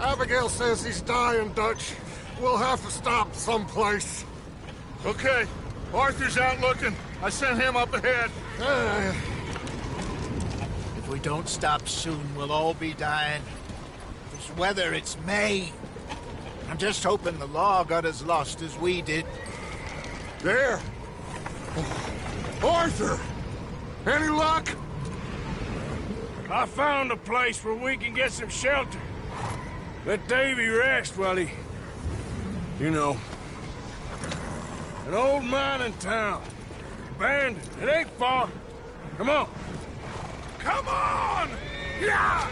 Abigail says he's dying, Dutch. We'll have to stop someplace. Okay. Arthur's out looking. I sent him up ahead. If we don't stop soon, we'll all be dying. This weather, it's May. I'm just hoping the law got as lost as we did. There! Arthur! Any luck? I found a place where we can get some shelter. Let Davy rest while he... You know. An old mining town. Abandoned. It ain't far. Come on. Come on! Yeah!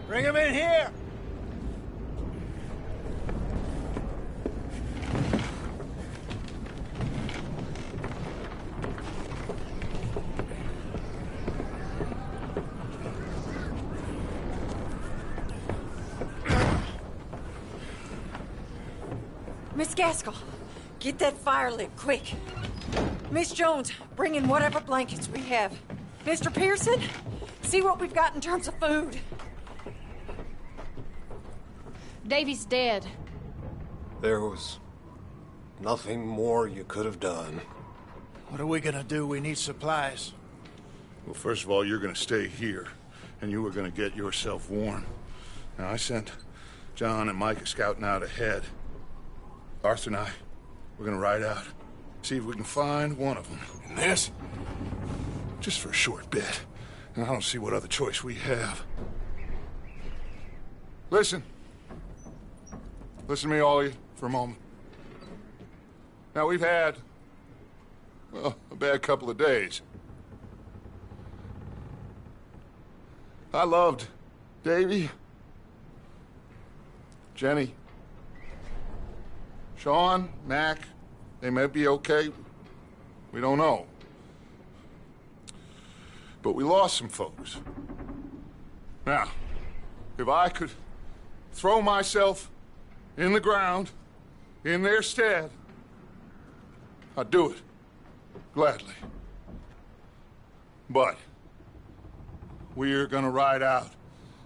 Bring him in here! Miss Gaskell, get that fire lit, quick. Miss Jones, bring in whatever blankets we have. Mr. Pearson, see what we've got in terms of food. Davy's dead. There was nothing more you could have done. What are we gonna do? We need supplies. Well, first of all, you're gonna stay here, and you were gonna get yourself warm. Now, I sent John and Micah scouting out ahead. Arthur and I, we're gonna ride out, see if we can find one of them. And this? Just for a short bit. And I don't see what other choice we have. Listen. Listen to me, all of you, for a moment. Now, we've had, well, a bad couple of days. I loved Davy, Jenny, Sean, Mac. They may be okay. We don't know. But we lost some folks. Now, if I could throw myself in the ground, in their stead, I'd do it, gladly. But we're gonna ride out,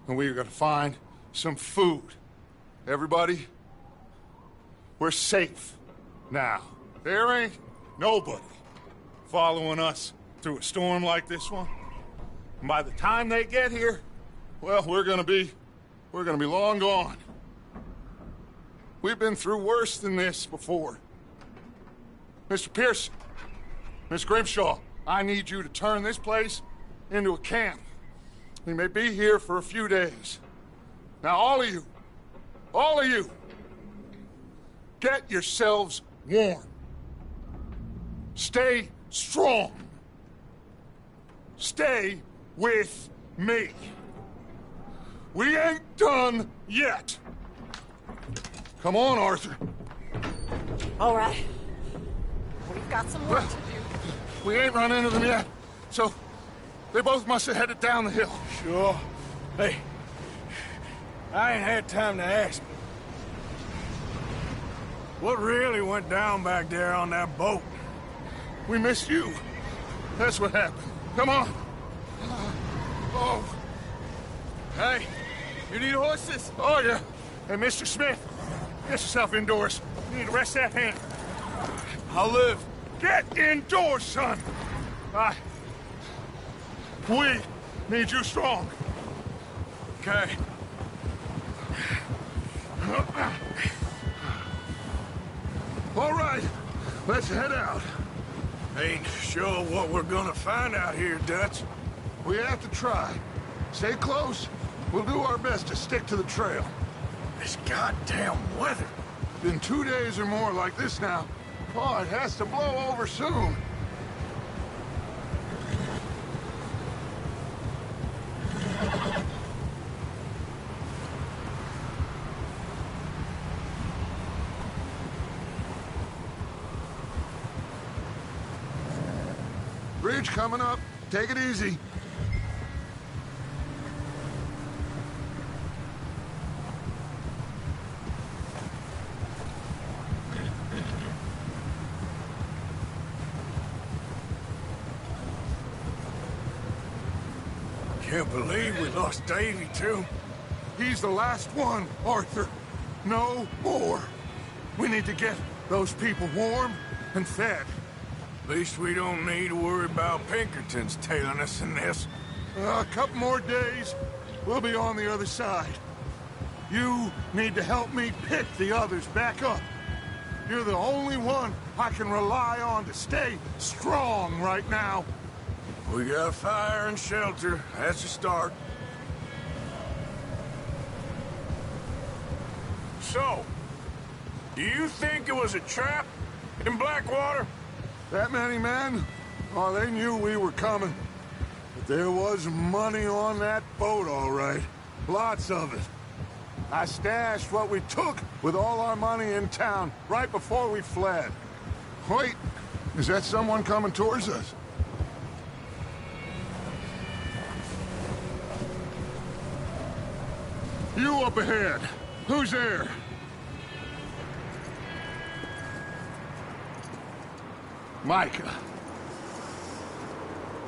and we're gonna find some food. Everybody, we're safe now. There ain't nobody following us through a storm like this one. And by the time they get here, well, we're gonna be long gone. We've been through worse than this before. Mr. Pearson, Miss Grimshaw, I need you to turn this place into a camp. We may be here for a few days. Now, all of you, get yourselves warm. Stay strong. Stay with me. We ain't done yet. Come on, Arthur. All right. We've got some work to do. We ain't run into them yet, so they both must have headed down the hill. Sure. Hey, I ain't had time to ask. What really went down back there on that boat? We missed you. That's what happened. Come on. Oh. Hey, you need horses? Oh, yeah. Hey, Mr. Smith, get yourself indoors. You need to rest that hand. I'll live. Get indoors, son. We need you strong. Okay. All right, let's head out. Ain't sure what we're gonna find out here, Dutch. We have to try. Stay close. We'll do our best to stick to the trail. This goddamn weather. Been 2 days or more like this now, Oh, it has to blow over soon. Bridge coming up. Take it easy. Can't believe we lost Davy, too. He's the last one, Arthur. No more. We need to get those people warm and fed. At least we don't need to worry about Pinkertons tailing us in this. A couple more days, we'll be on the other side. You need to help me pick the others back up. You're the only one I can rely on to stay strong right now. We got fire and shelter. That's a start. So, do you think it was a trap in Blackwater? That many men? Oh, they knew we were coming. But there was money on that boat, all right. Lots of it. I stashed what we took with all our money in town right before we fled. Wait, is that someone coming towards us? You up ahead. Who's there? Micah.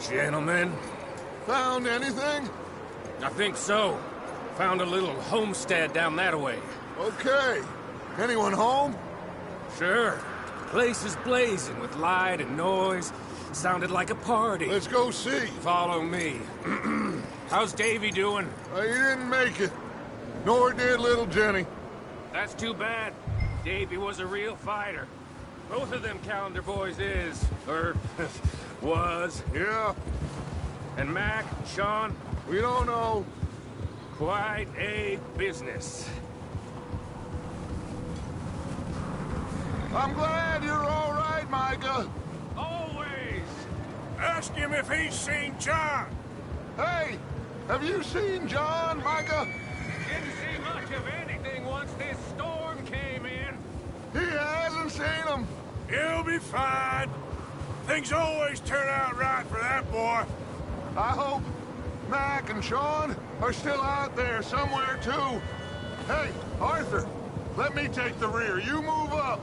Gentlemen, Found anything? I think so. Found a little homestead down that way. Okay. Anyone home? Sure. Place is blazing with light and noise. Sounded like a party. Let's go see. Follow me. How's Davy doing? He didn't make it. Nor did little Jenny. That's too bad. Davy was a real fighter. Both of them Calendar boys is, or was. Yeah, And Mac, Sean, we don't know. quite a business. I'm glad you're all right, Micah. Always! Ask him if he's seen John. Hey, have you seen John, Micah? Didn't see much of anything once this storm came in. He hasn't seen him. He'll be fine. Things always turn out right for that boy. I hope Mac and Sean are still out there somewhere, too. Hey, Arthur, let me take the rear. You move up.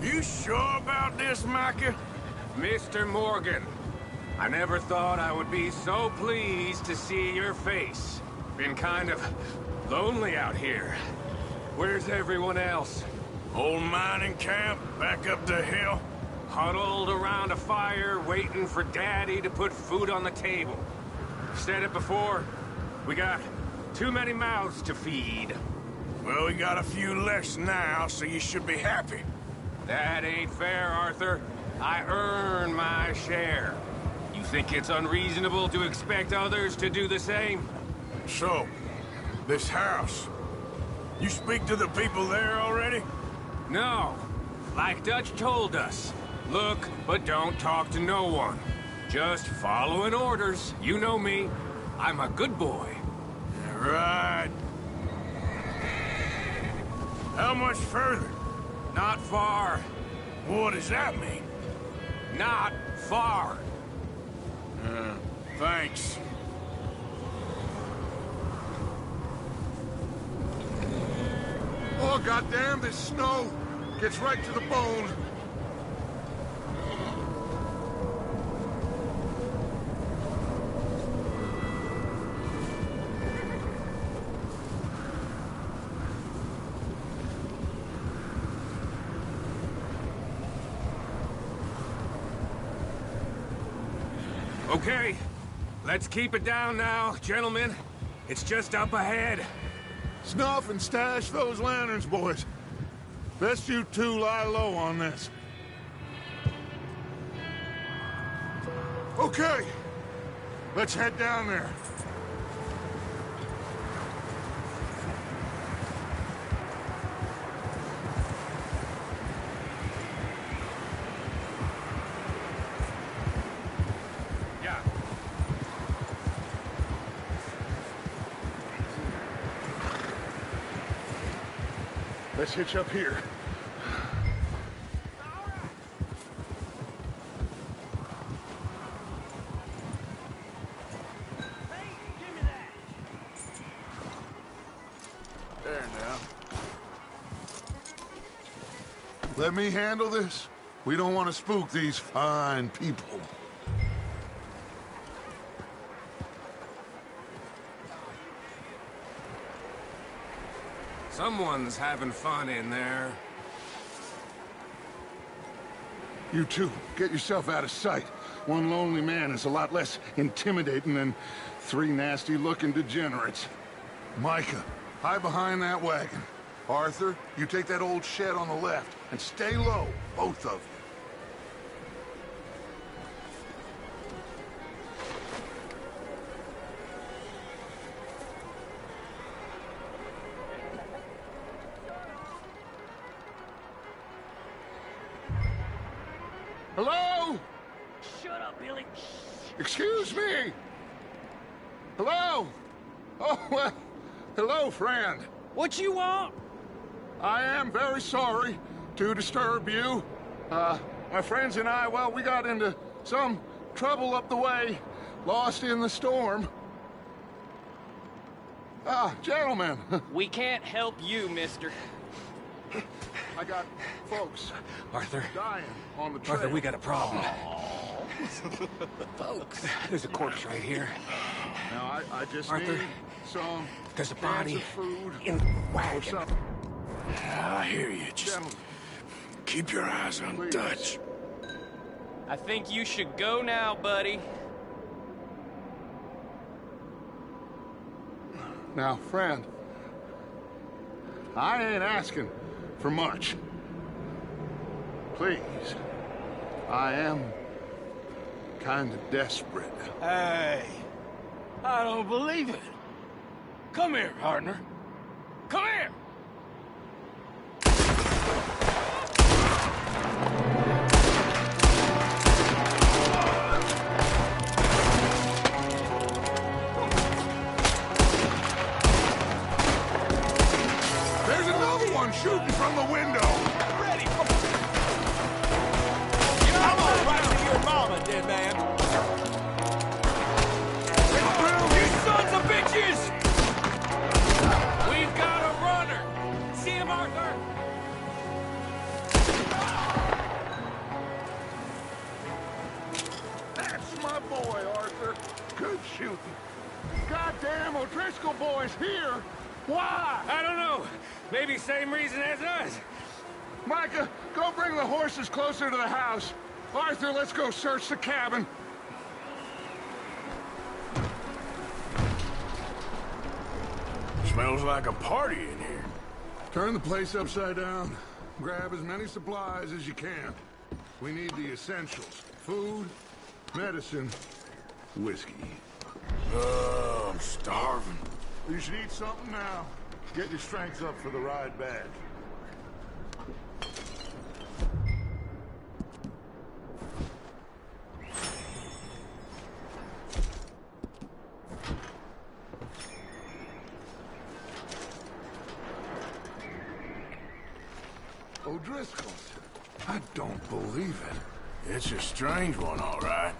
You sure about this, Micah? Mr. Morgan, I never thought I would be so pleased to see your face. Been kind of lonely out here. Where's everyone else? Old mining camp back up the hill. Huddled around a fire, waiting for Daddy to put food on the table. Said it before, we got too many mouths to feed. Well, we got a few less now, so you should be happy. That ain't fair, Arthur. I earn my share. You think it's unreasonable to expect others to do the same? So, this house. You speak to the people there already? No. Like Dutch told us. Look, but don't talk to no one. Just following orders. You know me. I'm a good boy. Right. How much further? Not far. What does that mean? Not far. Thanks. Oh, goddamn, this snow gets right to the bone. Okay. Let's keep it down now, gentlemen. It's just up ahead. Snuff and stash those lanterns, boys. Best you two lie low on this. Let's head down there. Yeah. Let's hitch up here. There now. Let me handle this. We don't want to spook these fine people. Someone's having fun in there. You two, get yourself out of sight. One lonely man is a lot less intimidating than three nasty-looking degenerates. Micah, hide behind that wagon. Arthur, you take that old shed on the left, and stay low, both of you. Hello? Shut up, Billy. Excuse me? Hello? Oh, well, hello, friend. What you want? I am very sorry to disturb you. My friends and I, well, we got into some trouble up the way, lost in the storm. Gentlemen, We can't help you, mister. I got folks Arthur. dying on the trail. Arthur, we got a problem. Folks. There's a corpse right here. Now, I just Arthur, need some there's a cans body of food in the or wagon. something. I hear you. Just Gentlemen, keep your eyes on please. Dutch. I think you should go now, buddy. Now, friend, I ain't asking for much. Please, I am kind of desperate. Hey, I don't believe it. Come here, partner. Come here. There's another one shooting from the window. Ready. I'm all right to your mama, dead man. You sons of bitches! We've got a runner. See him, Arthur? That's my boy, Arthur. Good shooting. Goddamn O'Driscoll boys here. Why? I don't know. Maybe same reason as us. Micah, go bring the horses closer to the house. Arthur, let's go search the cabin. Smells like a party in here. Turn the place upside down. Grab as many supplies as you can. We need the essentials. Food, medicine, whiskey. Oh, I'm starving. You should eat something now. Get your strength up for the ride back. O'Driscoll's. I don't believe it. It's a strange one, all right.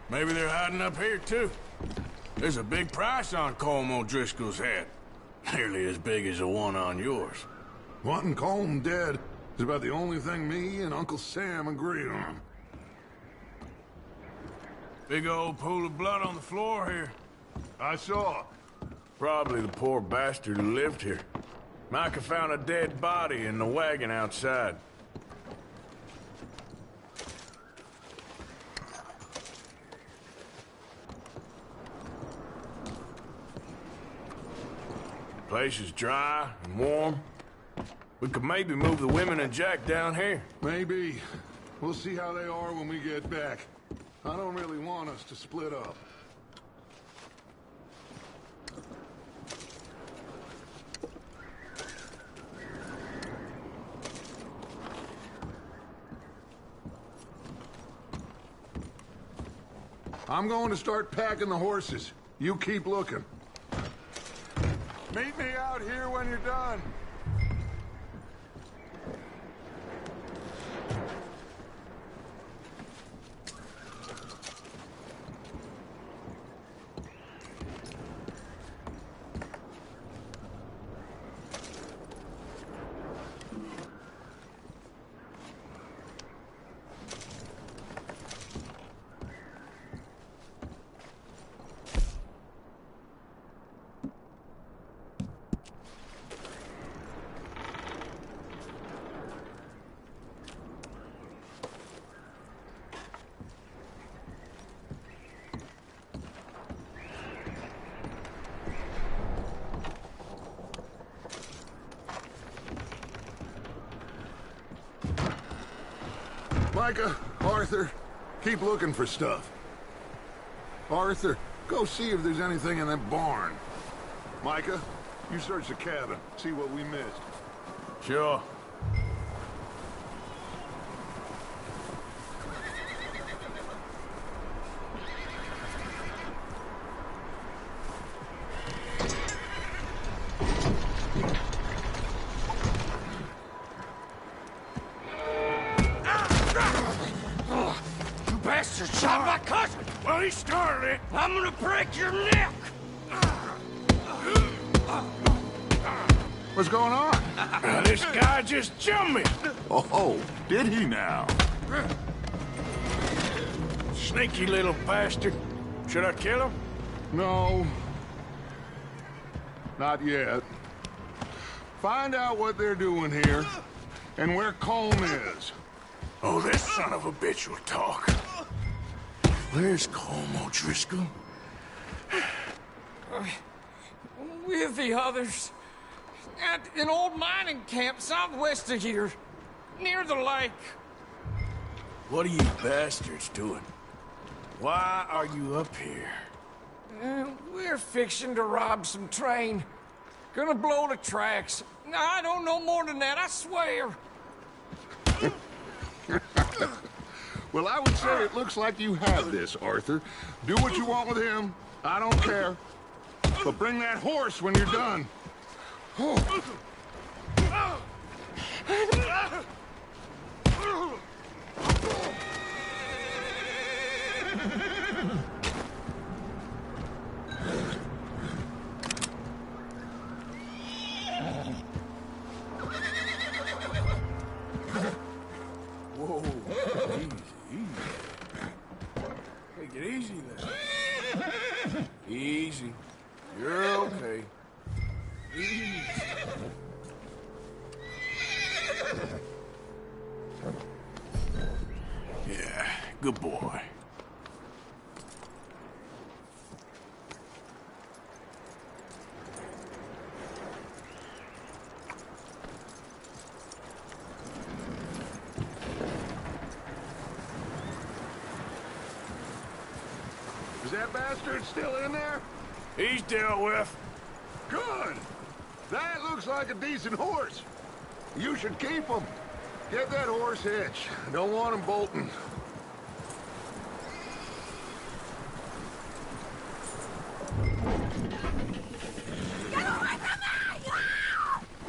Maybe they're hiding up here, too. There's a big price on Colm O'Driscoll's head. Nearly as big as the one on yours. Wanting Colm dead is about the only thing me and Uncle Sam agree on. Big old pool of blood on the floor here. I saw. Probably the poor bastard who lived here. Micah found a dead body in the wagon outside. Place is dry and warm. We could maybe move the women and Jack down here. Maybe. We'll see how they are when we get back. I don't really want us to split up. I'm going to start packing the horses. You keep looking. Meet me out here when you're done. Micah, Arthur, keep looking for stuff. Arthur, go see if there's anything in that barn. Micah, you search the cabin, see what we missed. Sure. Shot my cousin! Well, he started it. I'm gonna break your neck! What's going on? This guy just jumped me. Oh, did he now? Sneaky little bastard. Should I kill him? No. Not yet. Find out what they're doing here, and where Colm is. Oh, this son of a bitch will talk. Where's Colm O'Driscoll? With the others. At an old mining camp southwest of here. Near the lake. What are you bastards doing? Why are you up here? We're fixing to rob some train. Gonna blow the tracks. I don't know more than that, I swear. Well, I would say it looks like you have this, Arthur. Do what you want with him. I don't care. But bring that horse when you're done. Whoa, easy. Take it easy then. Easy. You're okay. Easy. Yeah, good boy. Is that bastard still in there? He's dealt with. Good. That looks like a decent horse. You should keep him. Get that horse hitched. Don't want him bolting.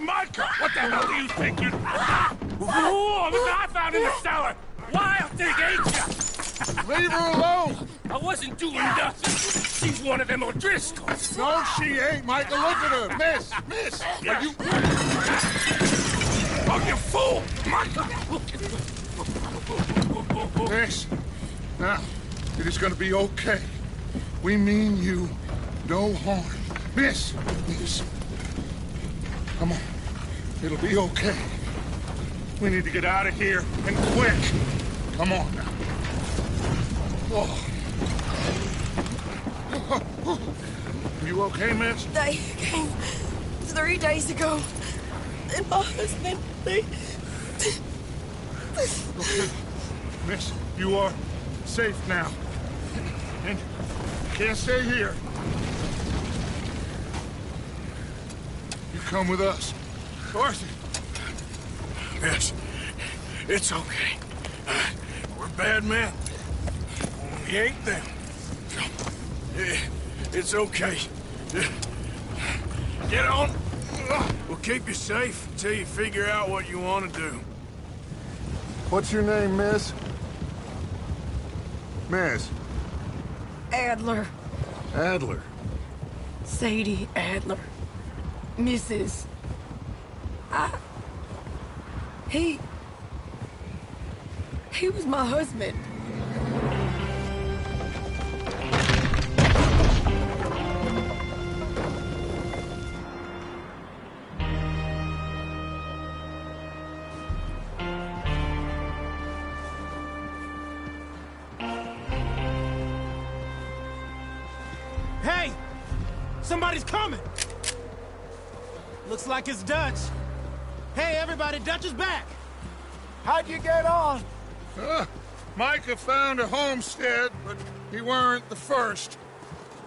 Micah, what the hell do you think you... Whoa, the guy found in the cellar. Wild thing, ain't ya? Leave her alone! I wasn't doing nothing. She's one of them O'Driscolls. No, she ain't, Micah. Look at her. Miss, are you... Oh, you fool! Micah! Miss, now, it is gonna be okay. We mean you no harm. Miss. Come on. It'll be okay. We need to get out of here, and quick. Come on now. Oh. You okay, miss? They came 3 days ago. And my husband, they... Okay. Miss, you are safe now. And you can't stay here. You come with us. Arthur. Yes, it's okay. We're bad men. We ain't them. Grimshaw. It's okay. Get on. We'll keep you safe until you figure out what you want to do. What's your name, miss? Miss? Adler. Adler. Sadie Adler. Mrs. He was my husband. Hey! Somebody's coming! Looks like it's Dutch. Hey, everybody, Dutch is back! How'd you get on? Micah found a homestead, but he weren't the first.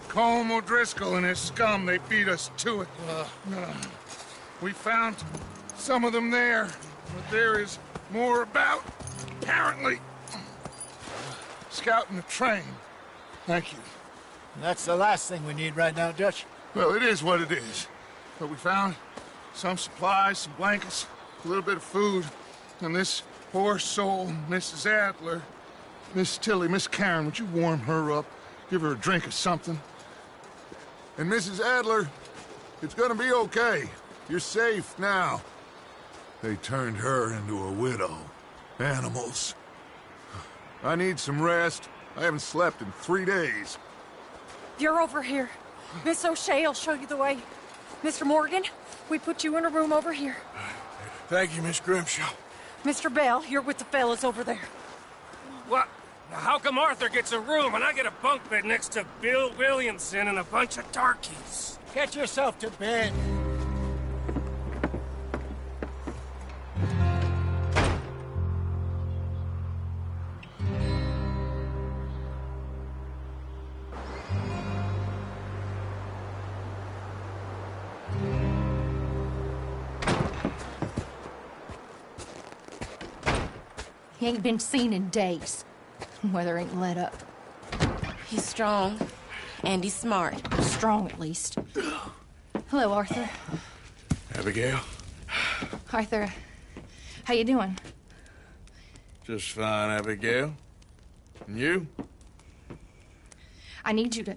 Colm O'Driscoll and his scum, they beat us to it. We found some of them there, but there is more about, apparently. Scouting the train. Thank you. That's the last thing we need right now, Dutch. Well, it is what it is. But we found some supplies, some blankets, a little bit of food, and this poor soul, Mrs. Adler, Miss Tilly, Miss Karen, would you warm her up? Give her a drink of something? And Mrs. Adler, it's gonna be okay. You're safe now. They turned her into a widow. Animals. I need some rest. I haven't slept in 3 days. You're over here. Miss O'Shea will show you the way. Mr. Morgan, we put you in a room over here. Thank you, Miss Grimshaw. Mr. Bell, you're with the fellas over there. What? How come Arthur gets a room and I get a bunk bed next to Bill Williamson and a bunch of darkies? Get yourself to bed. He ain't been seen in days. Weather ain't let up. He's strong, and he's smart. Strong, at least. Hello, Arthur. Abigail? Arthur, how you doing? Just fine, Abigail. And you? I need you to...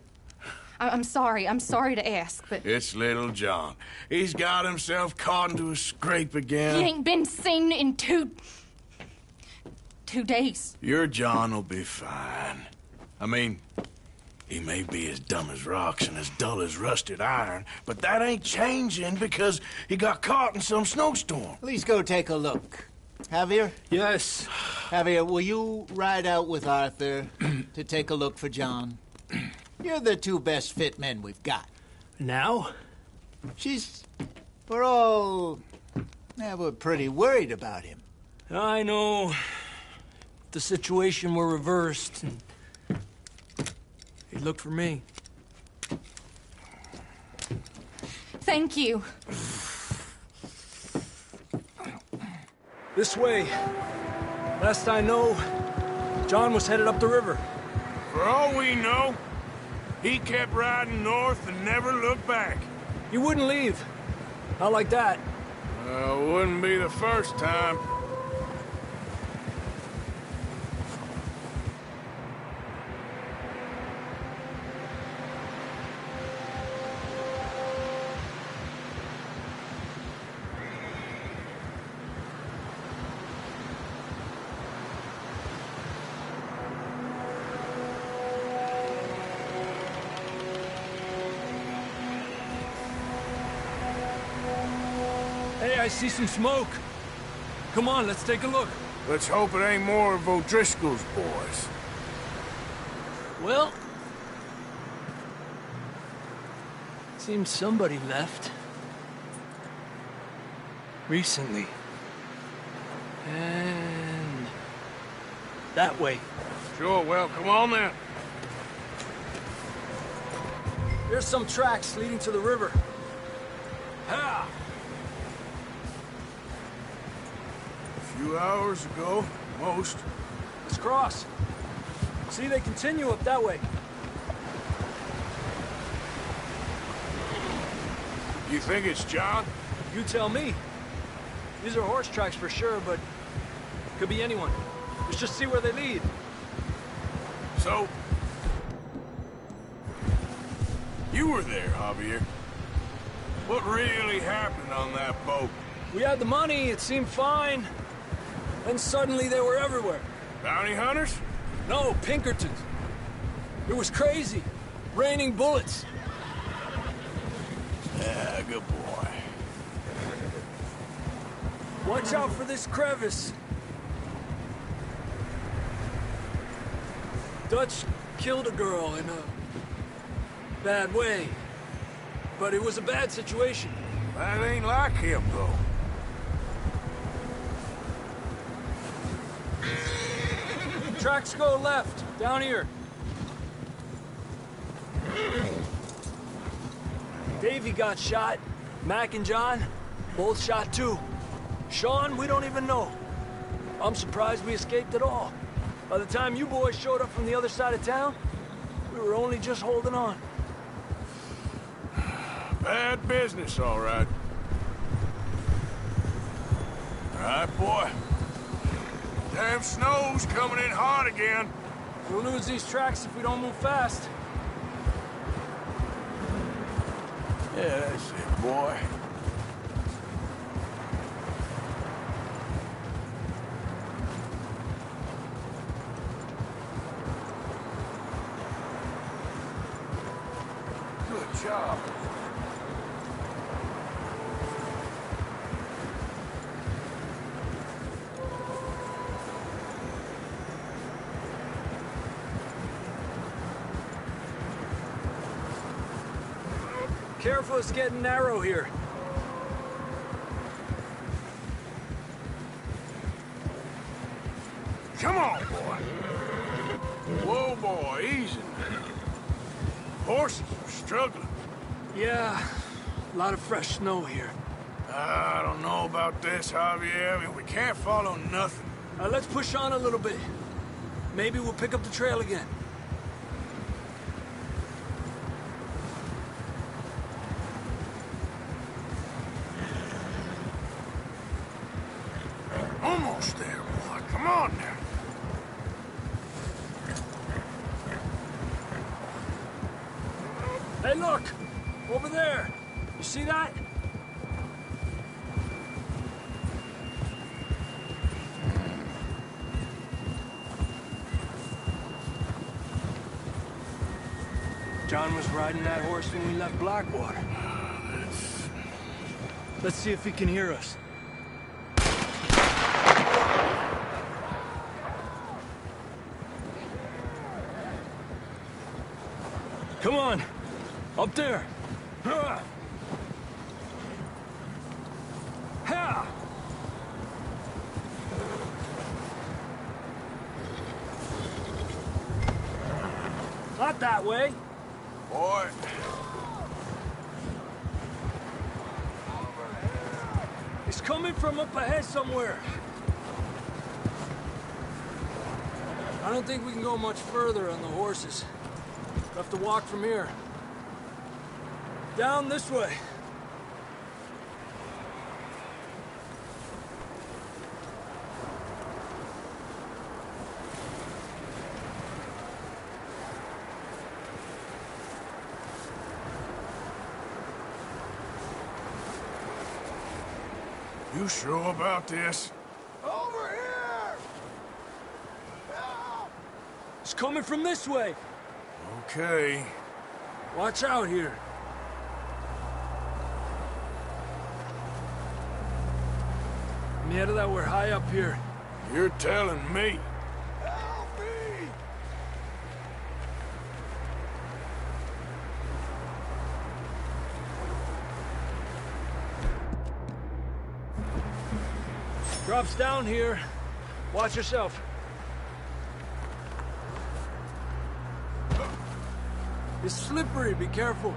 I'm sorry to ask, but... It's little John. He's got himself caught into a scrape again. He ain't been seen in 2 days. Your John will be fine. I mean, he may be as dumb as rocks and as dull as rusted iron, but that ain't changing because he got caught in some snowstorm. Please go take a look. Javier? Yes. Javier, will you ride out with Arthur to take a look for John? You're the 2 best fit men we've got. Now? We're all... we're pretty worried about him. I know. The situation were reversed, and he looked for me. Thank you. This way. Last I know, John was headed up the river. For all we know, he kept riding north and never looked back. He wouldn't leave. Not like that. Wouldn't be the first time. Hey, I see some smoke. Come on, let's take a look. Let's hope it ain't more of O'Driscoll's boys. Well... seems somebody left. Recently. And... that way. Sure, well, come on then. There's some tracks leading to the river. Ha! A few hours ago, most. Let's cross. See, they continue up that way. You think it's John? You tell me. These are horse tracks for sure, but could be anyone. Let's just see where they lead. So... you were there, Javier. What really happened on that boat? We had the money, it seemed fine. Then suddenly they were everywhere. Bounty hunters? No, Pinkertons. It was crazy. Raining bullets. Yeah, good boy. Watch out for this crevice. Dutch killed a girl in a bad way. But it was a bad situation. That ain't like him, though. Tracks go left, down here. Davey got shot. Mac and John, both shot too. Sean, we don't even know. I'm surprised we escaped at all. By the time you boys showed up from the other side of town, we were only just holding on. Bad business, all right. All right, boy. Damn snow's coming in hard again. We'll lose these tracks if we don't move fast. Yeah, that's it, boy. Good job. Careful, it's getting narrow here. Come on, boy. Whoa, boy, easy. Horses are struggling. Yeah, a lot of fresh snow here. I don't know about this, Javier. I mean, we can't follow nothing. Let's push on a little bit. Maybe we'll pick up the trail again. Almost there, boy. Come on now. Hey, look! Over there! You see that? John was riding that horse when we left Blackwater. Let's see if he can hear us. Come on! Up there! Ha! Ha! Not that way! Boy. It's coming from up ahead somewhere. I don't think we can go much further on the horses. We'll have to walk from here. Down this way. You sure about this? Over here! Help! It's coming from this way. Okay. Watch out here. Me out of that, we're high up here. You're telling me. Help me! Drops down here. Watch yourself. It's slippery, be careful.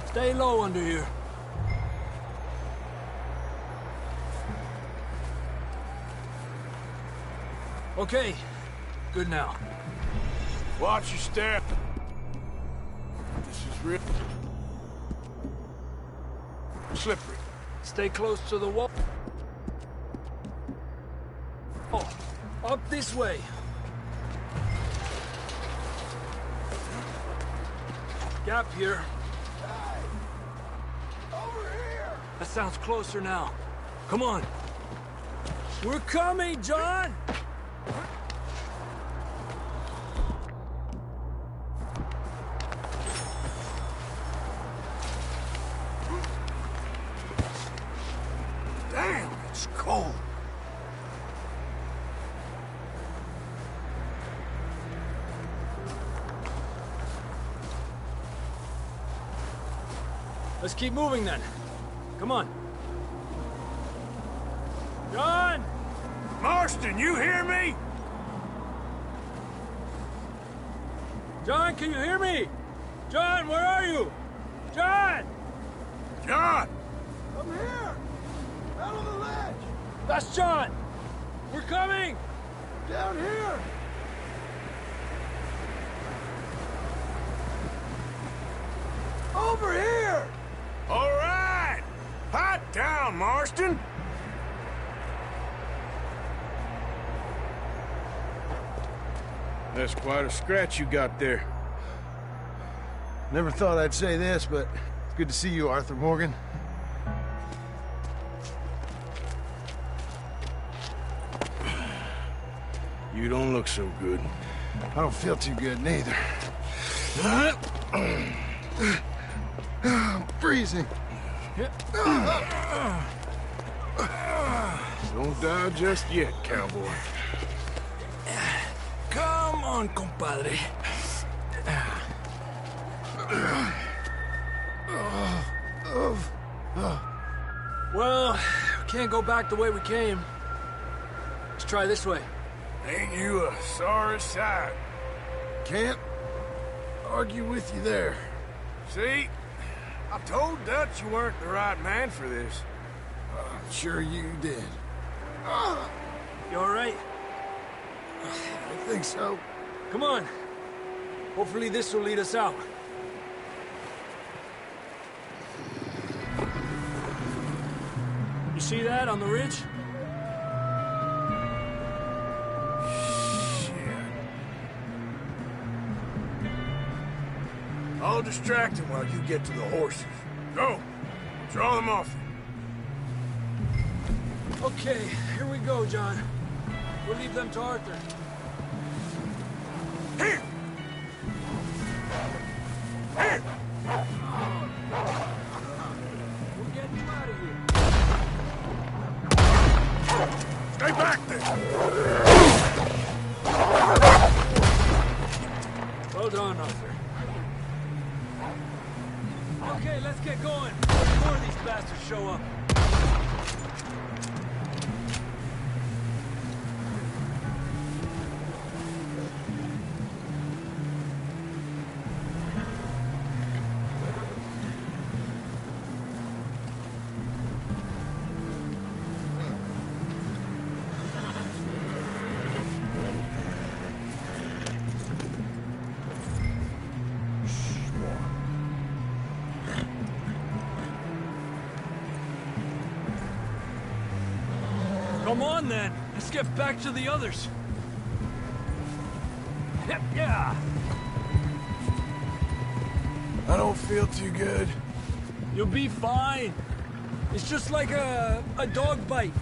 Stay low under here. Okay, good now. Watch your step. This is real slippery. Stay close to the wall. Oh, up this way. Gap here. Over here! That sounds closer now. Come on. We're coming, John! Damn, it's cold. Let's keep moving then. Come on. John! Marston, you hear me? John, can you hear me? John, where are you? John! John! I'm here! Out on the ledge! That's John! We're coming! Down here! Over here! All right! Hot down, Marston! That's quite a scratch you got there. Never thought I'd say this, but it's good to see you, Arthur Morgan. You don't look so good. I don't feel too good, neither. I'm freezing. Don't die just yet, cowboy. Come on, compadre. Well, we can't go back the way we came. Let's try this way. Ain't you a sorry sight? Can't argue with you there. See? I told Dutch you weren't the right man for this. I'm sure you did. You all right? I think so. Come on. Hopefully this will lead us out. You see that on the ridge? I'll distract him while you get to the horses. Go! Draw them off. Okay, here we go, John. We'll leave them to Arthur. Here! Here! We're getting you out of here. Stay back there! Well done, Arthur. Okay, let's get going. Before more of these bastards show up. Come on, then. Let's get back to the others. Yeah. I don't feel too good. You'll be fine. It's just like a dog bite.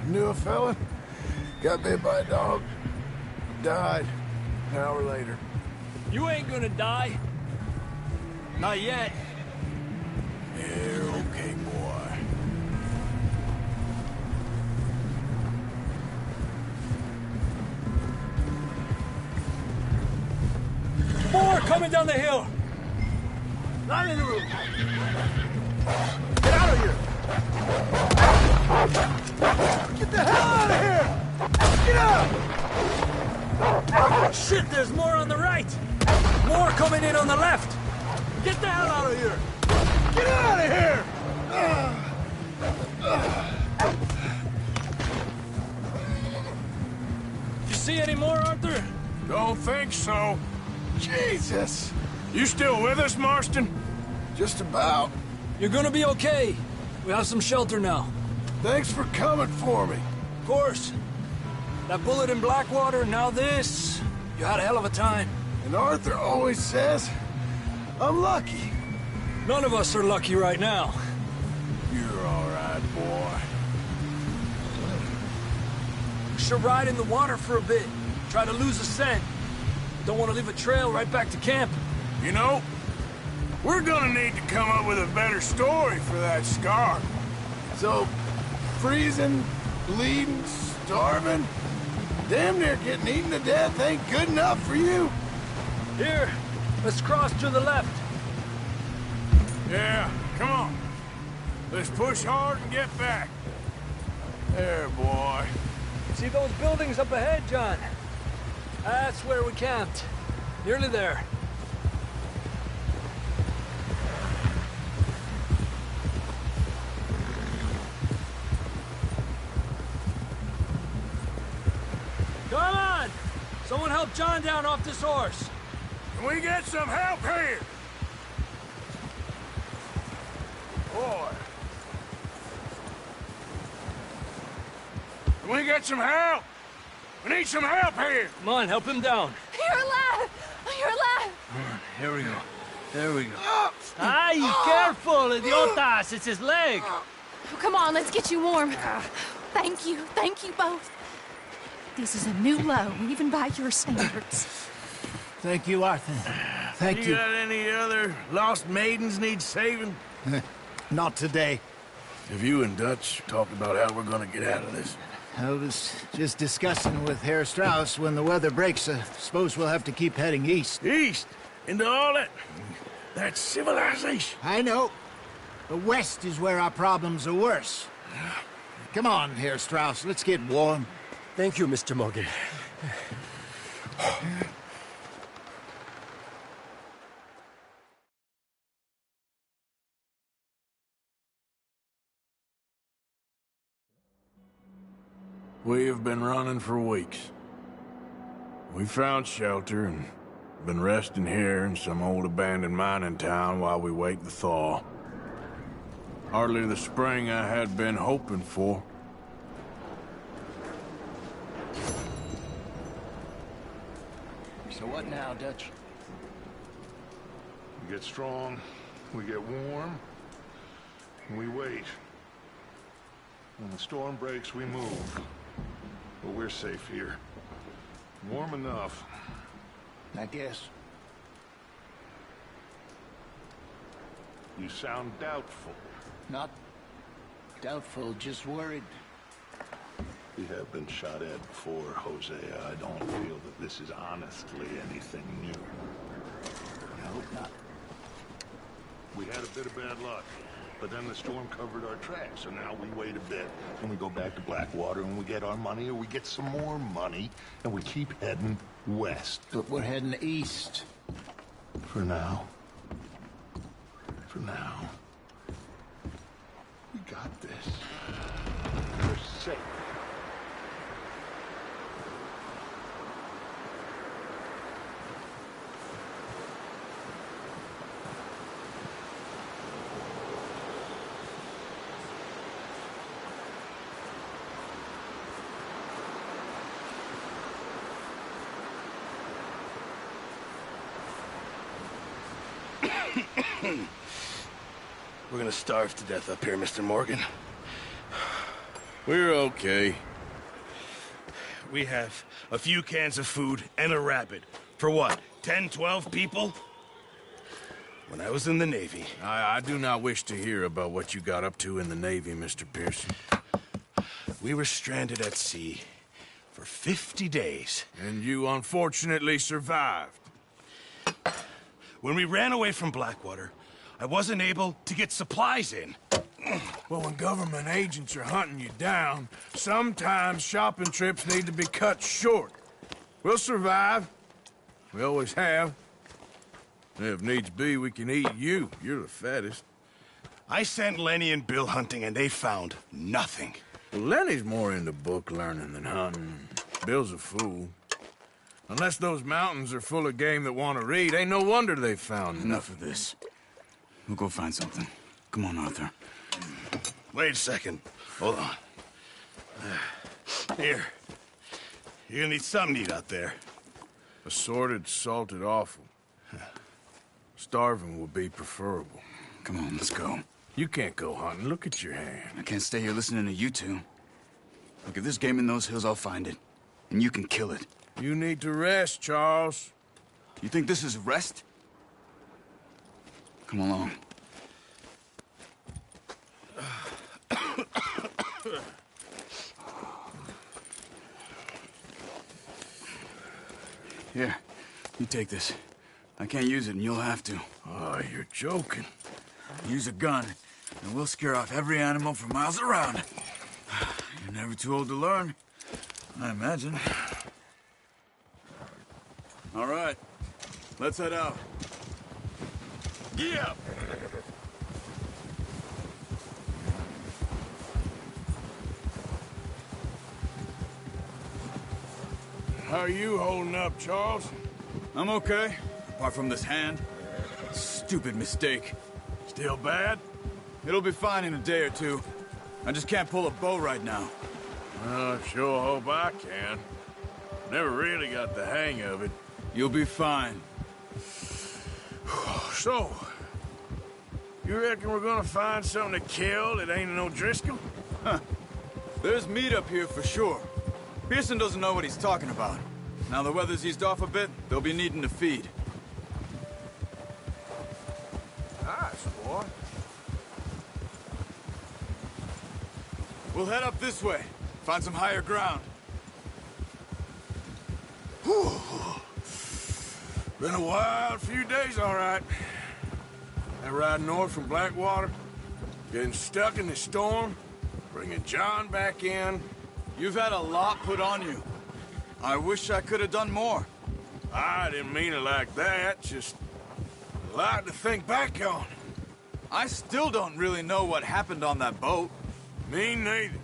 Knew a fella, got bit by a dog, died an hour later. You ain't gonna die. Not yet. You're okay, boy. More coming down the hill. Not in the room. Get out of here. Get the hell out of here. Get out. Shit, there's more on the right. More coming in on the left. Get the hell out of here. Get out of here. You see any more, Arthur? Don't think so. Jesus! You still with us, Marston? Just about. You're gonna be okay. We have some shelter now. Thanks for coming for me. Of course. That bullet in Blackwater, now this. You had a hell of a time. And Arthur always says, I'm lucky. None of us are lucky right now. You're all right, boy. We should ride in the water for a bit. Try to lose a scent. Don't want to leave a trail right back to camp. You know, we're gonna need to come up with a better story for that scar. So, freezing, bleeding, starving, damn near getting eaten to death ain't good enough for you? Here, let's cross to the left. Yeah, come on. Let's push hard and get back. There, boy. See those buildings up ahead, John? That's where we camped. Nearly there. Come on! Someone help John down off this horse. Can we get some help here? Boy. Can we get some help? We need some help here. Come on, help him down. You're alive! You're alive! Here we go. There we go. Ay, careful, idiotas! It's his leg! Oh, come on, let's get you warm. Thank you both. This is a new low, even by your standards. Thank you, Arthur. Thank you. You got any other lost maidens need saving? Not today. Have you and Dutch talked about how we're gonna get out of this? I was just discussing with Herr Strauss when the weather breaks. I suppose we'll have to keep heading east. East? Into all that civilization? I know. The west is where our problems are worse. Come on, Herr Strauss, let's get warm. Thank you, Mr. Morgan. We have been running for weeks. We found shelter and been resting here in some old abandoned mining town while we wait the thaw. Hardly the spring I had been hoping for. So what now, Dutch? We get strong, we get warm, and we wait. When the storm breaks, we move. But we're safe here. Warm enough. I guess. You sound doubtful. Not doubtful, just worried. We have been shot at before, Hosea. I don't feel that this is honestly anything new. I hope not. We had a bit of bad luck, but then the storm covered our tracks, so now we wait a bit, and we go back to Blackwater, and we get our money, or we get some more money, and we keep heading west. But we're heading east. For now. For now. We got this. We're safe. We're gonna starve to death up here, Mr. Morgan. We're okay. We have a few cans of food and a rabbit. For what, 10, 12 people? When I was in the Navy... I do not wish to hear about what you got up to in the Navy, Mr. Pearson. We were stranded at sea for 50 days. And you unfortunately survived. When we ran away from Blackwater, I wasn't able to get supplies in. Well, when government agents are hunting you down, sometimes shopping trips need to be cut short. We'll survive. We always have. If needs be, we can eat you. You're the fattest. I sent Lenny and Bill hunting, and they found nothing. Well, Lenny's more into book learning than hunting. Bill's a fool. Unless those mountains are full of game that want to read, ain't no wonder they found Enough of this. We'll go find something. Come on, Arthur. Wait a second. Hold on. Here. You're gonna need something to eat out there. Assorted, salted offal. Starving would be preferable. Come on, let's go. You can't go hunting. Look at your hand. I can't stay here listening to you two. Look, if there's game in those hills, I'll find it. And you can kill it. You need to rest, Charles. You think this is rest? Come along. Here, you take this. I can't use it, and you'll have to. Oh, you're joking. Use a gun, and we'll scare off every animal for miles around. You're never too old to learn, I imagine. All right, let's head out. Yeah. How are you holding up, Charles? I'm okay, apart from this hand. Stupid mistake. Still bad? It'll be fine in a day or two. I just can't pull a bow right now. I sure hope I can. Never really got the hang of it. You'll be fine. So, you reckon we're gonna find something to kill that ain't no Driscoll? Huh. There's meat up here for sure. Pearson doesn't know what he's talking about. Now the weather's eased off a bit, they'll be needing to feed. Nice, boy. We'll head up this way. Find some higher ground. Whew. Been a wild few days, all right. That ride north from Blackwater, getting stuck in the storm, bringing John back in. You've had a lot put on you. I wish I could have done more. I didn't mean it like that, just a lot to think back on. I still don't really know what happened on that boat. Me neither.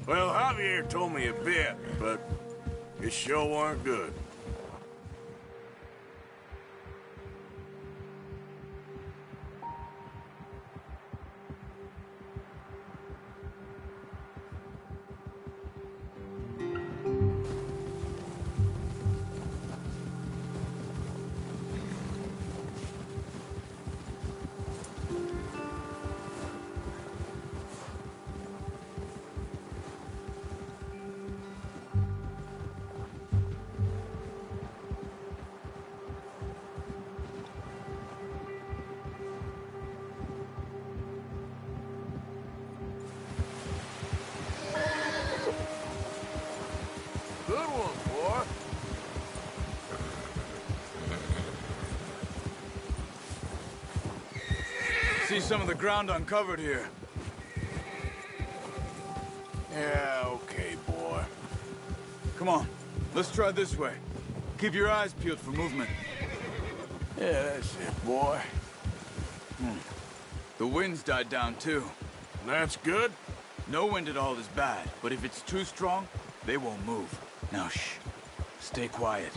Well, Javier told me a bit, but it sure weren't good. Good one, boy. See some of the ground uncovered here. Yeah, okay, boy. Come on, let's try this way. Keep your eyes peeled for movement. Yeah, that's it, boy. The wind's died down, too. That's good. No wind at all is bad, but if it's too strong, they won't move. Now, shh. Stay quiet.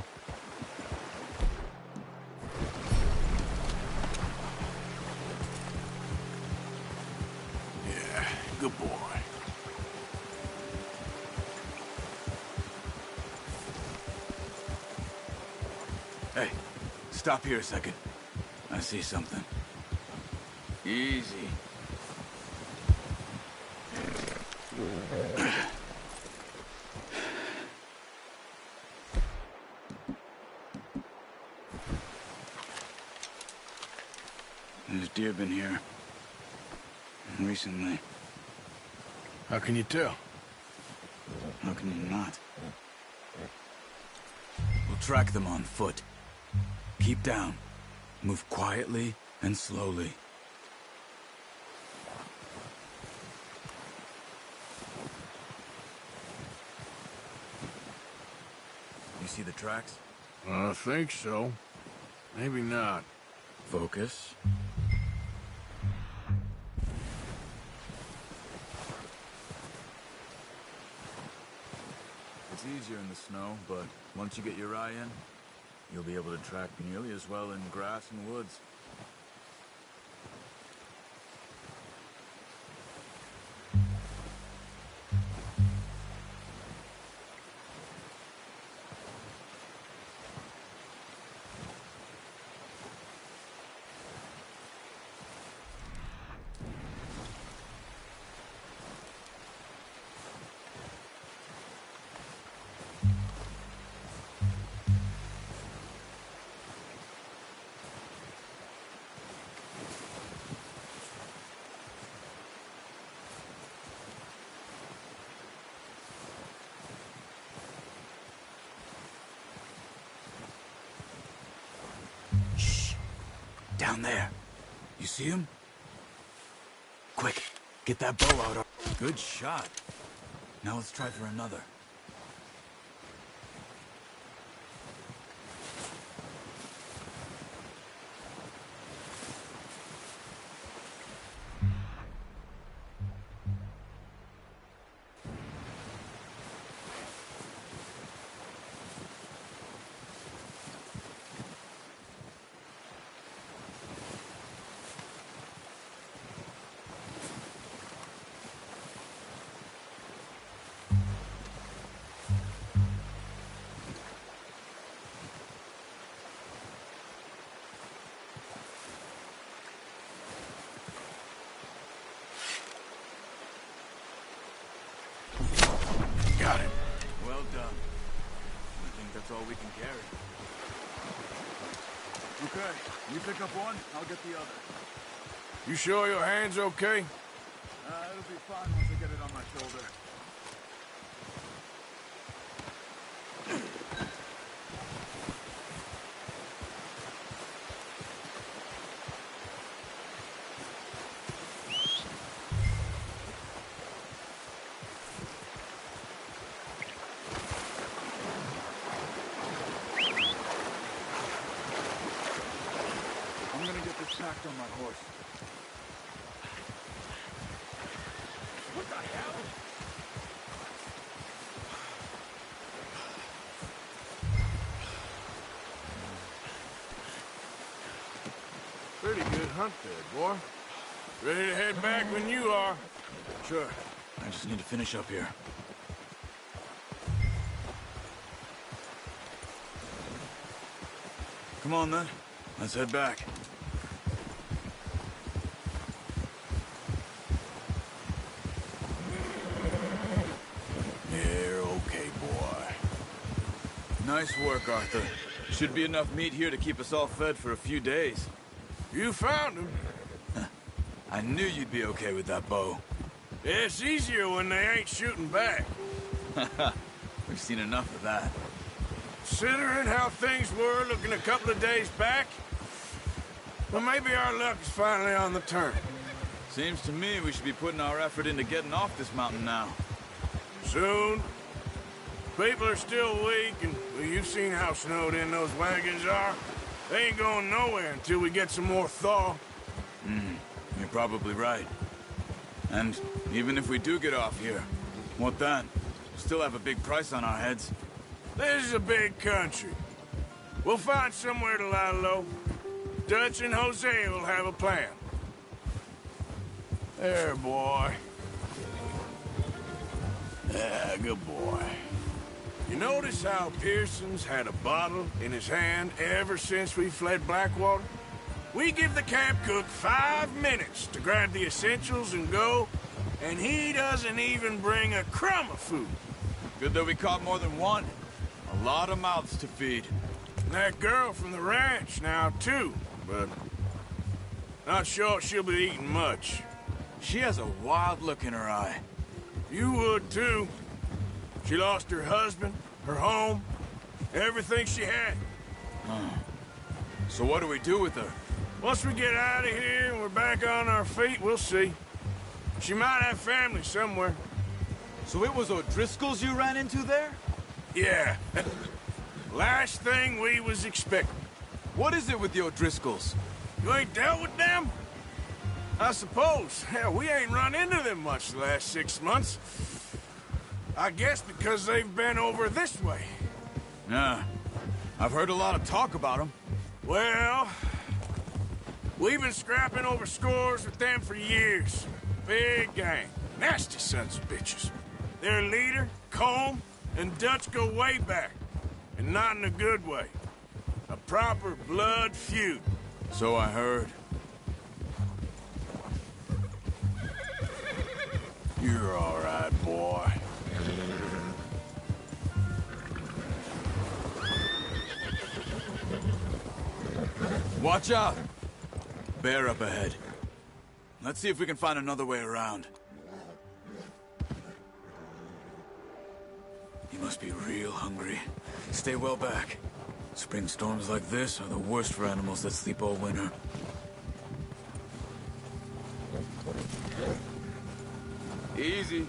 Yeah, good boy. Hey, stop here a second. I see something. Easy. There's deer been here. Recently. How can you tell? How can you not? We'll track them on foot. Keep down. Move quietly and slowly. You see the tracks? I think so. Maybe not. Focus. It's easier in the snow, but once you get your eye in, you'll be able to track nearly as well in grass and woods. Down there. You see him? Quick, get that bow out. Good shot. Now let's try for another. Got it. Well done. I think that's all we can carry. Okay, you pick up one, I'll get the other. You sure your hand's okay? It'll be fine once I get it on my shoulder. I'm gonna get this packed on my horse. What the hell? Pretty good hunt there, boy. Ready to head back when you are. Sure. I just need to finish up here. Come on, then. Let's head back. You're okay, boy. Nice work, Arthur. Should be enough meat here to keep us all fed for a few days. You found him. I knew you'd be okay with that bow. It's easier when they ain't shooting back. We've seen enough of that. Considering how things were looking a couple of days back, well, maybe our luck is finally on the turn. Seems to me we should be putting our effort into getting off this mountain now. Soon. People are still weak, and well, you've seen how snowed in those wagons are. They ain't going nowhere until we get some more thaw. You're probably right. And even if we do get off here, what then? We'll still have a big price on our heads. This is a big country. We'll find somewhere to lie low. Dutch and Hosea will have a plan. There, boy. Yeah, good boy. You notice how Pearson's had a bottle in his hand ever since we fled Blackwater? We give the camp cook 5 minutes to grab the essentials and go, and he doesn't even bring a crumb of food. Good that we caught more than one. A lot of mouths to feed. And that girl from the ranch now, too, but not sure she'll be eating much. She has a wild look in her eye. You would, too. She lost her husband, her home, everything she had. So what do we do with her? Once we get out of here and we're back on our feet, we'll see. She might have family somewhere. So it was O'Driscoll's you ran into there? Yeah. Last thing we was expecting. What is it with the O'Driscolls? You ain't dealt with them? I suppose. Hell, we ain't run into them much the last 6 months. I guess because they've been over this way. Yeah. I've heard a lot of talk about them. Well, we've been scrapping over scores with them for years. Big gang. Nasty sons of bitches. Their leader, Colm, and Dutch go way back. And not in a good way. A proper blood feud. So I heard. You're all right, boy. Watch out! Bear up ahead. Let's see if we can find another way around. He must be real hungry. Stay well back. Spring storms like this are the worst for animals that sleep all winter. Easy.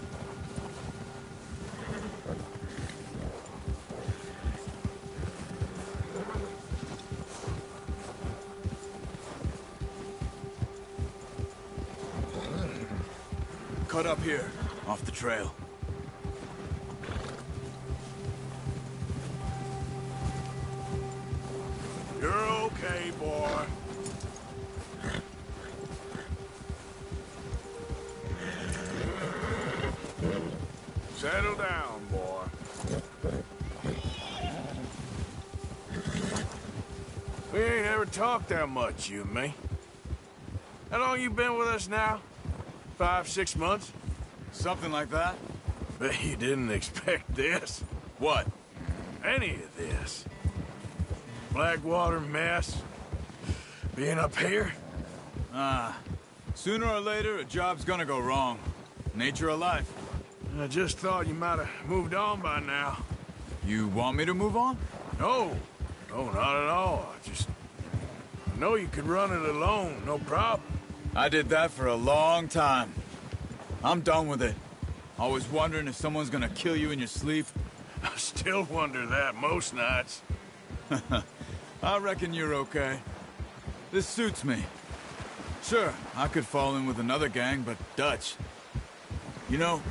Cut up here, off the trail. You're okay, boy. Settle down, boy. We ain't ever talked that much, you and me. How long you been with us now? 5, 6 months? Something like that. Bet you didn't expect this. What? Any of this. Blackwater mess. Being up here? Sooner or later, a job's gonna go wrong. Nature of life. I just thought you might have moved on by now. You want me to move on? No. No, not at all. I know you could run it alone, no problem. I did that for a long time. I'm done with it. Always wondering if someone's gonna kill you in your sleep. I still wonder that most nights. I reckon you're okay. This suits me. Sure, I could fall in with another gang, but Dutch... You know,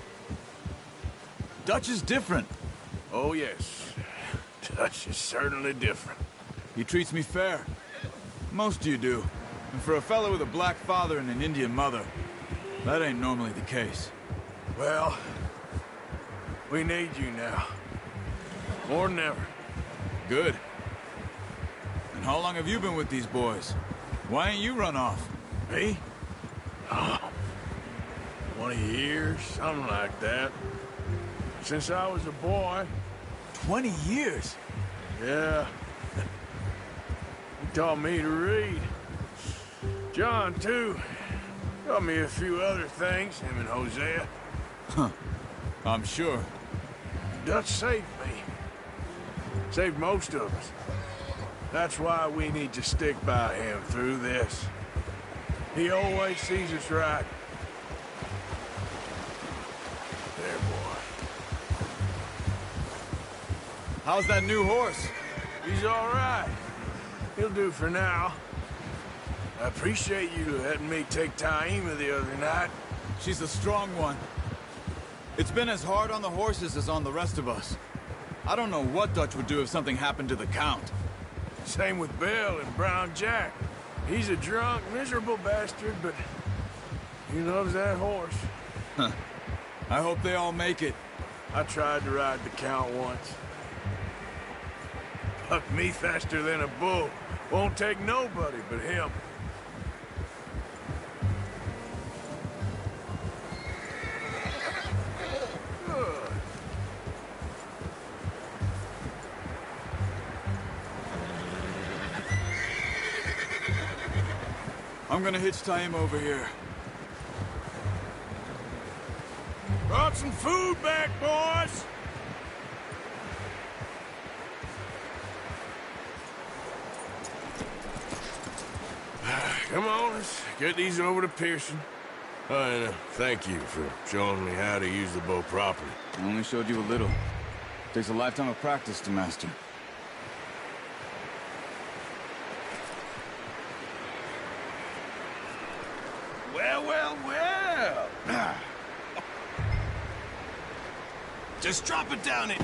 Dutch is different. Oh, yes. Dutch is certainly different. He treats me fair. Most of you do. And for a fellow with a black father and an Indian mother, that ain't normally the case. Well, we need you now. More than ever. Good. And how long have you been with these boys? Why ain't you run off? Me? Oh, 20 years, something like that. Since I was a boy. 20 years? Yeah. He taught me to read. John, too. Taught me a few other things, him and Hosea. Huh. I'm sure. Dutch saved me. Saved most of us. That's why we need to stick by him through this. He always sees us right. There, boy. How's that new horse? He's all right. He'll do for now. I appreciate you letting me take Taima the other night. She's a strong one. It's been as hard on the horses as on the rest of us. I don't know what Dutch would do if something happened to the Count. Same with Bill and Brown Jack. He's a drunk, miserable bastard, but he loves that horse. Huh. I hope they all make it. I tried to ride the Count once. Bucked me faster than a bull. Won't take nobody but him. I'm gonna hitch Taima over here. Brought some food back, boys! Come on, let's get these over to Pearson. And thank you for showing me how to use the bow properly. I only showed you a little. Takes a lifetime of practice to master. Well, well, well. Just drop it down in.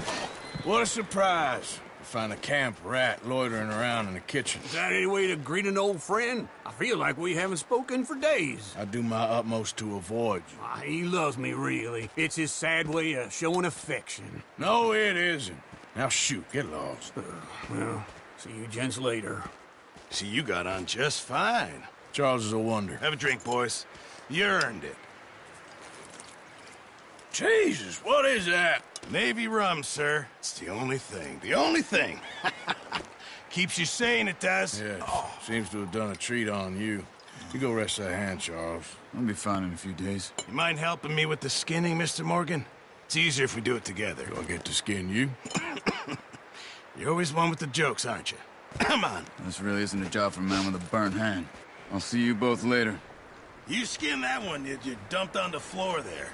What a surprise. To find a camp rat loitering around in the kitchen. Is that any way to greet an old friend? I feel like we haven't spoken for days. I do my utmost to avoid you. He loves me, really. It's his sad way of showing affection. No, it isn't. Now shoot, get lost. Well, see you gents later. See, you got on just fine. Charles is a wonder. Have a drink, boys. You earned it. Jesus, what is that? Navy rum, sir. It's the only thing. The only thing. Keeps you sane, it does. Yeah, seems to have done a treat on you. You go rest that hand, Charles. I'll be fine in a few days. You mind helping me with the skinning, Mr. Morgan? It's easier if we do it together. Do I get to skin you? You're always one with the jokes, aren't you? Come on. This really isn't a job for a man with a burnt hand. I'll see you both later. You skinned that one you dumped on the floor there.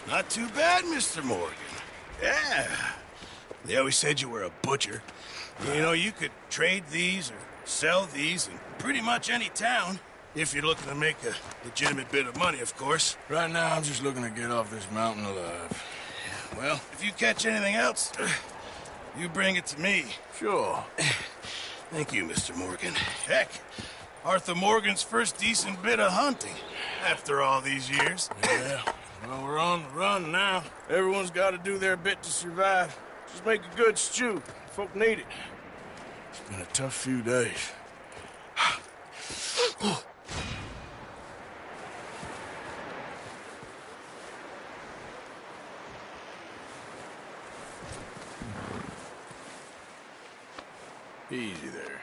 Not too bad, Mr. Morgan. Yeah. They always said you were a butcher. You know, you could trade these or sell these in pretty much any town. If you're looking to make a legitimate bit of money, of course. Right now, I'm just looking to get off this mountain alive. Well, if you catch anything else, you bring it to me. Sure. Thank you, Mr. Morgan. Heck, Arthur Morgan's first decent bit of hunting after all these years. Yeah. Well, we're on the run now. Everyone's got to do their bit to survive. Just make a good stew. Folk need it. It's been a tough few days. Easy there.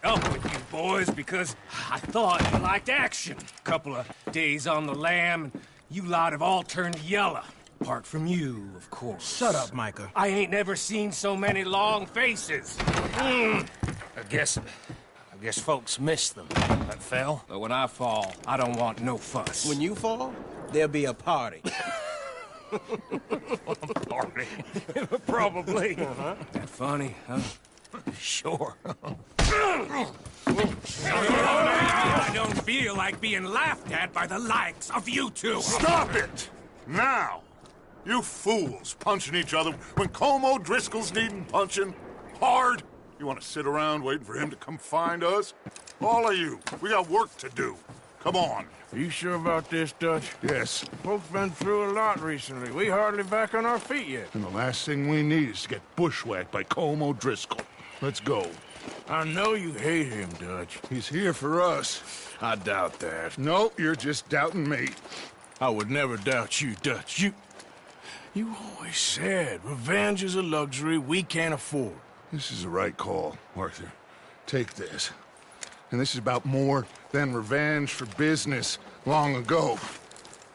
Up with you boys because I thought you liked action. Couple of days on the lam, and you lot have all turned yellow. Apart from you, of course. Shut up, Micah. I ain't never seen so many long faces. I guess folks miss them. That fell. But when I fall, I don't want no fuss. When you fall, there'll be a party. Party? Probably. That funny, huh? Sure. I don't feel like being laughed at by the likes of you two. Stop it! Now! You fools punching each other when Colm O'Driscoll's needing punching. Hard! You want to sit around waiting for him to come find us? All of you, we got work to do. Come on. Are you sure about this, Dutch? Yes. Folks been through a lot recently. We hardly back on our feet yet. And the last thing we need is to get bushwhacked by Colm O'Driscoll. Let's go. I know you hate him, Dutch. He's here for us. I doubt that. No, you're just doubting me. I would never doubt you, Dutch. You always said revenge is a luxury we can't afford. This is the right call, Arthur. Take this. And this is about more than revenge for business long ago.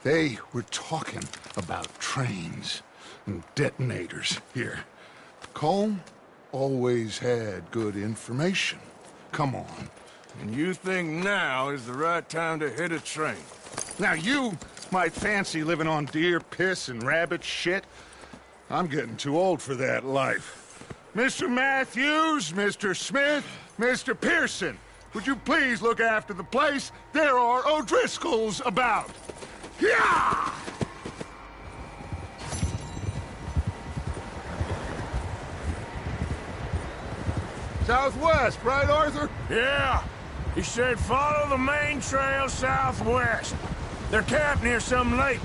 They were talking about trains and detonators here. Colm always had good information. Come on. And you think now is the right time to hit a train? Now you might fancy living on deer piss and rabbit shit. I'm getting too old for that life. Mr. Matthews, Mr. Smith, Mr. Pearson, would you please look after the place? There are O'Driscolls about. Yeah! Southwest, right, Arthur? Yeah. He said follow the main trail southwest. They're camped near some lake.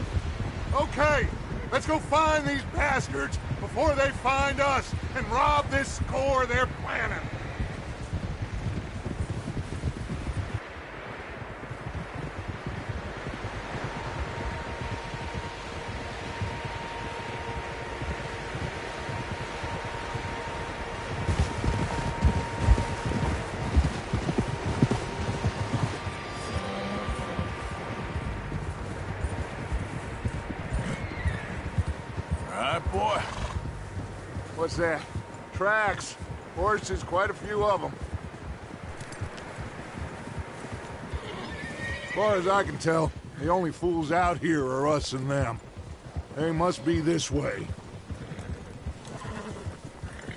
Okay, let's go find these bastards before they find us and rob this score they're planning. Boy. What's that? Tracks. Horses, quite a few of them. As far as I can tell, the only fools out here are us and them. They must be this way.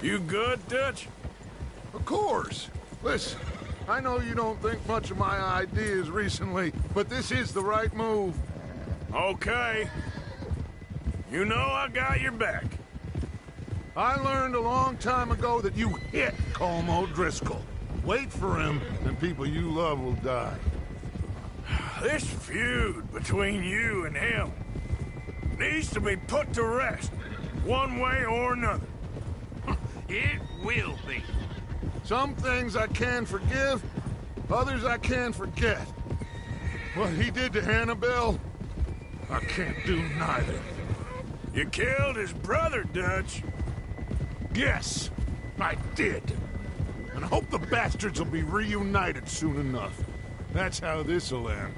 You good, Dutch? Of course. Listen, I know you don't think much of my ideas recently, but this is the right move. Okay. You know I got your back. I learned a long time ago that you hit Colm O'Driscoll. Wait for him, and people you love will die. This feud between you and him needs to be put to rest, one way or another. It will be. Some things I can forgive, others I can forget. What he did to Annabelle, I can't do neither. You killed his brother, Dutch. Yes, I did. And I hope the bastards will be reunited soon enough. That's how this'll end.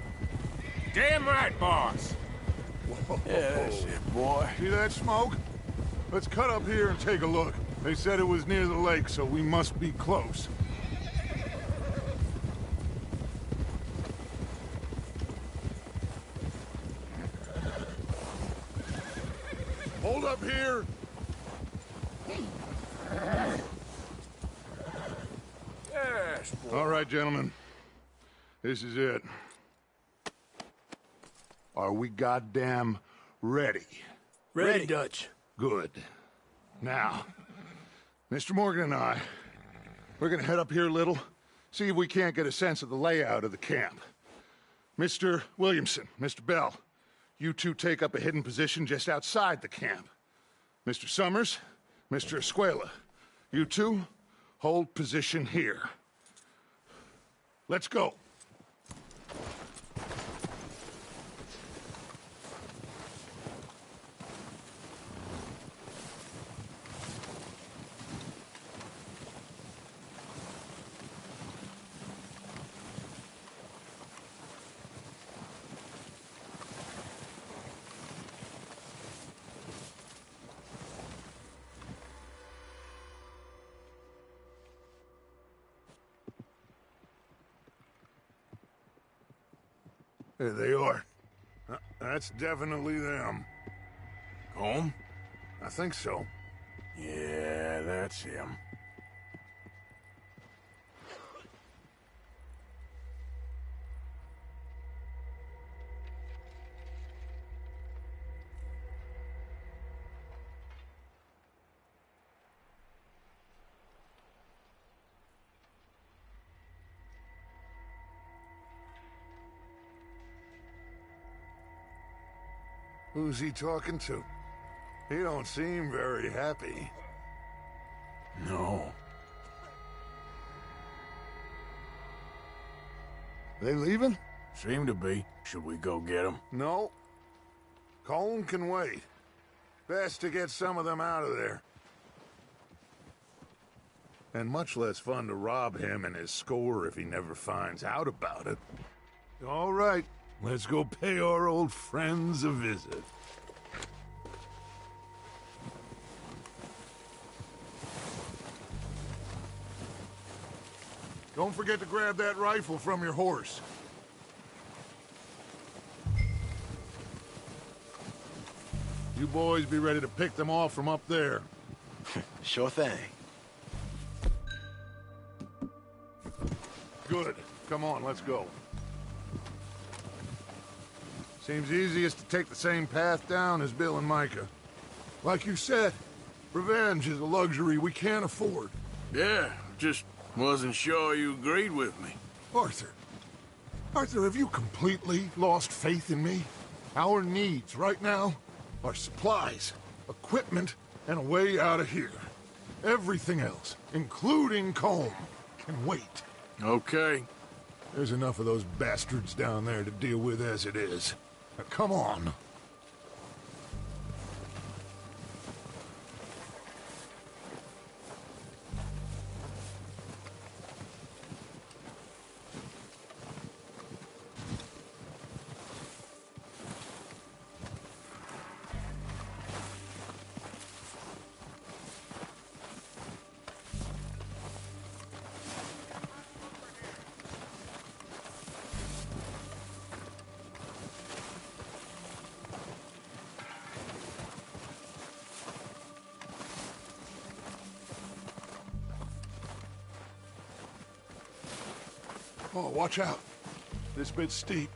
Damn right, boss. Whoa. Yeah, that's it, boy. See that smoke? Let's cut up here and take a look. They said it was near the lake, so we must be close. Hold up here. Yes, boy. All right, gentlemen. This is it. Are we goddamn ready? Ready, Dutch. Good. Now, Mr. Morgan and I, we're gonna head up here a little, see if we can't get a sense of the layout of the camp. Mr. Williamson, Mr. Bell, you two take up a hidden position just outside the camp. Mr. Summers, Mr. Escuela, you two hold position here. Let's go. There they are. That's definitely them. Home? I think so. Yeah, that's him. Who's he talking to? He don't seem very happy. No. They leaving? Seem to be. Should we go get them? No. Colm can wait. Best to get some of them out of there. And much less fun to rob him and his score if he never finds out about it. All right, let's go pay our old friends a visit. Don't forget to grab that rifle from your horse. You boys be ready to pick them off from up there. Sure thing. Good. Come on, let's go. Seems easiest to take the same path down as Bill and Micah. Like you said, revenge is a luxury we can't afford. Yeah, just wasn't sure you agreed with me. Arthur. Arthur, have you completely lost faith in me? Our needs right now are supplies, equipment, and a way out of here. Everything else, including Colm, can wait. Okay. There's enough of those bastards down there to deal with as it is. Now, come on. Oh, watch out. This bit's steep.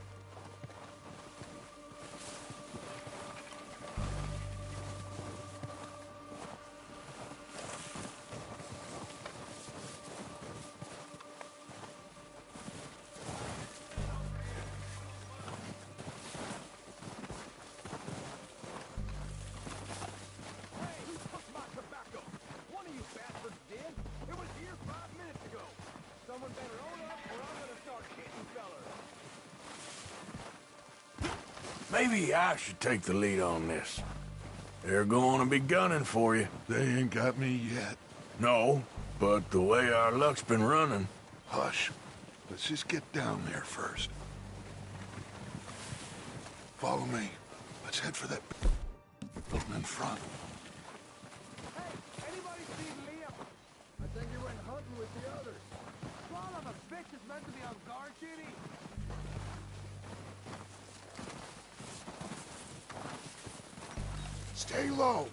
Maybe I should take the lead on this. They're going to be gunning for you. They ain't got me yet. No, but the way our luck's been running... Hush. Let's just get down there first. Follow me. Let's head for that building in front. Hey, anybody seen Liam? I think he went hunting with the others. Son of a bitch is meant to be on guard duty. Stay low.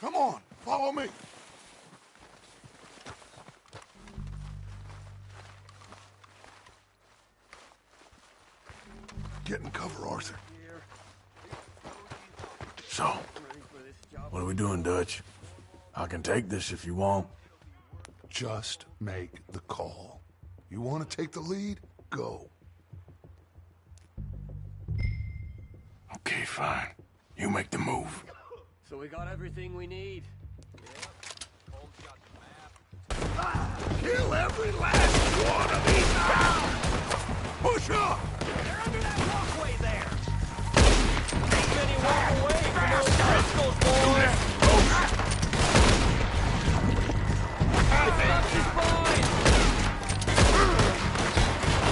Come on, follow me. Get in cover, Arthur. So, what are we doing, Dutch? I can take this if you want. Just make the call. You want to take the lead? Go. Okay, fine. You make the move. So we got everything we need. Kill every last one of these now! Push up! They're under that walkway there! Ain't many walk away from those crystals, boys!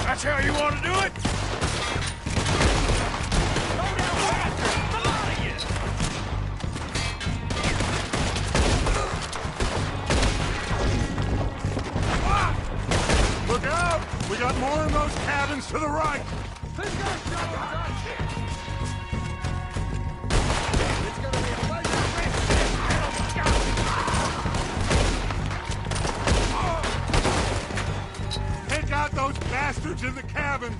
That's how you want to do it? Look out! We got more in those cabins to the right! This guy's showing us shit! It's gonna be a pleasure to make this little scout! Take out those bastards in the cabin!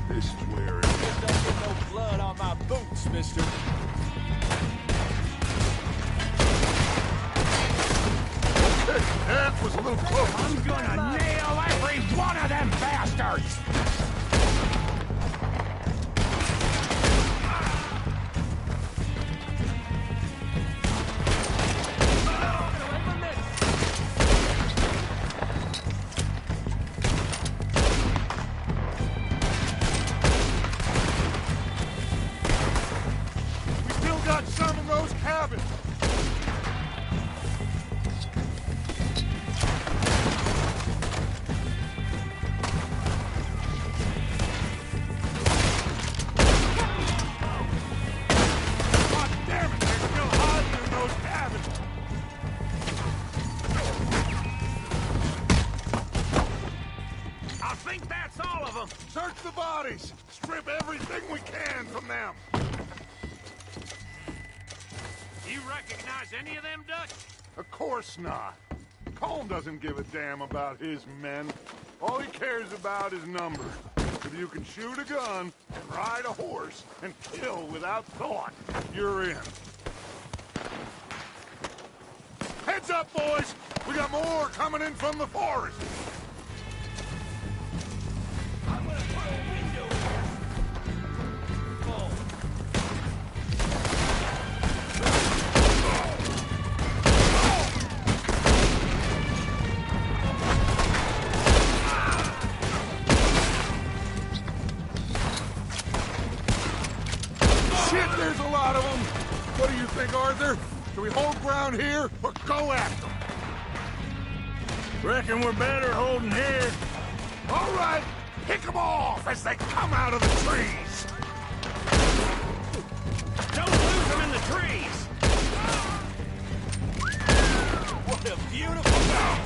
This is where it is. Don't get no blood on my boots, mister. That was a little close. I'm gonna nail every one of them bastards! We still got some in those cabins. God damn it, they're still hiding in those cabins. I think that's all of them! Search the bodies. Strip everything we can from them. You recognize any of them, Dutch? Of course not. Colm doesn't give a damn about his men. All he cares about is numbers. If you can shoot a gun, and ride a horse, and kill without thought, you're in. Heads up, boys! We got more coming in from the forest! I'm gonna put a window here. Oh. Shit, there's a lot of them! What do you think, Arthur? Do we hold ground here, or go after them? Reckon we're better holding here. All right, pick them off as they come out of the trees! Don't lose them in the trees! What a beautiful day!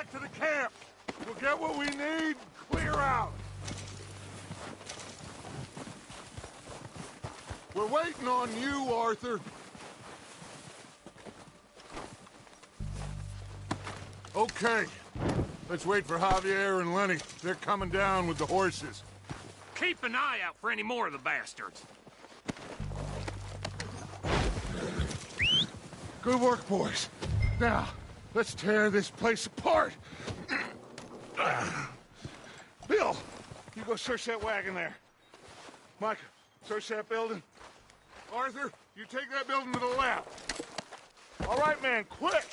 back to the camp. We'll get what we need, clear out. We're waiting on you, Arthur. Okay. Let's wait for Javier and Lenny. They're coming down with the horses. Keep an eye out for any more of the bastards. Good work, boys. Now, let's tear this place apart. Bill, you go search that wagon there. Micah, search that building. Arthur, you take that building to the left. All right, man, quick!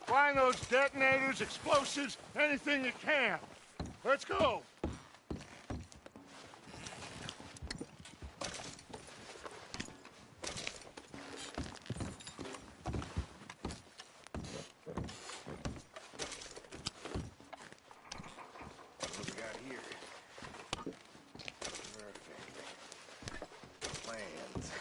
Find those detonators, explosives, anything you can. Let's go. What we got here? Perfect. Plans.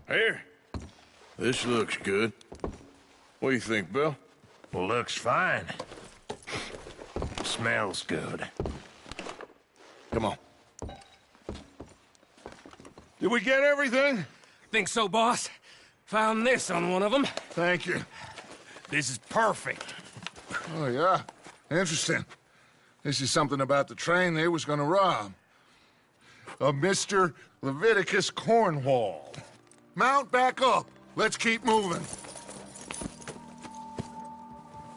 Here. This looks good. What do you think, Bill? Looks fine. Smells good. Come on. Did we get everything? Think so, boss. Found this on one of them. Thank you. This is perfect. Oh, yeah? Interesting. This is something about the train they was gonna rob. Of Mr. Leviticus Cornwall. Mount back up. Let's keep moving.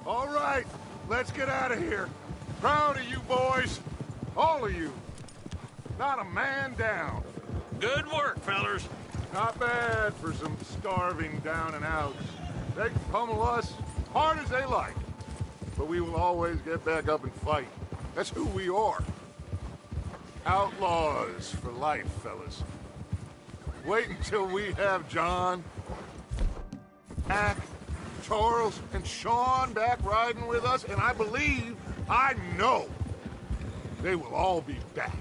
All right, let's get out of here. Proud of you boys. All of you. Not a man down. Good work, fellers. Not bad for some starving down and outs. They can pummel us hard as they like. But we will always get back up and fight. That's who we are. Outlaws for life, fellas. Wait until we have John, Mac, Charles, and Sean back riding with us, and I know, they will all be back.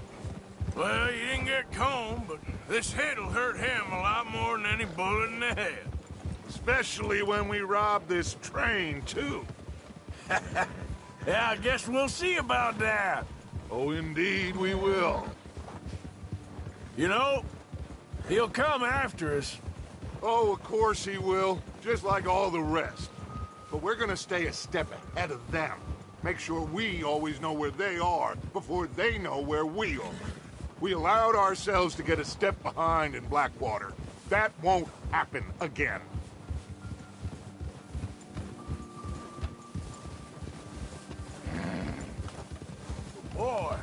Well, you didn't get Combe, but this hit'll hurt him a lot more than any bullet in the head. Especially when we rob this train, too. Yeah, I guess we'll see about that. Oh, indeed we will. You know, he'll come after us. Oh, of course he will, just like all the rest. But we're gonna stay a step ahead of them. Make sure we always know where they are before they know where we are. We allowed ourselves to get a step behind in Blackwater. That won't happen again. Boy.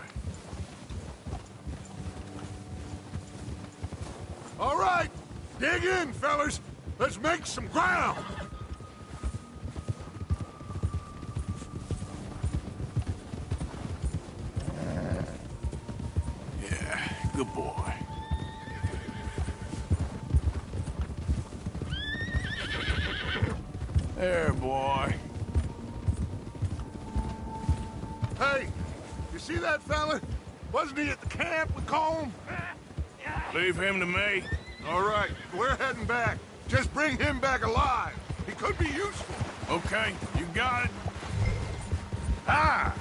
All right, dig in, fellas. Let's make some ground. Yeah, good boy. There, boy. Hey, you see that fella? Wasn't he at the camp with Colm? Leave him to me. All right, we're heading back. Just bring him back alive. He could be useful. Okay, you got it. Ah!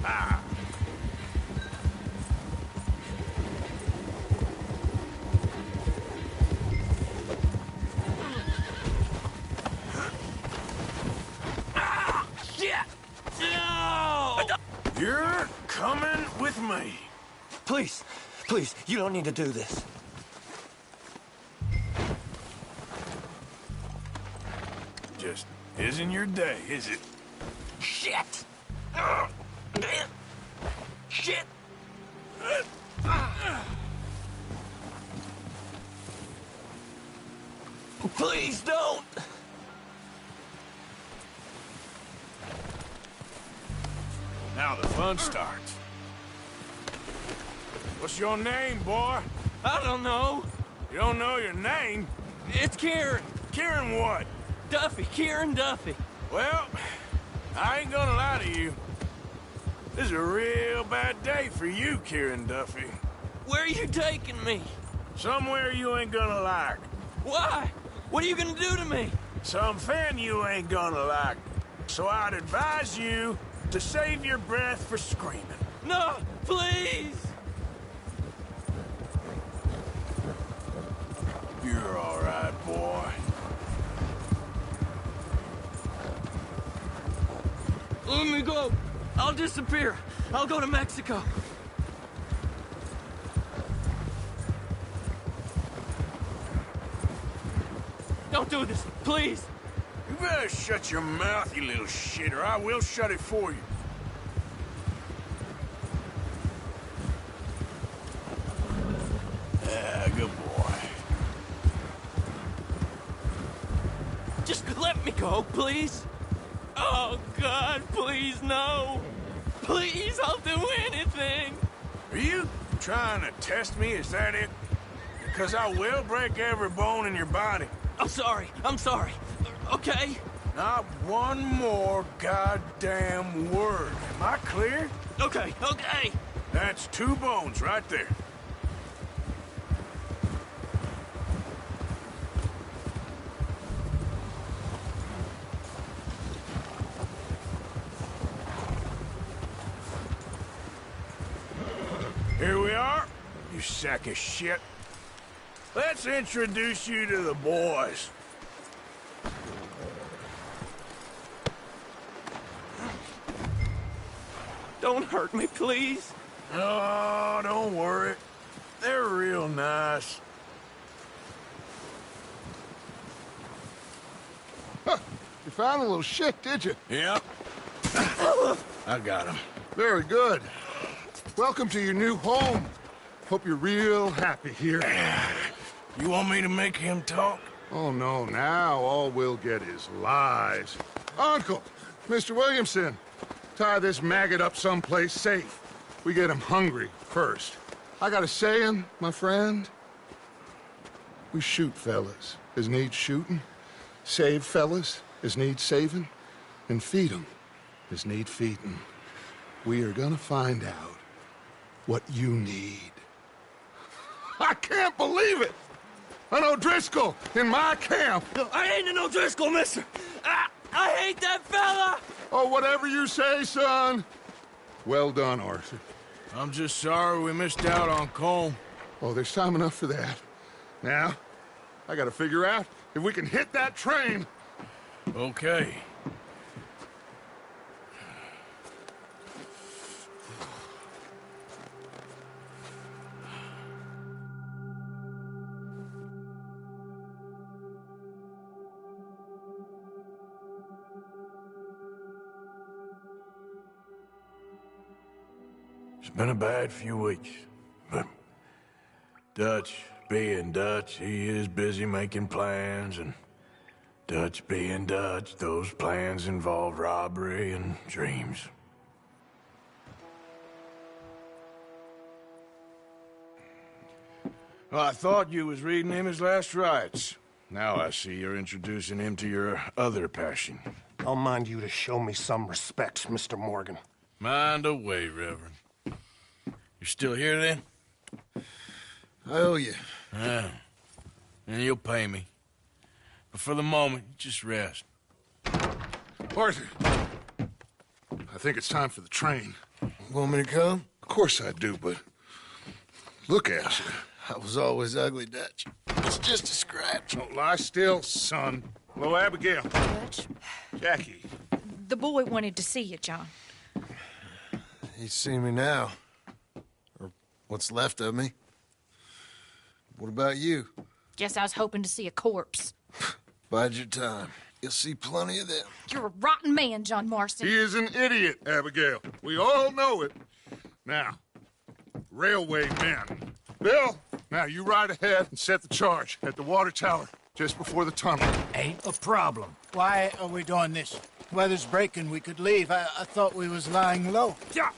Ah! Shit! No! You're coming with me. Please, please, you don't need to do this. Just isn't your day, is it? Shit! Shit! Please don't! Now the fun starts. What's your name, boy? I don't know. You don't know your name? It's Kieran. Kieran what? Duffy, Kieran Duffy. Well, I ain't gonna lie to you. This is a real bad day for you, Kieran Duffy. Where are you taking me? Somewhere you ain't gonna like. Why? What are you gonna do to me? Something you ain't gonna like. So I'd advise you to save your breath for screaming. No, please! You're all right, boy. Let me go. I'll disappear. I'll go to Mexico. Don't do this, please. You better shut your mouth, you little shit, or I will shut it for you. Yeah, good boy. Just let me go, please. Oh, God, please, no. Please, I'll do anything. Are you trying to test me? Is that it? Because I will break every bone in your body. I'm sorry. Okay? Not one more goddamn word. Am I clear? Okay. That's 2 bones right there. Here we are, you sack of shit. Let's introduce you to the boys. Don't hurt me, please. Oh, don't worry. They're real nice. Huh. You found a little shit, did you? Yep. I got him. Very good. Welcome to your new home. Hope you're real happy here. You want me to make him talk? Oh, no. Now all we'll get is lies. Uncle, Mr. Williamson, tie this maggot up someplace safe. We get him hungry first. I got a saying, my friend. We shoot fellas as need shooting, save fellas as need saving, and feed 'em as need feeding. We are gonna find out what you need. I can't believe it! An O'Driscoll in my camp! I ain't an O'Driscoll, mister! I hate that fella! Oh, whatever you say, son. Well done, Arthur. I'm just sorry we missed out on Colm. Oh, there's time enough for that. Now, I gotta figure out if we can hit that train. Okay. It's been a bad few weeks, but Dutch being Dutch, he is busy making plans, and Dutch being Dutch, those plans involve robbery and dreams. Well, I thought you was reading him his last rites. Now I see you're introducing him to your other passion. I'll mind you to show me some respect, Mr. Morgan. Mind away, Reverend. You still here, then? I owe you. Yeah. And you'll pay me. But for the moment, just rest. Arthur, I think it's time for the train. Want me to come? Of course I do, but look at you. I was always ugly, Dutch. It's just a scratch. Don't lie still, son. Hello, Abigail. Dutch, Jackie. the boy wanted to see you, John. He's seen me now. Or what's left of me. What about you? Guess I was hoping to see a corpse. Bide your time. You'll see plenty of them. You're a rotten man, John Marston. He is an idiot, Abigail. We all know it. Now, railway men. Bill, now you ride ahead and set the charge at the water tower just before the tunnel. Ain't a problem. Why are we doing this? Weather's breaking. We could leave. I thought we was lying low. Yeah,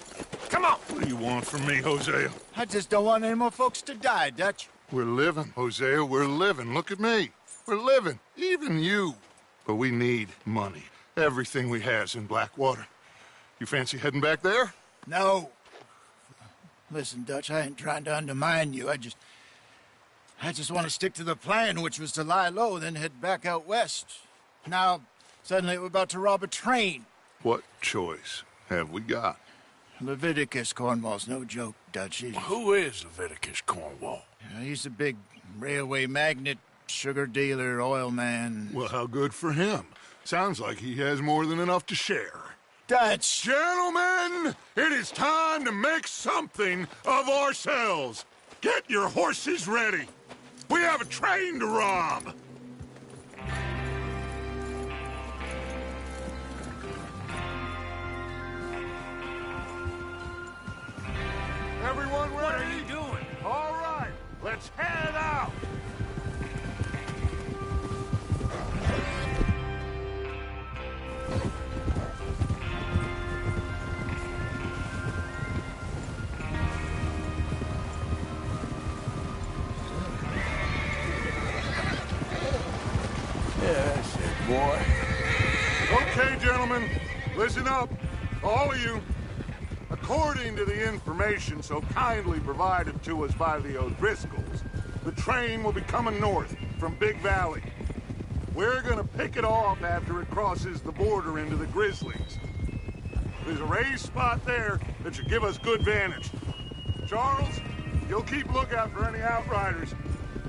come on. What do you want from me, Hosea? I just don't want any more folks to die, Dutch. We're living, Hosea, we're living. Look at me. We're living, even you. But we need money. Everything we has in Blackwater. You fancy heading back there? No. Listen, Dutch, I ain't trying to undermine you. I just want to stick to the plan, which was to lie low, then head back out west. Now, suddenly we're about to rob a train. What choice have we got? Leviticus Cornwall's no joke, Dutch. Who is Leviticus Cornwall? He's a big railway magnate, sugar dealer, oil man. Well, how good for him. Sounds like he has more than enough to share. Dutch! Gentlemen, it is time to make something of ourselves. Get your horses ready. We have a train to rob. Everyone ready? What are you doing? All right, let's head out. That's it, boy. Okay, gentlemen, listen up, all of you. According to the information so kindly provided to us by the O'Driscolls, the train will be coming north from Big Valley. We're gonna pick it off after it crosses the border into the Grizzlies. There's a raised spot there that should give us good vantage. Charles, you'll keep lookout for any outriders.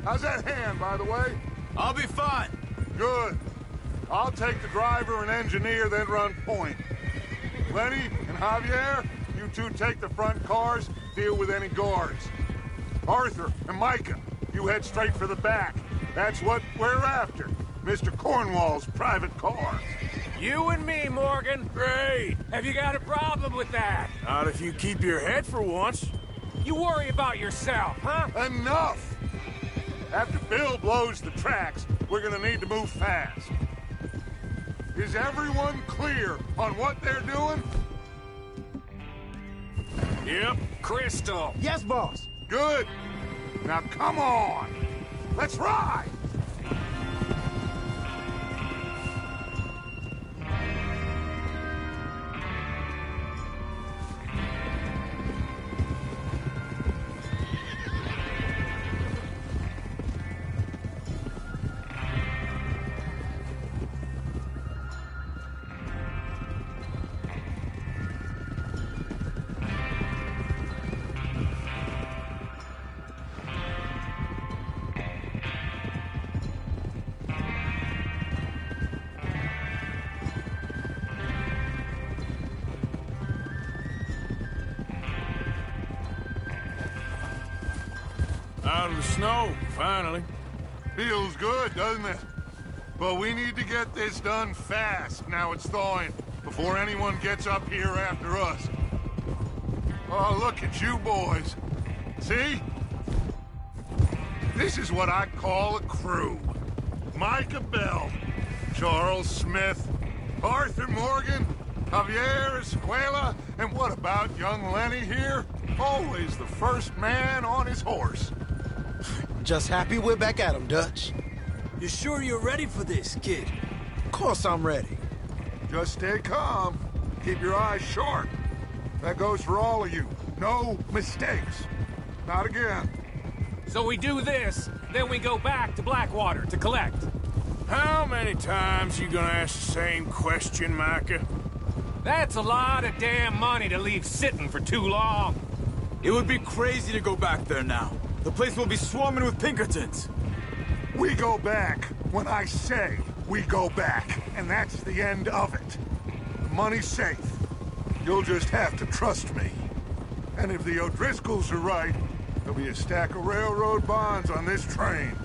How's that hand, by the way? I'll be fine. Good. I'll take the driver and engineer, then run point. Lenny and Javier, you two take the front cars, deal with any guards. Arthur and Micah, you head straight for the back. That's what we're after. Mr. Cornwall's private car. You and me, Morgan. Great. Have you got a problem with that? Not if you keep your head for once. You worry about yourself, huh? Enough! After Bill blows the tracks, we're gonna need to move fast. Is everyone clear on what they're doing? Yep. Crystal. Yes, boss. Good. Now come on. Let's ride. Out of the snow, finally. Feels good, doesn't it? But we need to get this done fast, now it's thawing, before anyone gets up here after us. Oh, look at you boys. See? This is what I call a crew. Micah Bell, Charles Smith, Arthur Morgan, Javier Escuela, and what about young Lenny here? Always the first man on his horse. Just happy we're back at 'em, Dutch. You sure you're ready for this, kid? Of course I'm ready. Just stay calm. Keep your eyes sharp. That goes for all of you. No mistakes. Not again. So we do this, then we go back to Blackwater to collect. How many times you gonna ask the same question, Micah? That's a lot of damn money to leave sitting for too long. It would be crazy to go back there now. The place will be swarming with Pinkertons. We go back when I say we go back, and that's the end of it. The money's safe. You'll just have to trust me. And if the O'Driscolls are right, there'll be a stack of railroad bonds on this train.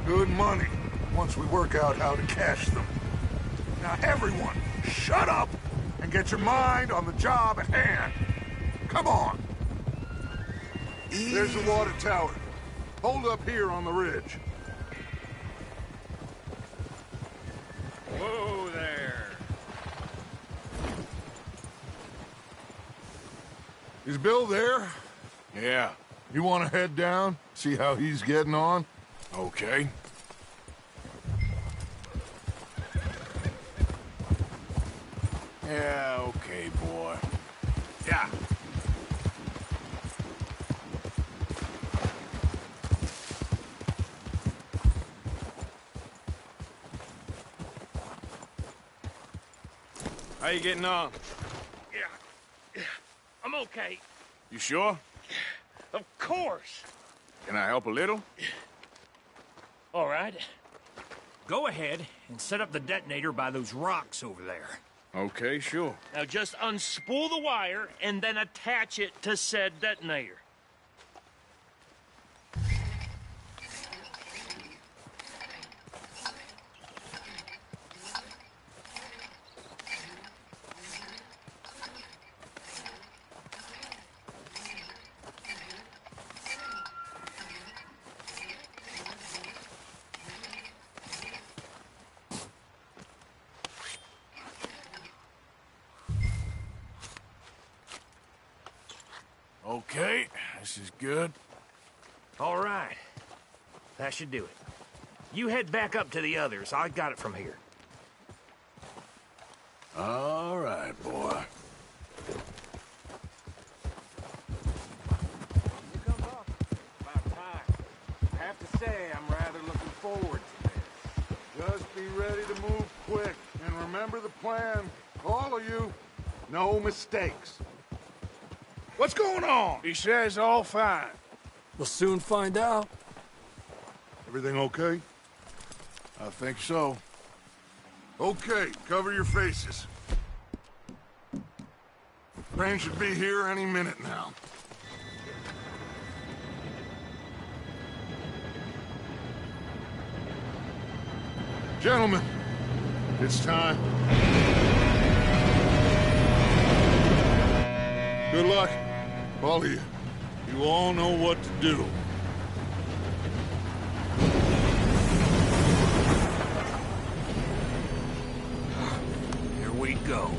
Good money, once we work out how to cash them. Now everyone, shut up and get your mind on the job at hand. Come on. There's the water tower. Hold up here on the ridge. Whoa there. Is Bill there? Yeah, You want to head down? See how he's getting on? Okay. Yeah, okay, boy. Yeah. How you getting on? Yeah. I'm okay. You sure? Of course. Can I help a little? All right. Go ahead and set up the detonator by those rocks over there. Okay, sure. Now just unspool the wire and then attach it to said detonator. Okay, this is good. All right. That should do it. You head back up to the others. I got it from here. All right, boy. I have to say, I'm rather looking forward to this. Just be ready to move quick. And remember the plan. All of you. No mistakes. What's going on? He says all fine. We'll soon find out. Everything okay? I think so. Okay, cover your faces. Crane should be here any minute now. Gentlemen, it's time. Good luck, all of you. You all know what to do. Here we go.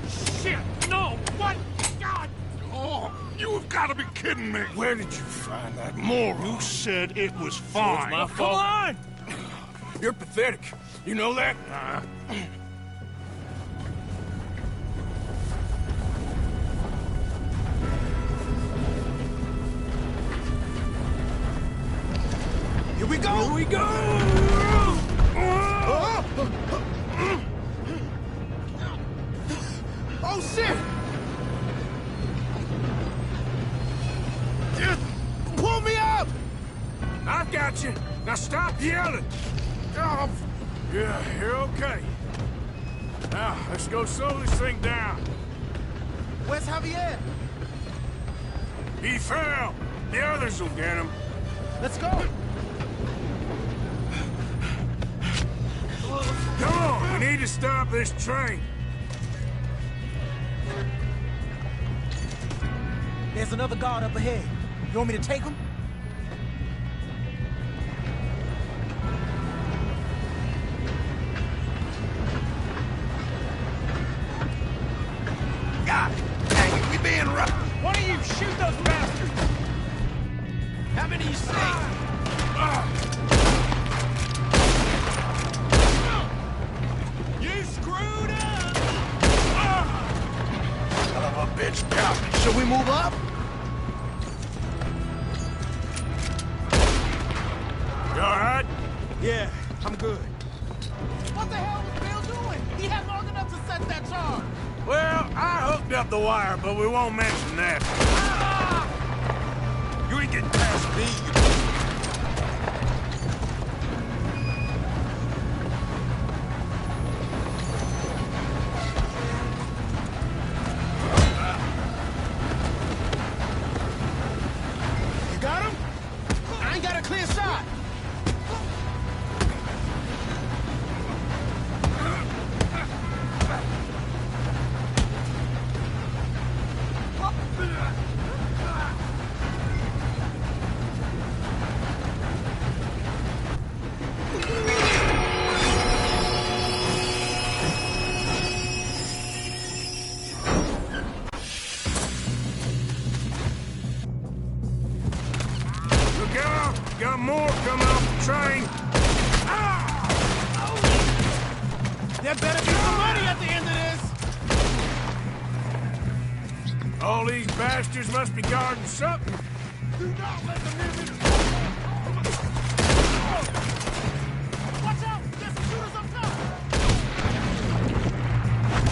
Shit! No! What? God! Oh, you have got to be kidding me! Where did you find that moron? You said it was fine. It's my fault. Come on! You're pathetic. You know that? Here we go! Here we go! Oh, shit! Just pull me up! I've got you. Now stop yelling. Oh, yeah, you're okay. Now, let's go slow this thing down. Where's Javier? He fell. The others will get him. Let's go! Come on, we need to stop this train. There's another guard up ahead. You want me to take him? God dang it, we being rough. Why don't you shoot those bastards? How many you see? You screwed up! Son of a bitch, got me. Should we move up? You all right? Yeah, I'm good. What the hell was Bill doing? He had long enough to set that charge. Well, I hooked up the wire, but we won't mention that. You ain't getting past me, you... You got him? I ain't got a clear shot. got more coming off the train. There better be some money at the end of this! All these bastards must be guarding something. Do not let them near me! Watch out! There's some shooters up top!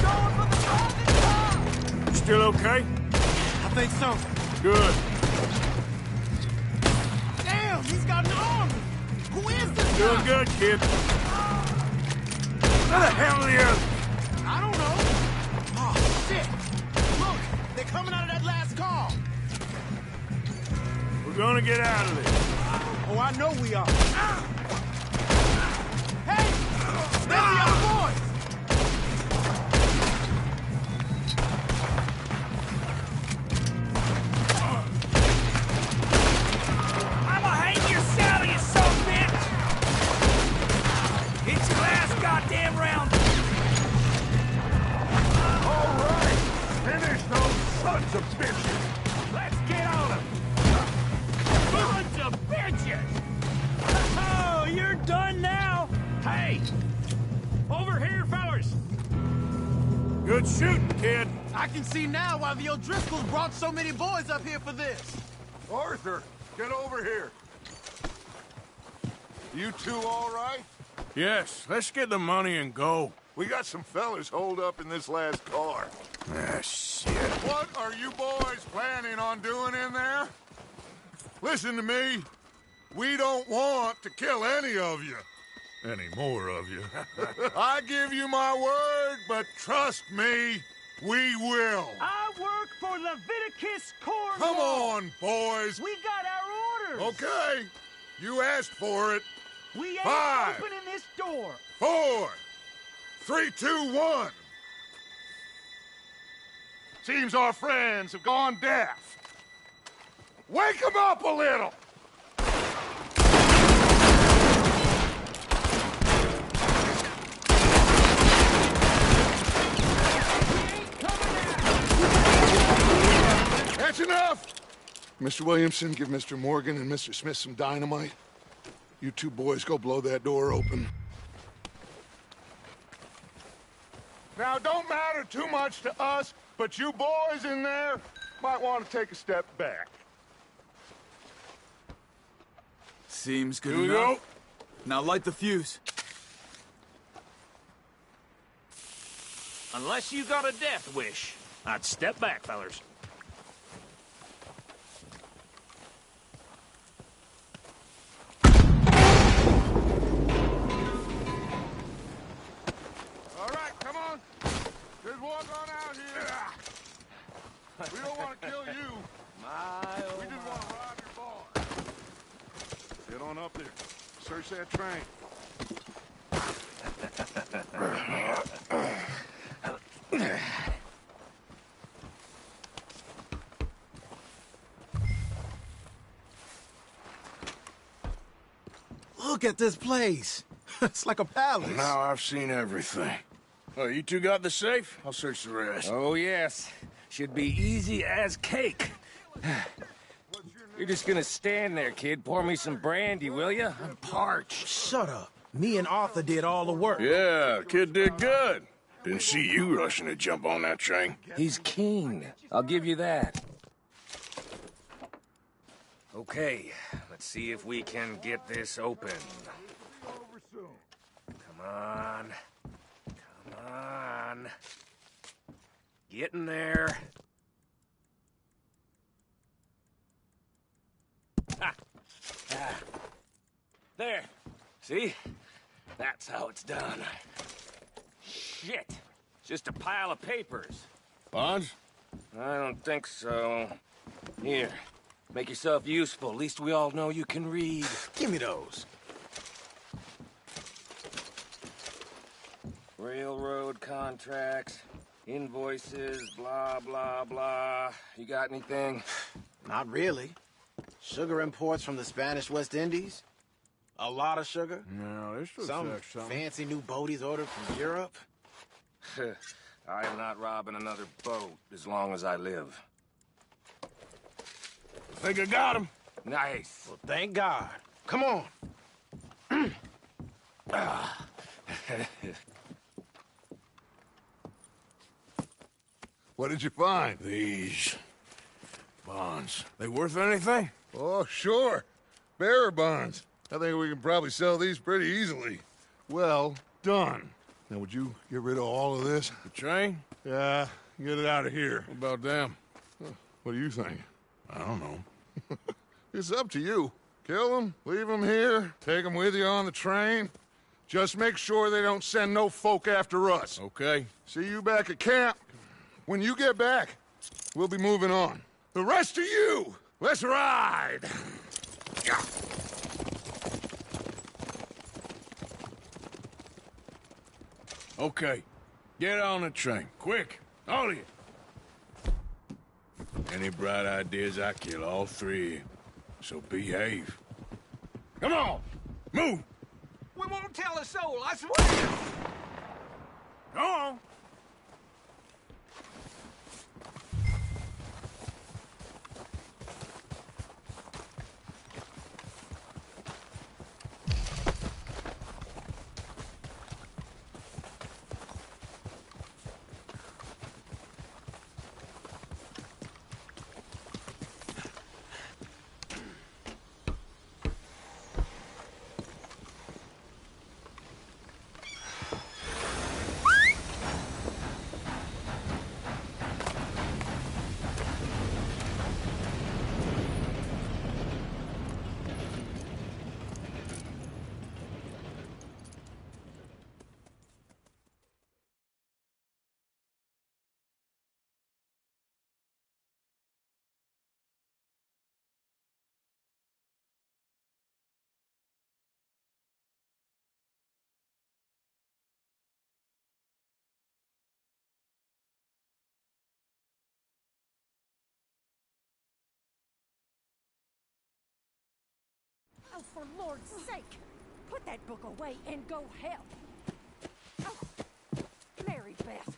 Going for the driving car! You still okay? I think so. Good. Damn, he's got an army! Who is this Doing guy? good, kid. Where the hell are the others? I don't know. Oh, shit! Look, they're coming out of that last car. We're gonna get out of this. Oh, I know we are. Hey! There's the other boys! I'ma hang your saddle, you son of a bitch! It's your last goddamn round! All right, finish those sons of bitches. Let's get on them! Sons of bitches! Oh, you're done now! Hey! Over here, fellas! Good shooting, kid. I can see now why the O'Driscolls brought so many boys up here for this. Arthur, get over here. You two all right? Yes, let's get the money and go. We got some fellas holed up in this last car. Ah, shit. What are you boys planning on doing in there? Listen to me. We don't want to kill any of you. Any more of you. I give you my word, but trust me, we will. I work for Leviticus Cornwall. Come on, boys. We got our orders. Okay. You asked for it. We ain't 5, opening this door. 4, 3, 2, 1. Seems our friends have gone deaf. Wake them up a little. That's enough! Mr. Williamson, give Mr. Morgan and Mr. Smith some dynamite. You two boys go blow that door open. Now, don't matter too much to us, but you boys in there might want to take a step back. Seems good Here we enough. go. Now light the fuse. Unless you got a death wish, I'd step back, fellers. All right, come on. Just walk on out here. We don't want to kill you. We just want to rob your bar. Get on up there. Search that train. Look at this place. It's like a palace. Now I've seen everything. Oh, you two got the safe? I'll search the rest. Oh, yes. Should be easy as cake. You're just gonna stand there, kid. Pour me some brandy, will you? I'm parched. Shut up. Me and Arthur did all the work. Yeah, kid did good. Didn't see you rushing to jump on that train. He's keen. I'll give you that. Okay, let's see if we can get this open. Come on. Come on. Get in there. Ah. Ah. There. See? That's how it's done. Shit. Just a pile of papers. Bonds? I don't think so. Here. Make yourself useful. At least we all know you can read. Give me those. Railroad contracts, invoices, blah, blah, blah. You got anything? Not really. Sugar imports from the Spanish West Indies. A lot of sugar. No, this looks Some like something. fancy new boaties ordered from Europe. I am not robbing another boat as long as I live. Think I got him. Nice. Well, thank God. Come on. What did you find? These bonds. They worth anything? Oh, sure. Bearer bonds. I think we can probably sell these pretty easily. Well done. Now, would you get rid of all of this? The train? Yeah, get it out of here. What about them? What do you think? I don't know. It's up to you. Kill them, leave them here, take them with you on the train. Just make sure they don't send no folk after us. Okay. See you back at camp. When you get back, we'll be moving on. The rest of you, let's ride! Yeah. Okay. Get on the train. Quick. All of you. Any bright ideas, I kill all three of you. So behave. Come on! Move! We won't tell a soul, I swear! Go on! Oh, for Lord's sake! Put that book away and go help! Oh, Mary Beth.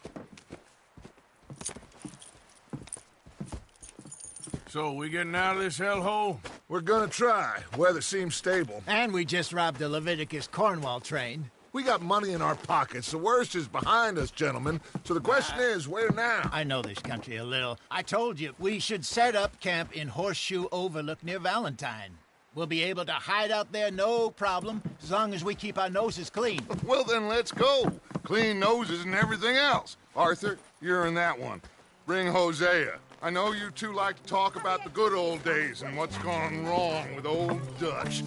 So, we getting out of this hellhole? We're gonna try. Weather seems stable. And we just robbed the Leviticus Cornwall train. We got money in our pockets. The worst is behind us, gentlemen. So the question is, where now? I know this country a little. I told you, we should set up camp in Horseshoe Overlook near Valentine. We'll be able to hide out there no problem, as long as we keep our noses clean. Well, then let's go. Clean noses and everything else. Arthur, you're in that one. Bring Hosea. I know you two like to talk about the good old days and what's gone wrong with old Dutch.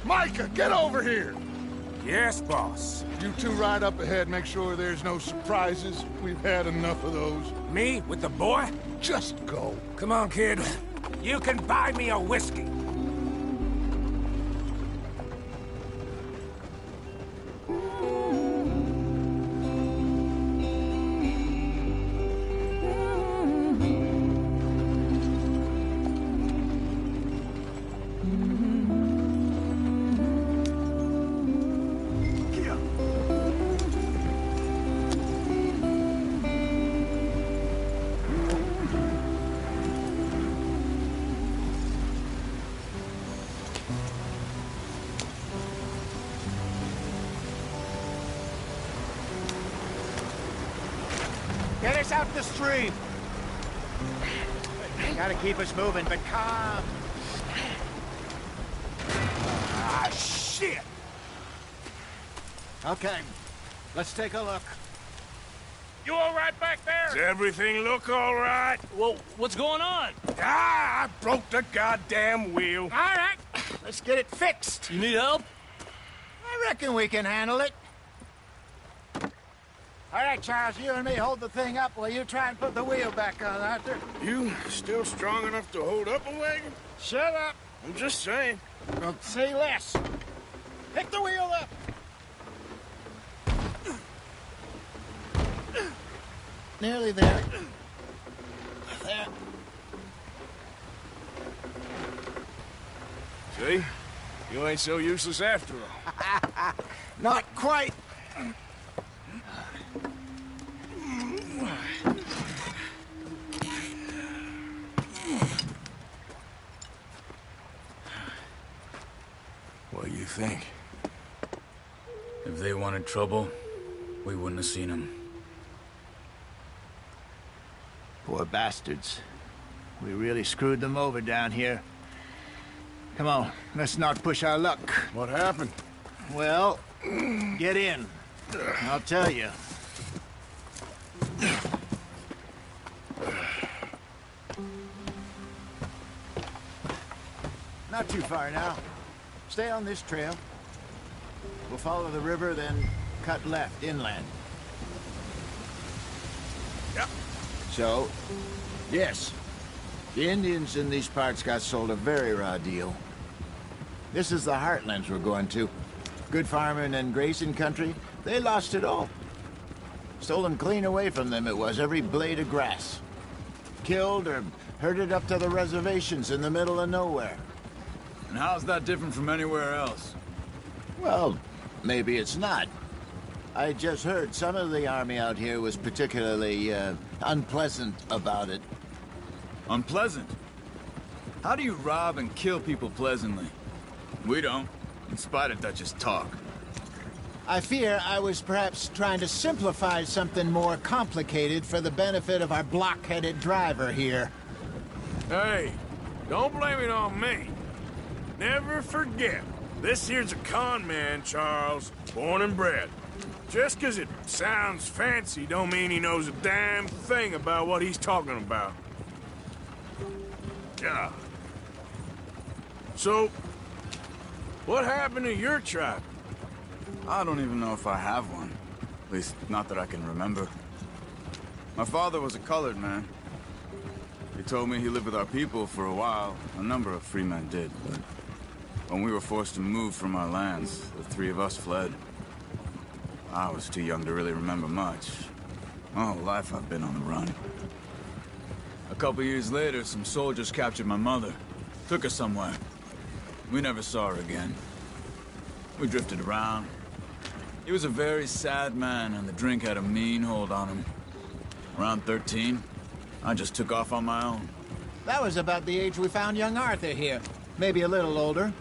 Micah, get over here! Yes, boss. You two ride up ahead, make sure there's no surprises. We've had enough of those. Me? With the boy? Just go. Come on, kid. You can buy me a whiskey. Get us out the stream. Gotta keep us moving, but calm. Ah, shit! Okay, let's take a look. You all right back there? Does everything look all right? Well, what's going on? Ah, I broke the goddamn wheel. All right, let's get it fixed. You need help? I reckon we can handle it. All right, Charles, you and me hold the thing up while you try and put the wheel back on, Arthur. You still strong enough to hold up a wagon? Shut up. I'm just saying. Well, say less. Pick the wheel up. Nearly there. There. See? You ain't so useless after all. Not quite. What do you think? If they wanted trouble, we wouldn't have seen them. Poor bastards. We really screwed them over down here. Come on, let's not push our luck. What happened? Well, get in. I'll tell you. Not too far now. Stay on this trail. We'll follow the river, then cut left, inland. Yep. So, yes, the Indians in these parts got sold a very raw deal. This is the heartlands we're going to. Good farming and grazing country, they lost it all. Stolen clean away from them it was, every blade of grass. Killed or herded up to the reservations in the middle of nowhere. And how's that different from anywhere else? Well, maybe it's not. I just heard some of the army out here was particularly, unpleasant about it. Unpleasant? How do you rob and kill people pleasantly? We don't, in spite of Dutch's talk. I fear I was perhaps trying to simplify something more complicated for the benefit of our block-headed driver here. Hey, don't blame it on me. Never forget, this here's a con man, Charles, born and bred. Just 'cause it sounds fancy don't mean he knows a damn thing about what he's talking about. Yeah. So, what happened to your tribe? I don't even know if I have one. At least, not that I can remember. My father was a colored man. He told me he lived with our people for a while. A number of free men did, but when we were forced to move from our lands, the three of us fled. I was too young to really remember much. My whole life I've been on the run. A couple years later, some soldiers captured my mother. Took her somewhere. We never saw her again. We drifted around. He was a very sad man, and the drink had a mean hold on him. Around 13, I just took off on my own. That was about the age we found young Arthur here. Maybe a little older.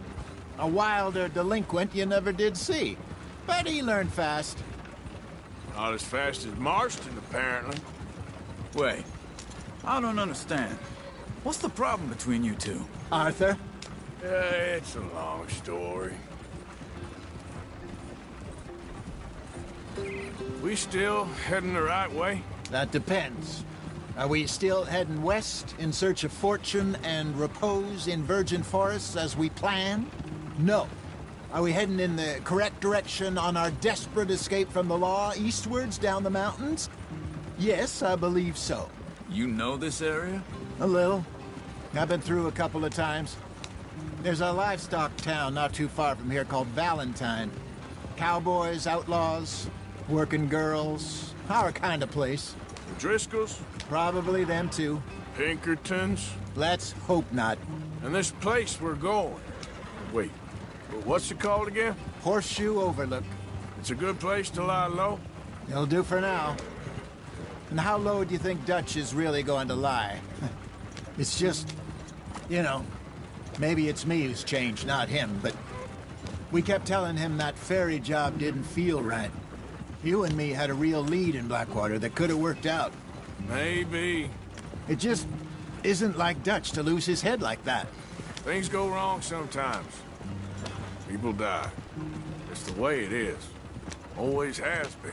A wilder delinquent you never did see. But he learned fast. Not as fast as Marston, apparently. Wait, I don't understand. What's the problem between you two? Arthur? It's a long story. We still heading the right way? That depends. Are we still heading west in search of fortune and repose in virgin forests as we planned? No. Are we heading in the correct direction on our desperate escape from the law eastwards down the mountains? Yes, I believe so. You know this area? A little. I've been through a couple of times. There's a livestock town not too far from here called Valentine. Cowboys, outlaws, working girls, our kind of place. The Driscolls? Probably them too. Pinkertons? Let's hope not. And this place we're going. Wait, what's it called again? Horseshoe Overlook. It's a good place to lie low? It'll do for now. And how low do you think Dutch is really going to lie? It's just, you know, maybe it's me who's changed, not him, but we kept telling him that ferry job didn't feel right. You and me had a real lead in Blackwater that could have worked out. Maybe. It just isn't like Dutch to lose his head like that. Things go wrong sometimes. People die. It's the way it is. Always has been.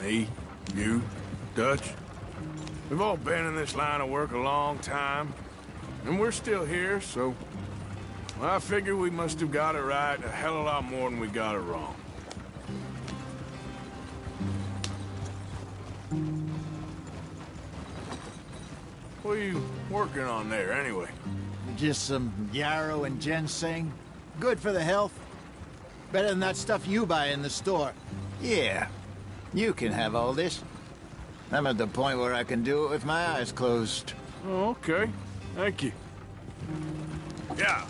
Me, you, Dutch. We've all been in this line of work a long time. And we're still here, so... I figure we must have got it right a hell of a lot more than we got it wrong. What are you working on there, anyway? Just some yarrow and ginseng. Good for the health. Better than that stuff you buy in the store. Yeah, you can have all this. I'm at the point where I can do it with my eyes closed. Oh, okay. Thank you. Yeah.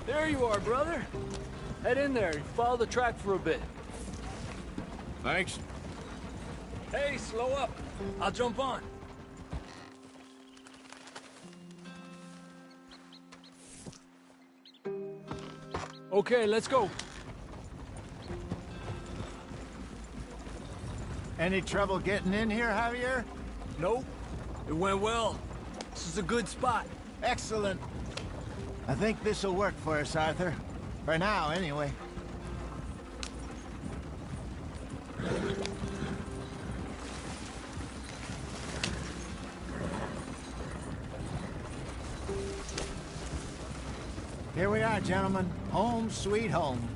There you are, brother. Head in there and follow the track for a bit. Thanks. Hey, slow up. I'll jump on. Okay, let's go. Any trouble getting in here, Javier? Nope. It went well. This is a good spot. Excellent. I think this'll work for us, Arthur. For now, anyway. Here we are, gentlemen. Home sweet home.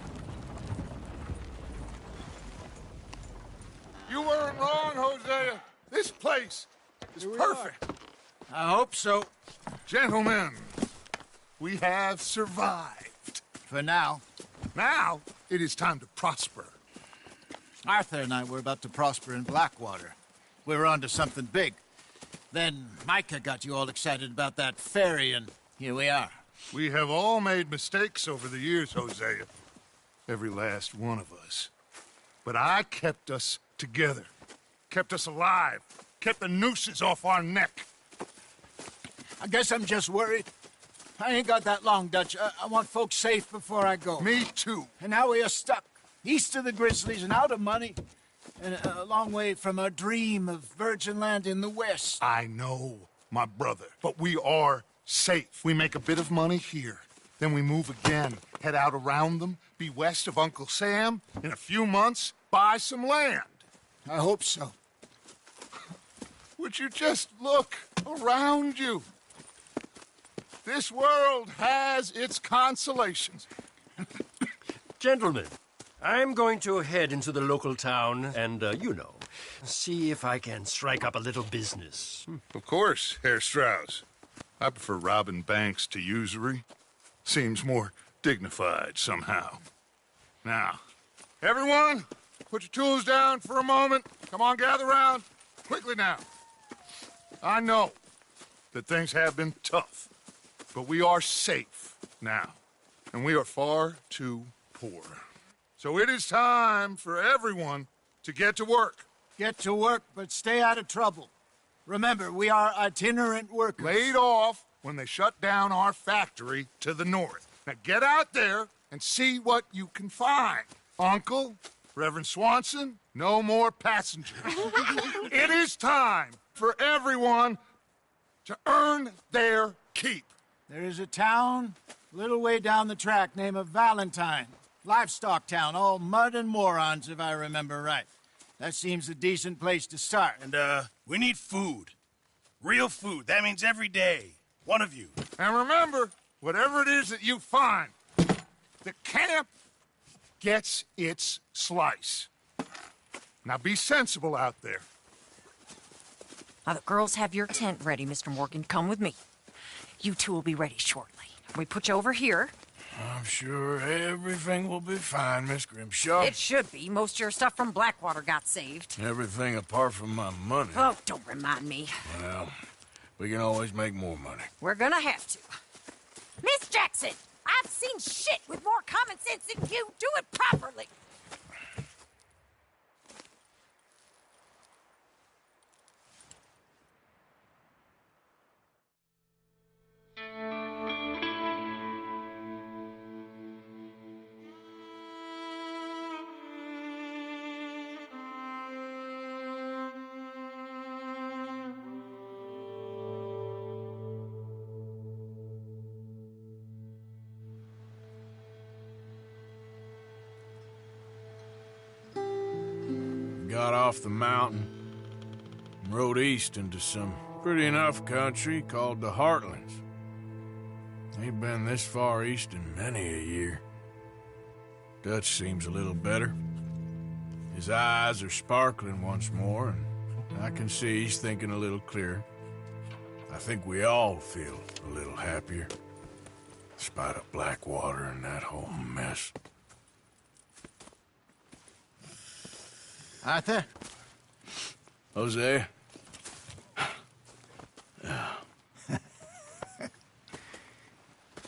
You weren't wrong, Hosea. This place is perfect. I hope so. Gentlemen, we have survived. For now. Now, it is time to prosper. Arthur and I were about to prosper in Blackwater. We were onto something big. Then Micah got you all excited about that ferry, and here we are. We have all made mistakes over the years, Hosea. Every last one of us. But I kept us together. Kept us alive. Kept the nooses off our neck. I guess I'm just worried. I ain't got that long, Dutch. I want folks safe before I go. Me too. And now we are stuck. East of the Grizzlies and out of money. And a long way from our dream of virgin land in the west. I know, my brother. But we are safe. We make a bit of money here. Then we move again. Head out around them. Be west of Uncle Sam. In a few months, buy some land. I hope so. Would you just look around you? This world has its consolations. Gentlemen, I'm going to head into the local town and, see if I can strike up a little business. Of course, Herr Strauss. I prefer robbing banks to usury. Seems more dignified somehow. Now, everyone, put your tools down for a moment. Come on, gather round. Quickly now. I know that things have been tough, but we are safe now, and we are far too poor. So it is time for everyone to get to work. Get to work, but stay out of trouble. Remember, we are itinerant workers. Laid off when they shut down our factory to the north. Now get out there and see what you can find. Uncle, Reverend Swanson, no more passengers. It is time for everyone to earn their keep. There is a town a little way down the track named Valentine. Livestock town, all mud and morons, if I remember right. That seems a decent place to start. And, we need food. Real food. That means every day. One of you. And remember, whatever it is that you find, the camp gets its slice. Now be sensible out there. Now, the girls have your tent ready, Mr. Morgan. Come with me. You two will be ready shortly. We put you over here. I'm sure everything will be fine, Miss Grimshaw. It should be. Most of your stuff from Blackwater got saved. Everything apart from my money. Oh, don't remind me. Well, we can always make more money. We're gonna have to. Miss Jackson, I've seen shit with more common sense than you. Do it properly. got off the mountain and rode east into some pretty enough country called the Heartlands. Ain't been this far east in many a year. Dutch seems a little better. His eyes are sparkling once more, and I can see he's thinking a little clearer. I think we all feel a little happier, despite of Blackwater and that whole mess. Arthur? Hosea?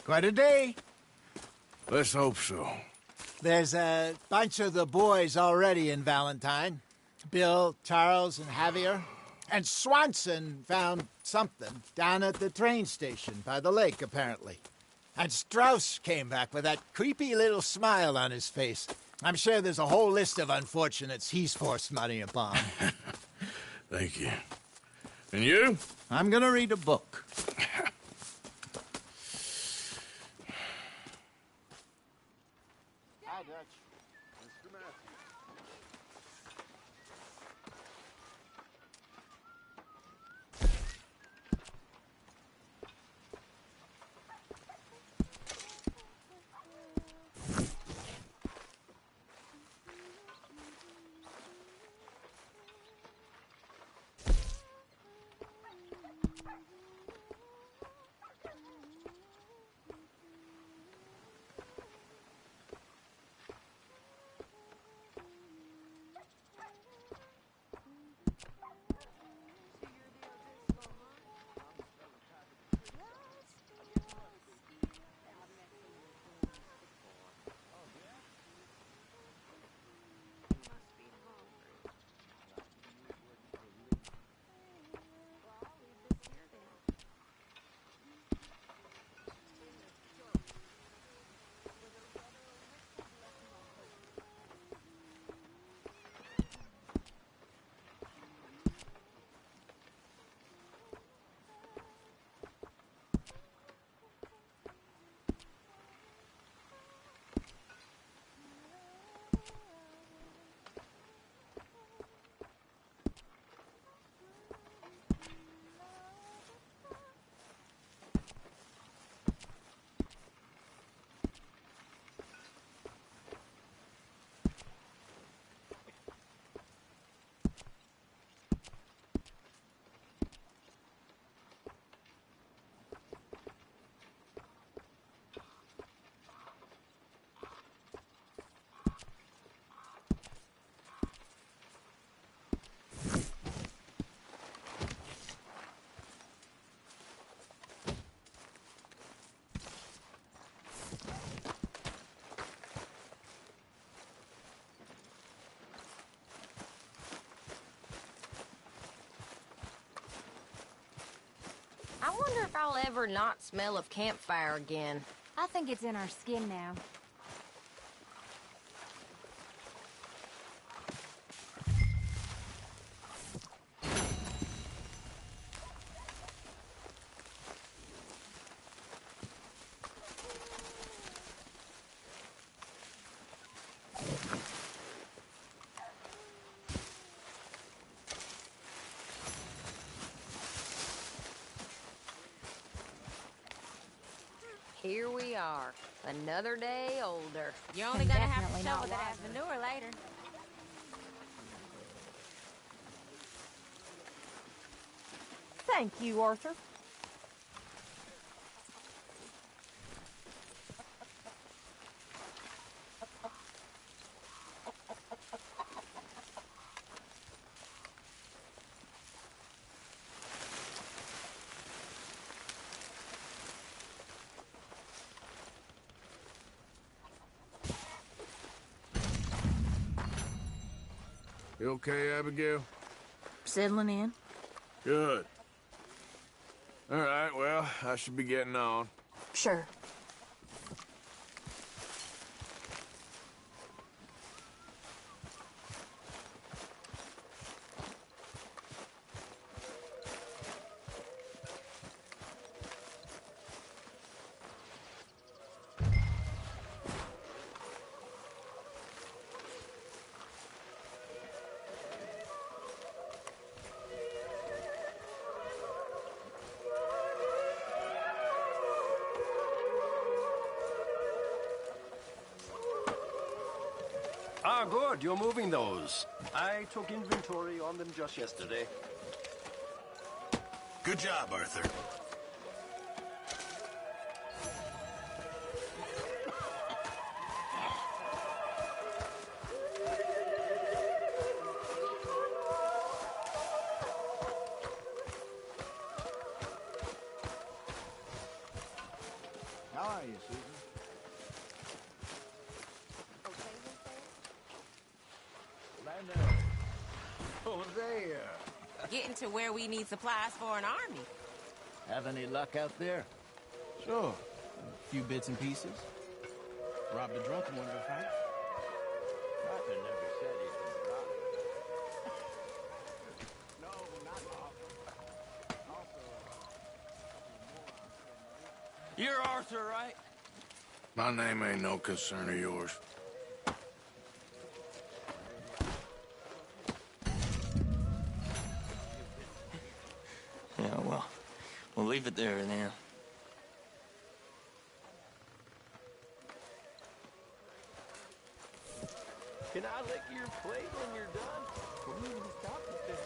Quite a day. Let's hope so. There's a bunch of the boys already in Valentine. Bill, Charles, and Javier. And Swanson found something down at the train station by the lake, apparently. And Strauss came back with that creepy little smile on his face. I'm sure there's a whole list of unfortunates he's forced money upon. Thank you. And you? I'm gonna read a book. Hi, Dutch. Mr. Matthews. I wonder if I'll ever not smell of campfire again. I think it's in our skin now. Here we are, another day older. You're only gonna have to shovel that manure later. Thank you, Arthur. You okay, Abigail? Settling in. Good. All right, well, I should be getting on. Sure. Ah, good. You're moving those. I took inventory on them just yesterday. Good job, Arthur. How are you, Susan? Oh, there. Getting to where we need supplies for an army. Have any luck out there? Sure. A few bits and pieces. Robbed a drunken one of a fight. Arthur never said he'd been robbed. You're Arthur, right? My name ain't no concern of yours. Yeah, well, we'll leave it there then. Can I lick your plate when you're done? We're moving to stop this thing.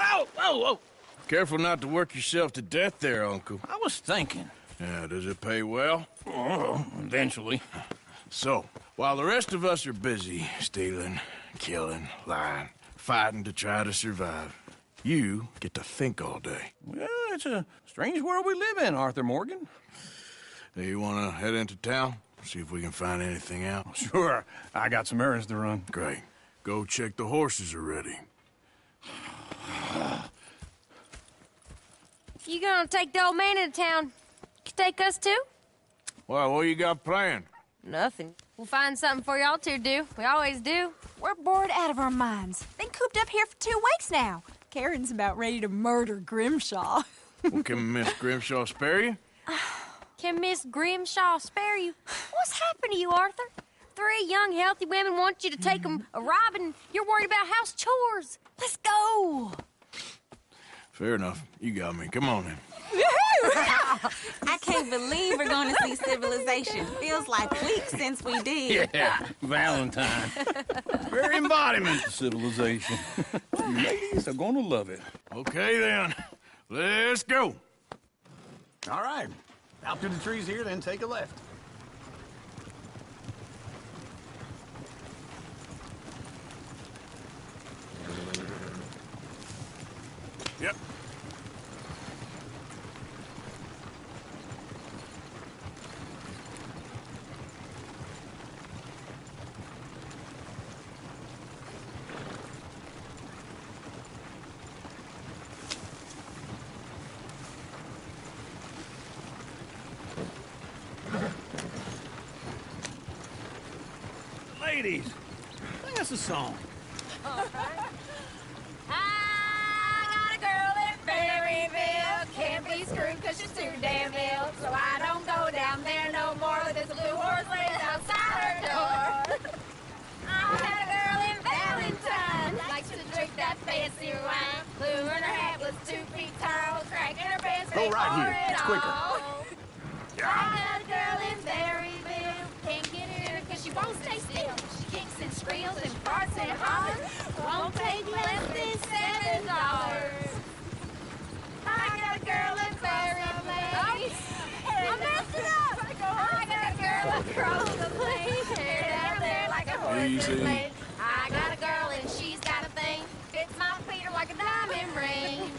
Ow! Whoa, whoa! Careful not to work yourself to death there, Uncle. I was thinking. Yeah, does it pay well? Oh, eventually. So, while the rest of us are busy stealing, killing, lying, fighting to try to survive, you get to think all day. Well, it's a strange world we live in, Arthur Morgan. Hey, you want to head into town? See if we can find anything out? Sure. I got some errands to run. Great. Go check the horses are ready. You gonna take the old man into town? You take us too? Well, what you got planned? Nothing. We'll find something for y'all to do. We always do. We're bored out of our minds. Been cooped up here for 2 weeks now. Karen's about ready to murder Grimshaw. Well, can Miss Grimshaw spare you? Can Miss Grimshaw spare you? What's happened to you, Arthur? 3 young, healthy women want you to take them a robbing. You're worried about house chores. Let's go. Fair enough. You got me. Come on then. I can't believe we're going to see civilization. Feels like weeks since we did. Yeah, Valentine. Very embodiment of civilization. You ladies are gonna love it. Okay then. Let's go. All right. Out through the trees here, then take a left. Yep. Ladies, sing us a song. I got a girl in Berryville. Can't be screwed cause she's too damn ill. So I don't go down there no more. There's a blue horse lays outside her door. I had a girl in Valentine. Likes to drink that fancy wine. Blue in her hat was 2 feet tall. Cracking her pants. Go right here. It's quicker. I got a girl in Berryville. Can't get her cause she won't stay still. She kicks and squeals and farts and hollers. Won't take less than $7. I got a girl in Berryville. I messed it up. I got a girl across the plain. Hair down there like a horse's leg. I got a girl and she's got a thing. Fits my feet like a diamond ring.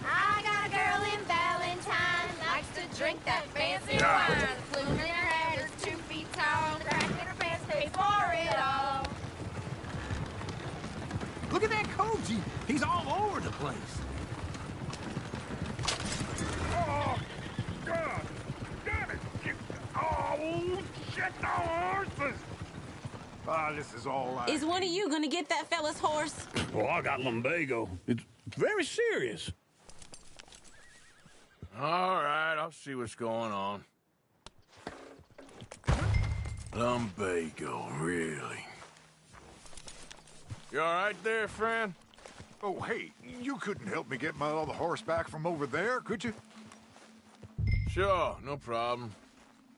I got a girl in Valentine. Likes to drink that fancy wine. Plume in her hat is 2 feet tall. Crack in her pants, pay for it all. Look at that Koji. He's all over the place. Oh, God! Damn it! Oh, shit, the horses! Ah, this is all right. Is one of you gonna get that fella's horse? Oh, I got lumbago. It's very serious. All right, I'll see what's going on. Lumbago, really? You all right there, friend? Oh, hey, you couldn't help me get my other horse back from over there, could you? Sure, no problem.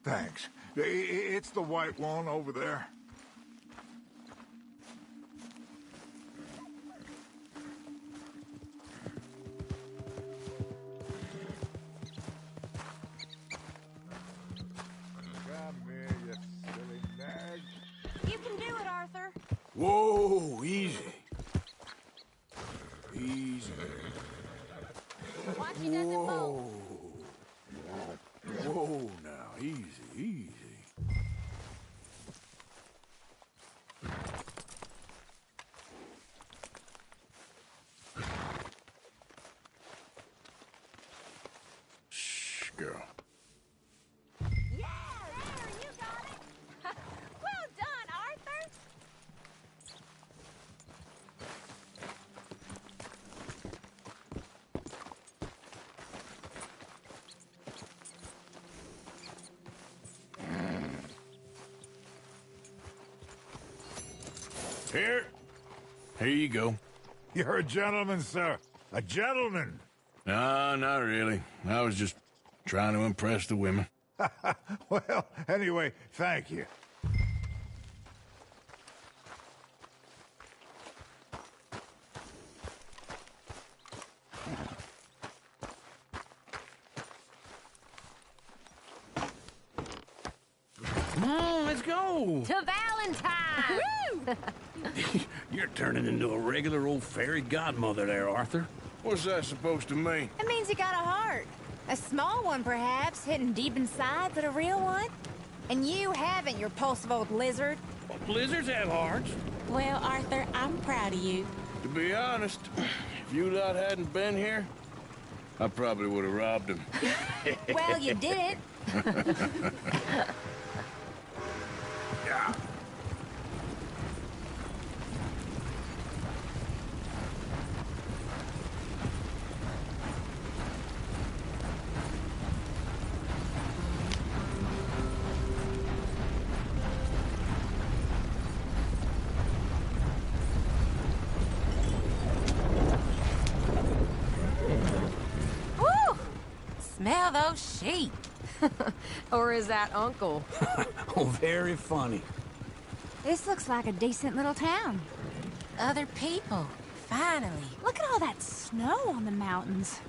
Thanks. It's the white one over there. Come here, you silly nag. You can do it, Arthur. Whoa, easy. Easy. Watch he doesn't fall. Whoa, now, easy, easy. Shh, girl. Yeah, there, you got it. Well done, Arthur. Here you go. You're a gentleman, sir. A gentleman. No, not really. I was just trying to impress the women. Well, anyway, thank you. Come on, let's go. To Valentine! Woo! You're turning into a regular old fairy godmother there, Arthur. What's that supposed to mean? It means you got a heart. A small one, perhaps, hidden deep inside, but a real one. And you haven't, you repulsive old lizard. Well, lizards have hearts. Well, Arthur, I'm proud of you. To be honest, if you lot hadn't been here, I probably would have robbed him. Well, you didn't. Yeah. Woo! Smell those sheep. Or is that Uncle? Oh, very funny. This looks like a decent little town. Other people. Finally. Look at all that snow on the mountains.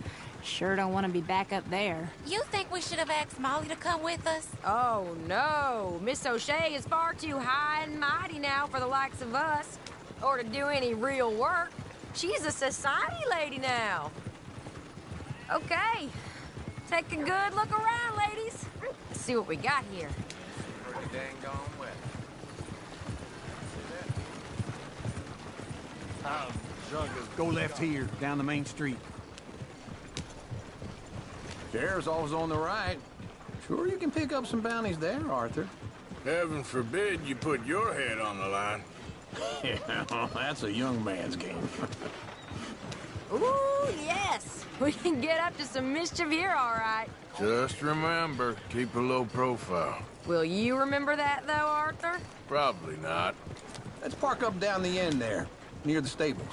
Sure don't want to be back up there. You think we should have asked Molly to come with us? Oh, no. Miss O'Shea is far too high and mighty now for the likes of us. Or to do any real work. She's a society lady now. Okay. Take a good look around, ladies. Let's see what we got here. Pretty dang gone wet. Go left here, down the main street. Sheriff's office on the right. Sure you can pick up some bounties there, Arthur. Heaven forbid you put your head on the line. Yeah, that's a young man's game. Ooh, yes. We can get up to some mischief here, all right. Just remember, keep a low profile. Will you remember that, though, Arthur? Probably not. Let's park up down the end there, near the stables.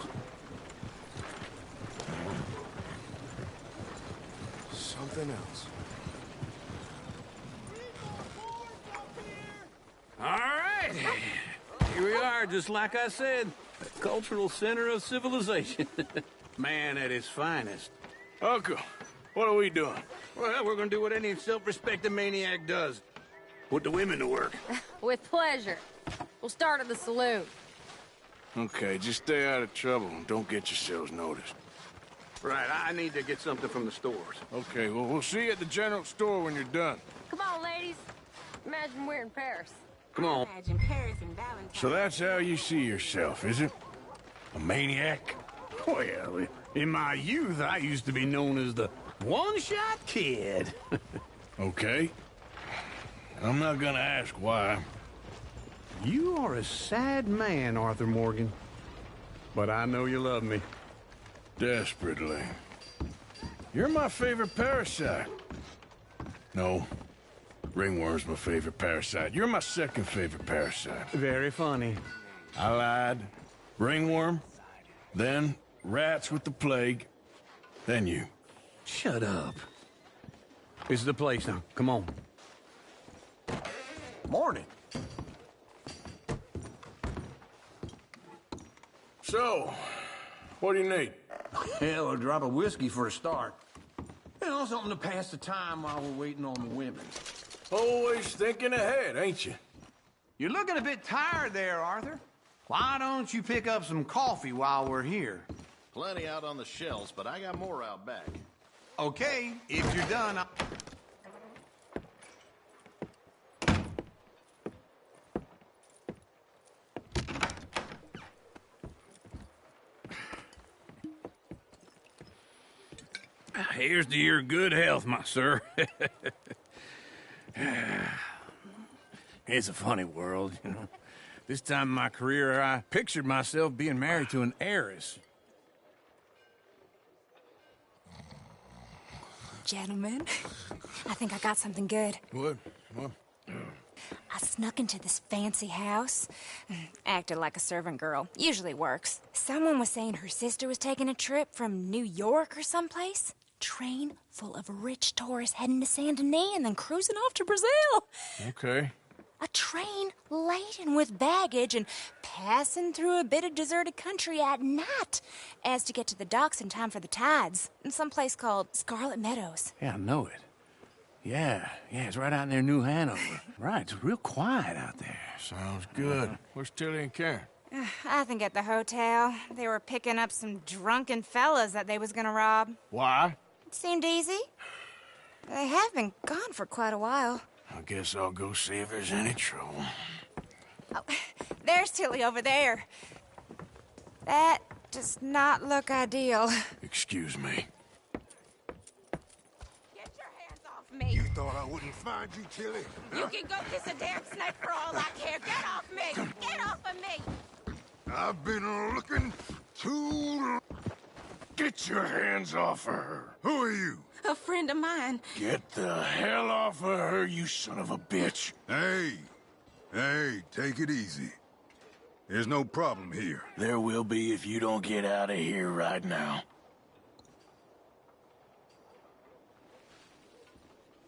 Something else. All right. Here we are, just like I said. The cultural center of civilization. Man at his finest. Uncle, what are we doing? Well, we're gonna do what any self-respecting maniac does. Put the women to work. With pleasure. We'll start at the saloon. Okay, just stay out of trouble and don't get yourselves noticed. Right, I need to get something from the stores. Okay, well, we'll see you at the general store when you're done. Come on, ladies. Imagine we're in Paris. Come on. Imagine Paris and Valentine. So that's how you see yourself, is it? A maniac? Well, in my youth, I used to be known as the one-shot kid. Okay. I'm not gonna ask why. You are a sad man, Arthur Morgan. But I know you love me. Desperately. You're my favorite parasite. No, ringworm's my favorite parasite. You're my second favorite parasite. Very funny. I lied. Ringworm, then rats with the plague, then you. Shut up. This is the place now. Come on. Morning. So, what do you need? Hell, a drop of whiskey for a start. You know, something to pass the time while we're waiting on the women. Always thinking ahead, ain't you? You're looking a bit tired there, Arthur. Why don't you pick up some coffee while we're here? Plenty out on the shelves, but I got more out back. Okay, if you're done, Here's to your good health, my sir. It's a funny world, you know. This time in my career, I pictured myself being married to an heiress. Gentlemen, I think I got something good. What? I snuck into this fancy house, acted like a servant girl. Usually works. Someone was saying her sister was taking a trip from New York or someplace. Train full of rich tourists heading to Saint Denis and then cruising off to Brazil. Okay. A train laden with baggage and passing through a bit of deserted country at night as to get to the docks in time for the tides in some place called Scarlet Meadows. Yeah, I know it. Yeah, it's right out near New Hanover. Right, it's real quiet out there. Sounds good. Where's Tilly and Karen? I think at the hotel. They were picking up some drunken fellas that they was gonna rob. Why? It seemed easy. They have been gone for quite a while. I guess I'll go see if there's any trouble. Oh, there's Tilly over there. That does not look ideal. Excuse me. Get your hands off me. You thought I wouldn't find you, Tilly? You can go kiss a damn snake for all I care. Get off me! Get off of me! I've been looking too... Get your hands off of her. Who are you? A friend of mine. Get the hell off of her, you son of a bitch. Hey, take it easy. There's no problem here. There will be if you don't get out of here right now.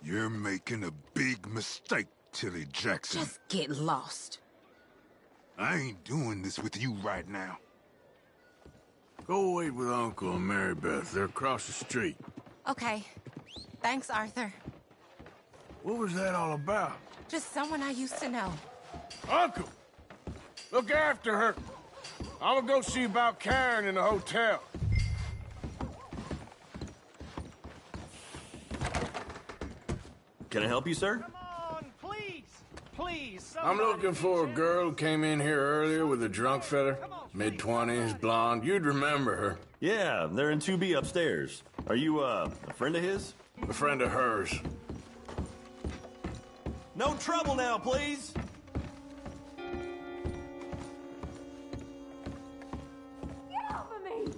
You're making a big mistake, Tilly Jackson. Just get lost. I ain't doing this with you right now. Go wait with Uncle and Mary Beth. They're across the street. Okay. Thanks, Arthur. What was that all about? Just someone I used to know. Uncle! Look after her. I'm gonna go see about Karen in the hotel. Can I help you, sir? Come on, please. I'm looking for a girl who came in here earlier with a drunk fella. Mid-20s, blonde. You'd remember her. Yeah, they're in 2B upstairs. Are you, a friend of his? A friend of hers. No trouble now, please! Get off of me!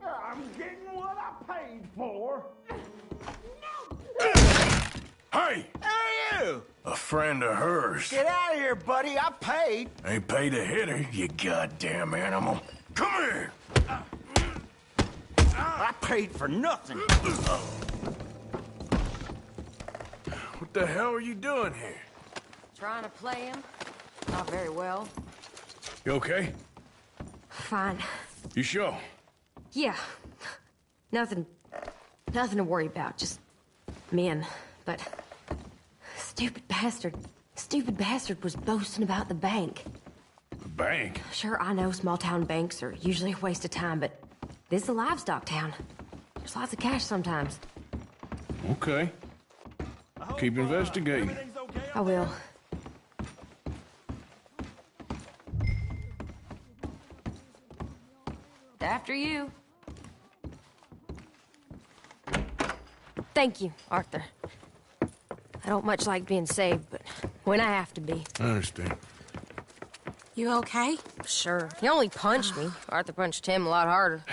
I'm getting what I paid for. Hey! Who are you? A friend of hers. Get out of here, buddy. I paid. Ain't paid to hit her, you goddamn animal. Come here! I paid for nothing. What the hell are you doing here? Trying to play him? Not very well. You okay? Fine. You sure? Yeah. Nothing to worry about. Just men. But stupid bastard was boasting about the bank. The bank? Sure, I know small town banks are usually a waste of time, but this is a livestock town. There's lots of cash sometimes. Okay. Keep investigating. I will. After you. Thank you, Arthur. I don't much like being saved, but when I have to be. I understand. You okay? Sure. He only punched me. Arthur punched him a lot harder.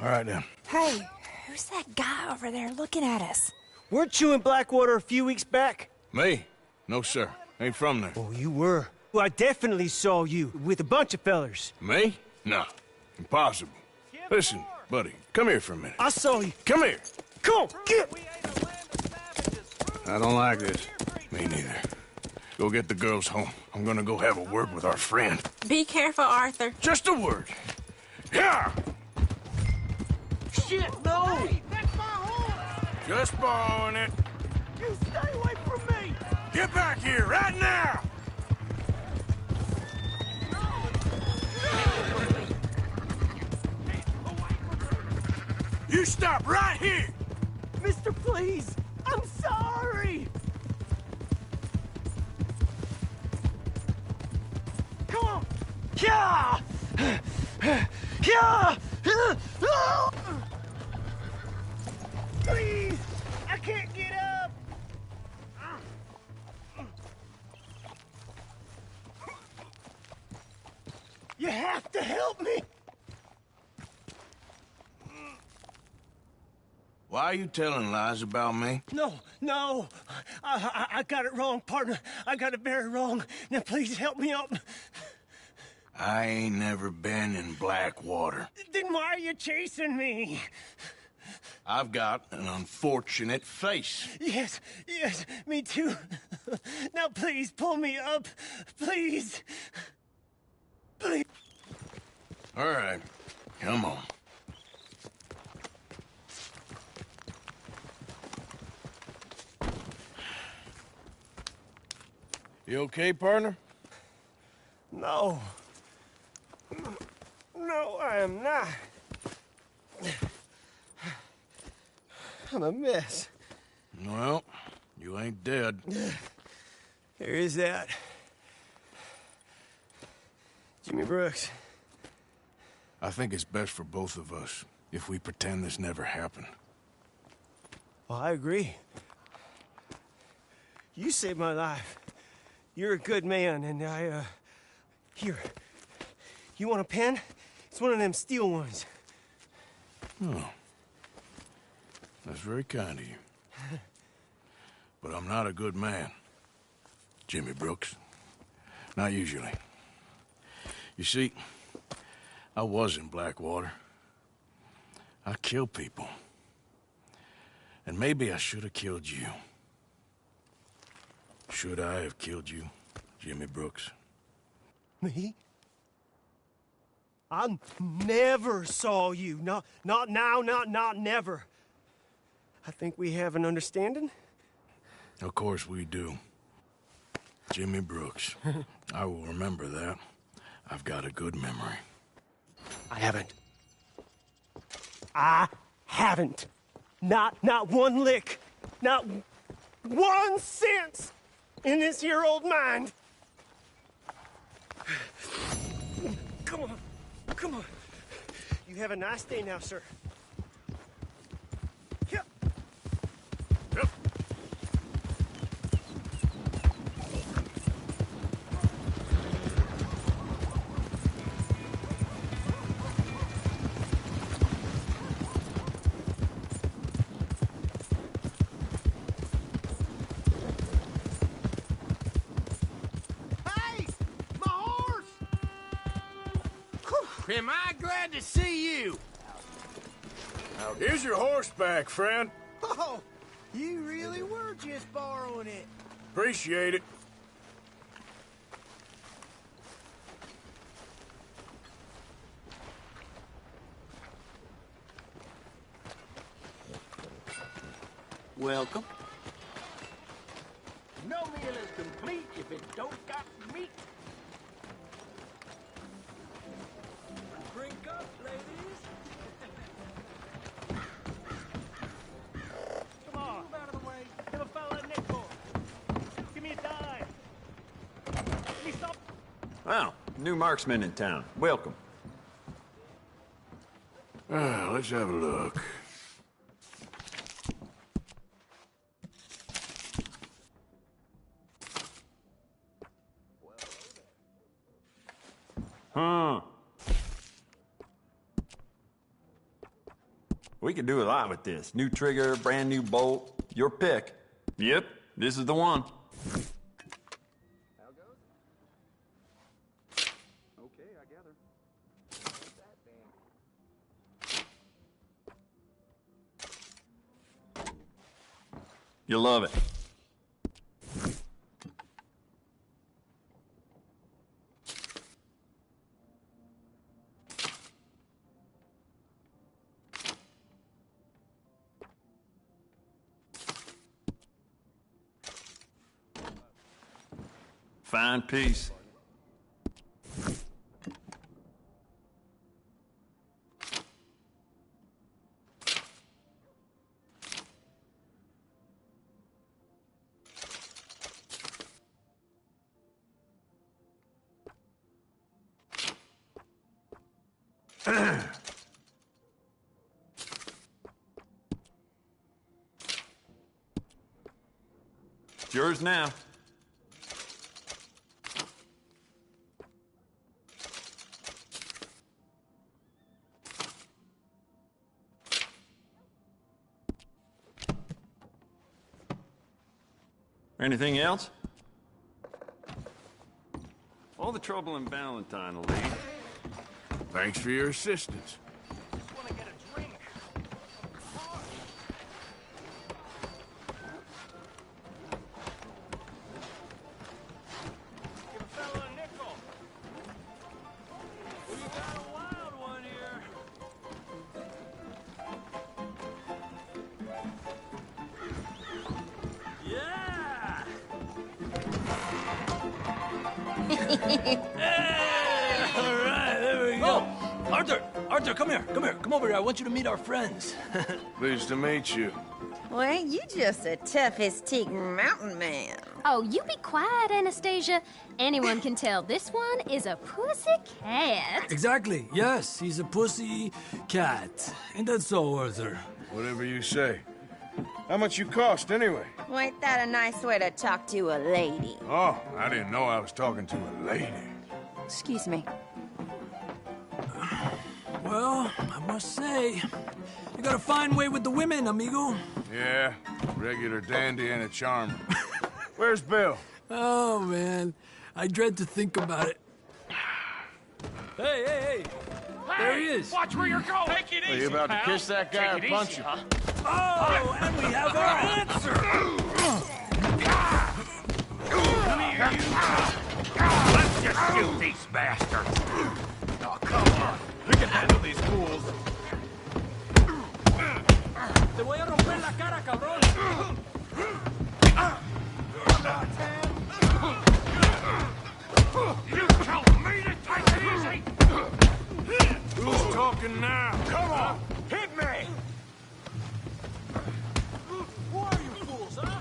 All right, then. Hey, Who's that guy over there looking at us? Weren't you in Blackwater a few weeks back? Me? No, sir. Ain't from there. Oh, you were. Well, I definitely saw you with a bunch of fellers. Me? No. Impossible. Listen, buddy, come here for a minute. I saw you. Come here. Come on, get! I don't like this. Me neither. Go get the girls home. I'm gonna go have a word with our friend. Be careful, Arthur. Just a word. Yeah! Shit, no! Hey, that's my horse! Just borrowing it. You stay away from me! Get back here, right now! You stop right here! Mister, please! I'm sorry! Come on! Yeah! Yeah! Please! I can't get up! You have to help me! Why are you telling lies about me? No. I got it wrong, partner. I got it very wrong. Now, please help me up. I ain't never been in Blackwater. Then why are you chasing me? I've got an unfortunate face. Yes, me too. Now, please, pull me up. Please. Please. All right, come on. You okay, partner? No, I am not. I'm a mess. Well, you ain't dead. There is that. Jimmy Brooks. I think it's best for both of us if we pretend this never happened. Well, I agree. You saved my life. You're a good man, and here. You want a pen? It's one of them steel ones. Oh. That's very kind of you. But I'm not a good man, Jimmy Brooks. Not usually. You see, I was in Blackwater. I killed people. And maybe I should have killed you. Should I have killed you, Jimmy Brooks? Me? I never saw you. Not now, not never. I think we have an understanding. Of course we do. Jimmy Brooks. I will remember that. I've got a good memory. I haven't. Not one lick. Not 1 cent in this here old mind. Come on. You have a nice day now, sir. Yep. Am I glad to see you? Now, here's your horse back, friend. Oh, you really were just borrowing it. Appreciate it. Welcome. No meal is complete if it don't got meat. Drink up, ladies. Come on. Move out of the way. Give a fella a nickel. Give me a dime. Give me some. Wow, new marksman in town. Welcome. Let's have a look. Huh. We could do a lot with this. New trigger, brand new bolt. Your pick. Yep, this is the one. Okay, I gather. You'll love it. Fine piece. It's yours now. Anything else? All the trouble in Valentine, Lee. Thanks for your assistance. All right, there we go. Arthur, come here. Come over here. I want you to meet our friends. Pleased to meet you. Well, ain't you just a tough-as-teak mountain man? Oh, you be quiet, Anastasia. Anyone can tell this one is a pussy cat. Exactly. Yes, he's a pussy cat. Ain't that so, Arthur? Whatever you say. How much you cost, anyway? Well, ain't that a nice way to talk to a lady? Oh, I didn't know I was talking to a lady. Excuse me. Well, I must say, you got a fine way with the women, amigo. Yeah, regular dandy and a charmer. Where's Bill? Oh, man. I dread to think about it. Hey! There he is. Watch where you're going. Take it easy, Are you about to pal. kiss that guy or Take it punch easy, him? huh? Oh, and we have our answer. Let's just shoot these bastards. Oh, come on. We can handle these fools. Te voy a romper la cara, cabrón. You tell me to take it easy. Who's talking now? Come on, hit me. Who are you fools, huh?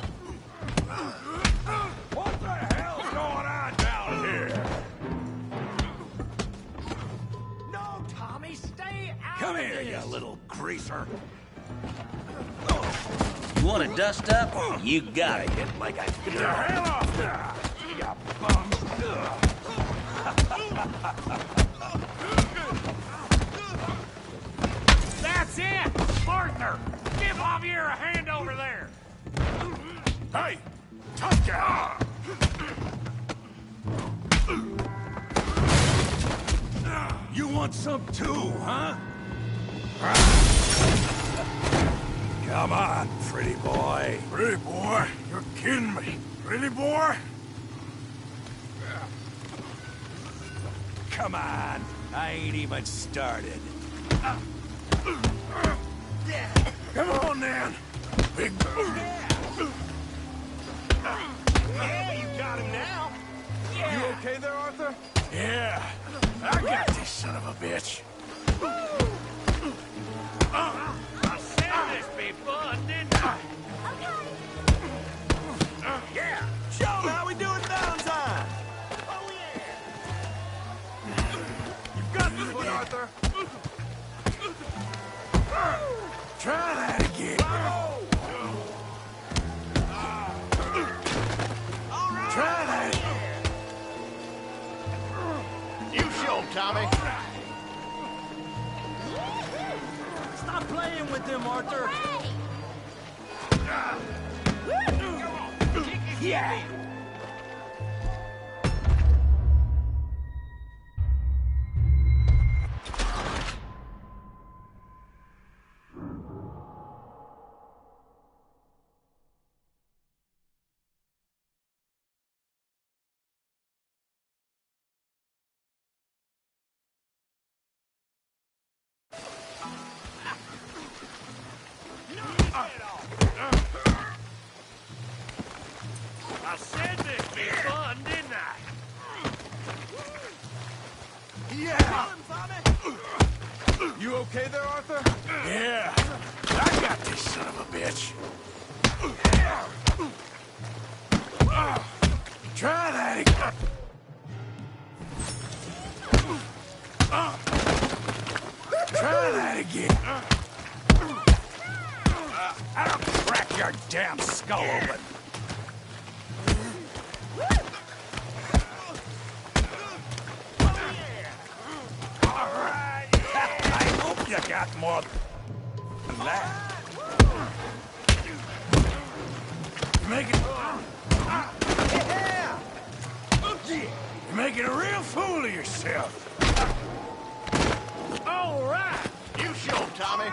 What the hell's going on down here? No, Tommy, stay out. Come of here, this. you little greaser. You want to dust up? You got it. Get like I get the hell off there. You bum. That's it! Arthur! Give Javier a hand over there! Hey! Tough guy! You want some too, huh? Come on, pretty boy. Pretty boy? You're kidding me. Pretty boy? Come on. I ain't even started. Come on, then. Big Yeah, you got him now. Yeah. You okay there, Arthur? Yeah. I got this son of a bitch. I said this be fun, didn't I? Yeah. Show 'em how we do it Valentine. Oh, yeah. You've got this one, Arthur. Try that again. Try that. You show 'em, Tommy. Stop playing with them, Arthur. Yeah! I said there'd be fun, didn't I? Yeah! You okay there, Arthur? Yeah, I got this son of a bitch. Try that again. Try that again. I'll crack your damn skull open. All right. I hope you got more than that. You're making a real fool of yourself. All right. You show him, Tommy.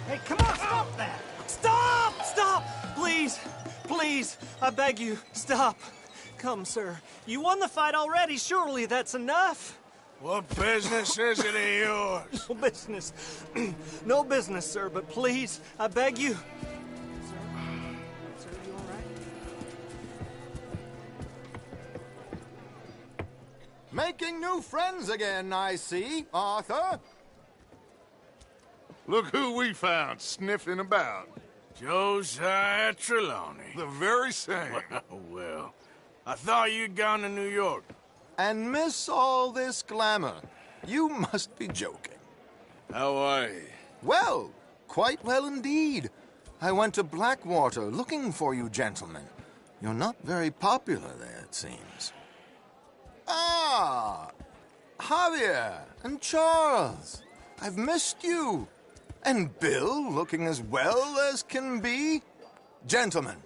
Hey, come on, stop that! Stop! Stop! Please! Please! I beg you, stop. Come, sir. You won the fight already. Surely that's enough. What business is it of yours? No business. No business, sir, but please, I beg you. Sir, you all right? Making new friends again, I see, Arthur. Look who we found sniffing about. Josiah Trelawney. The very same. Well, I thought you'd gone to New York. And miss all this glamour. You must be joking. How are you? Well, quite well indeed. I went to Blackwater looking for you gentlemen. You're not very popular there, it seems. Ah, Javier and Charles. I've missed you. And Bill looking as well as can be. Gentlemen,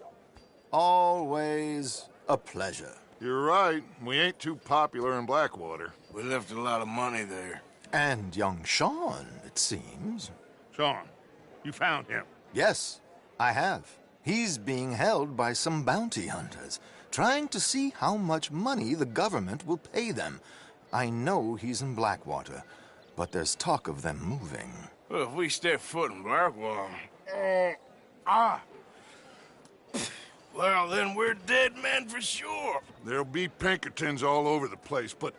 always a pleasure. You're right. We ain't too popular in Blackwater. We left a lot of money there. And young Sean, it seems. Sean, you found him? Yes, I have. He's being held by some bounty hunters, trying to see how much money the government will pay them. I know he's in Blackwater, but there's talk of them moving. Well, if we step foot in Blackwater... Well, then we're dead men for sure. There'll be Pinkertons all over the place, but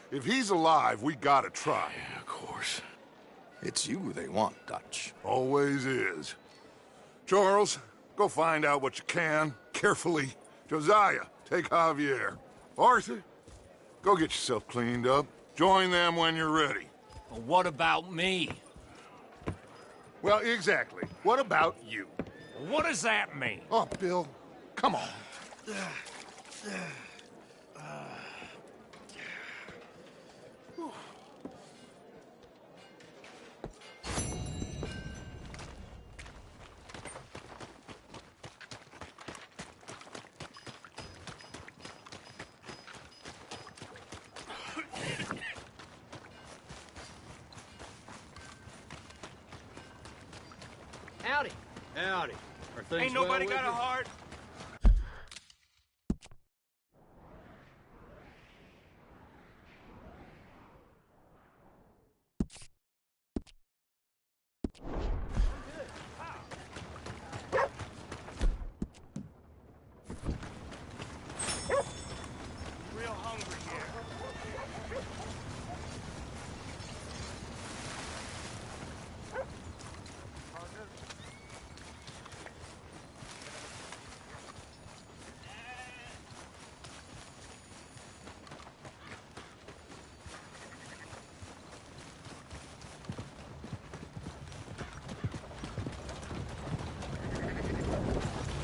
if he's alive, we gotta try. Yeah, of course. It's you they want, Dutch. Always is. Charles, go find out what you can, carefully. Josiah, take Javier. Arthur, go get yourself cleaned up. Join them when you're ready. Well, what about me? Well, exactly. What about you? What does that mean? Oh, Bill, come on. Howdy. Howdy. Are things Ain't nobody well got with a you? heart. Real hungry here.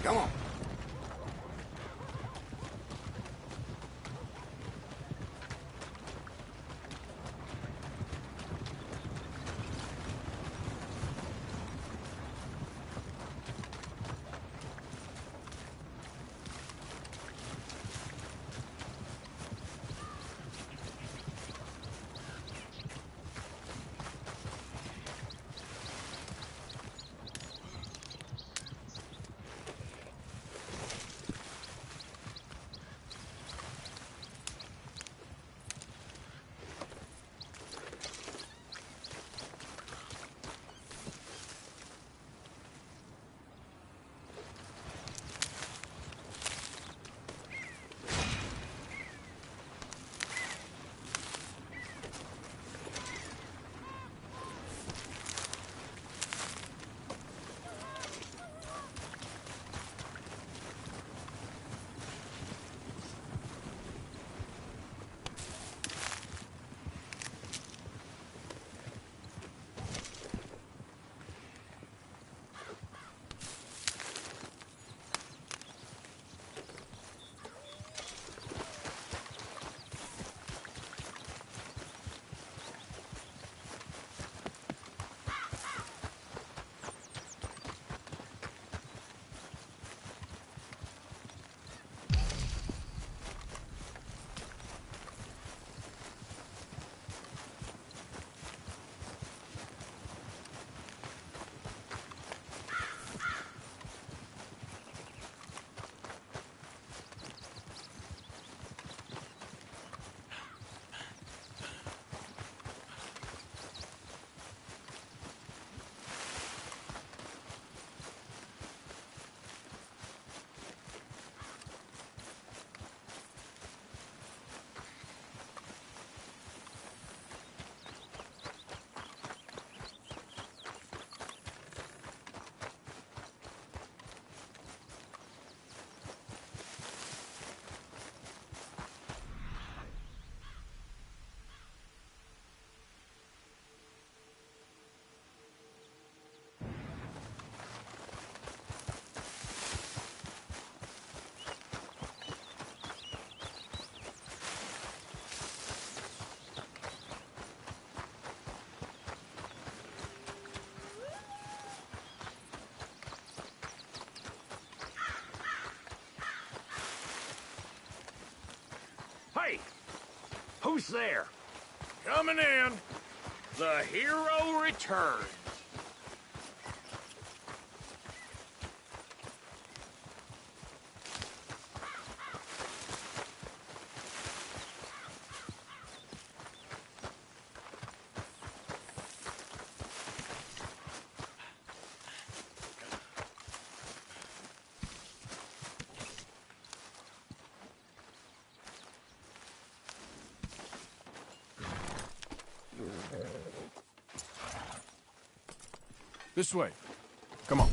Come on. Hey, who's there? Coming in. The hero returns. This way. Come on.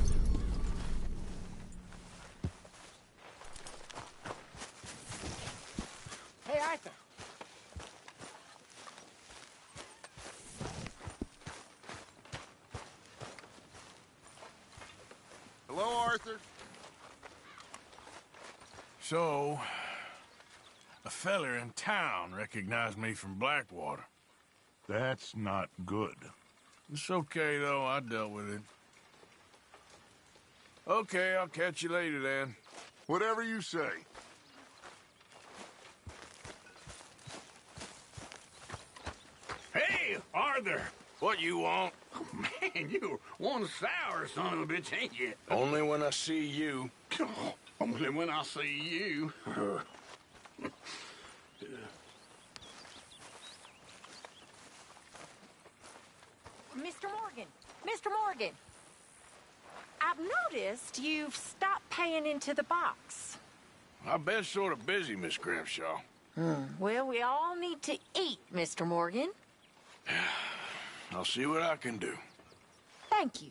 Hey, Arthur. Hello, Arthur. So, a feller in town recognized me from Blackwater. That's not good. It's okay, though. I dealt with it. Okay, I'll catch you later, then. Whatever you say. Hey, Arthur! What you want? Oh, man, you're one sour son of a bitch, ain't you? Only when I see you. Only when I see you. Mr. Morgan! Mr. Morgan! I've noticed you've stopped paying into the box. I've been sort of busy, Miss Grimshaw. Well, we all need to eat, Mr. Morgan. I'll see what I can do. Thank you.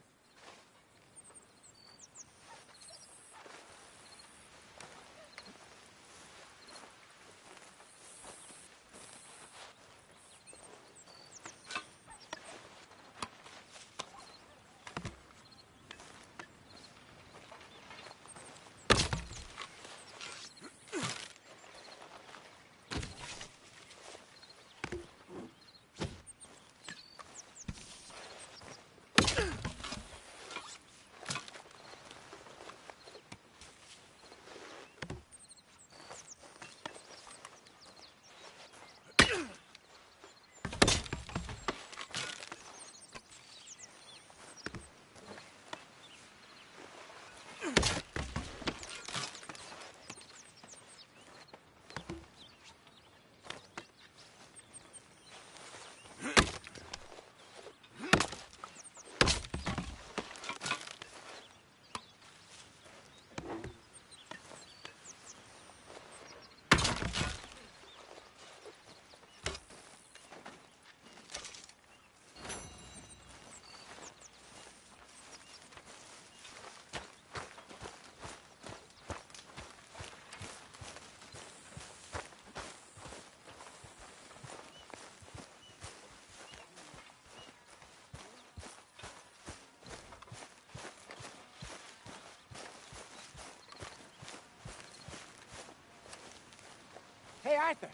Hey, Arthur.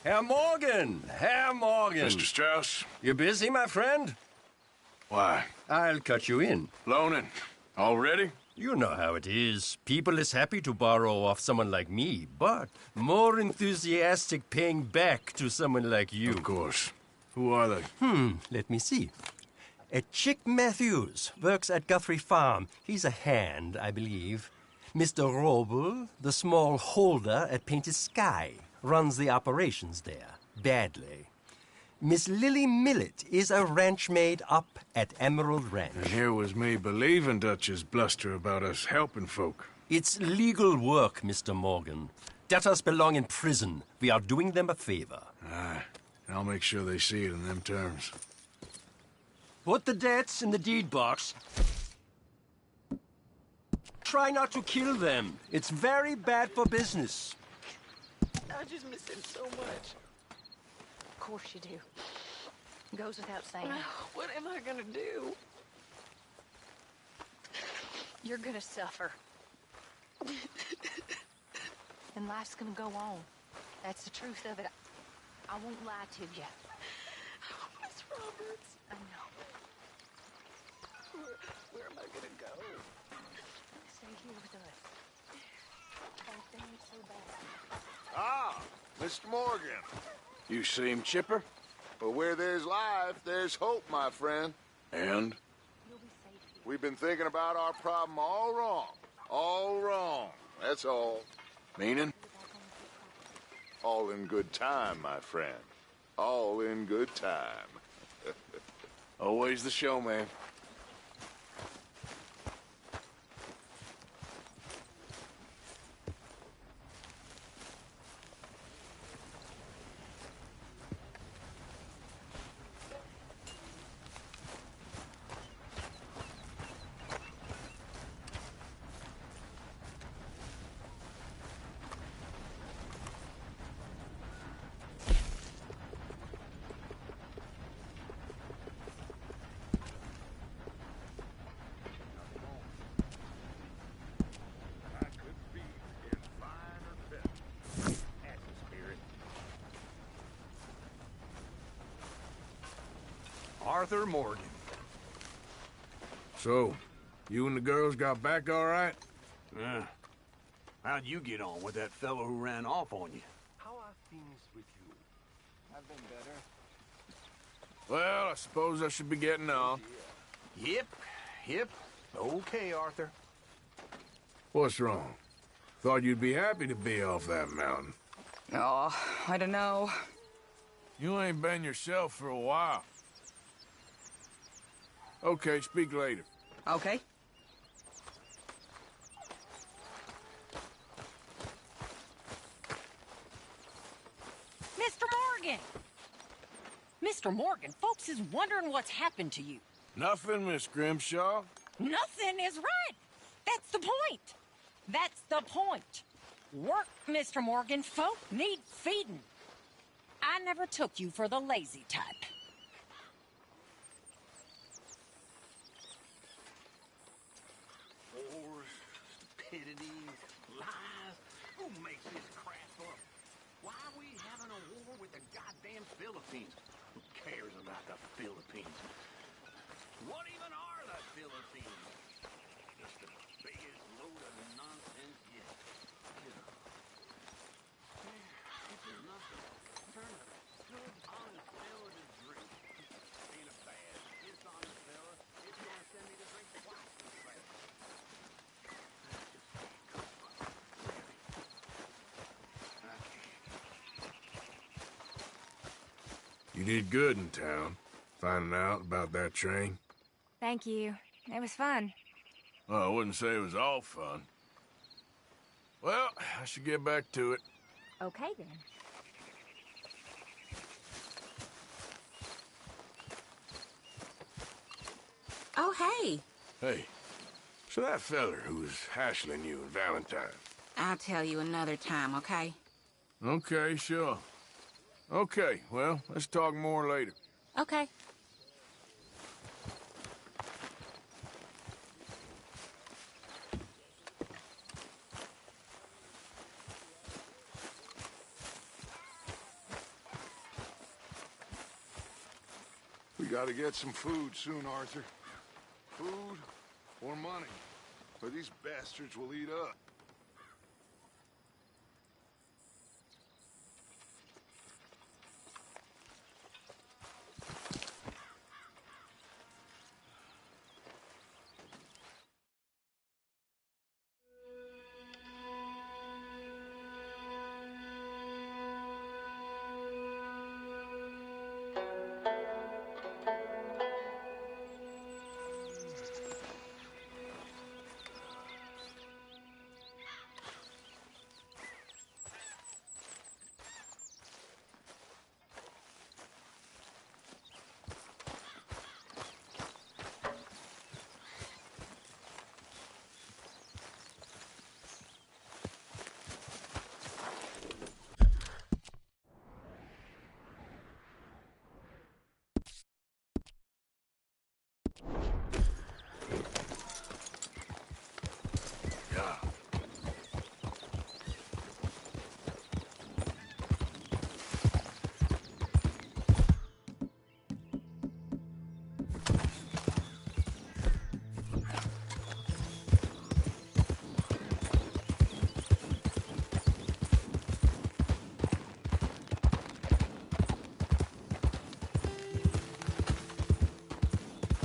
Herr Morgan! Herr Morgan! Mr. Strauss? You busy, my friend? Why? I'll cut you in. Loaning. Already? You know how it is. People is happy to borrow off someone like me, but more enthusiastic paying back to someone like you. Of course. Who are they? Let me see. Chick Matthews works at Guthrie Farm. He's a hand, I believe. Mr. Roble, the small holder at Painted Sky, runs the operations there, badly. Miss Lily Millet is a ranch maid up at Emerald Ranch. And here was me believing Dutch's bluster about us helping folk. It's legal work, Mr. Morgan. Debtors belong in prison. We are doing them a favor. Aye, and I'll make sure they see it in them terms. Put the debts in the deed box. Try not to kill them. It's very bad for business. I just miss him so much. Of course you do. Goes without saying. What am I gonna do? You're gonna suffer. And life's gonna go on. That's the truth of it. I won't lie to you. Miss Roberts. I know. Where am I gonna go? Stay here with us. Don't think so bad. Ah, Mr. Morgan. You seem chipper? But where there's life, there's hope, my friend. And? We've been thinking about our problem all wrong. All wrong. That's all. Meaning? All in good time, my friend. All in good time. Always the showman. Arthur Morgan. So, you and the girls got back all right? Yeah. How'd you get on with that fellow who ran off on you? How are things with you? I've been better. Well, I suppose I should be getting on. Yep. Okay, Arthur. What's wrong? Thought you'd be happy to be off that mountain. Oh, I don't know. You ain't been yourself for a while. Okay, speak later. Okay. Mr. Morgan! Mr. Morgan, folks is wondering what's happened to you. Nothing, Miss Grimshaw. Nothing is right. That's the point. That's the point. Work, Mr. Morgan. Folk need feeding. I never took you for the lazy type. Wars, stupidity, lies. Who makes this crap up? Why are we having a war with the goddamn Philippines? Who cares about the Philippines? What even are the Philippines? Just the biggest load of nonsense yet. You know. This is nothing. Turn a good, honest fella to drink. Ain't a bad, dishonest fella. It's gonna send me to drink twice as fast. You did good in town, finding out about that train. Thank you. It was fun. Well, I wouldn't say it was all fun. Well, I should get back to it. Okay, then. Oh, hey. Hey, so that feller who was hassling you in Valentine. I'll tell you another time, okay? Okay, sure. Okay, well, let's talk more later. Okay. We gotta get some food soon, Arthur. Food or money, or these bastards will eat up.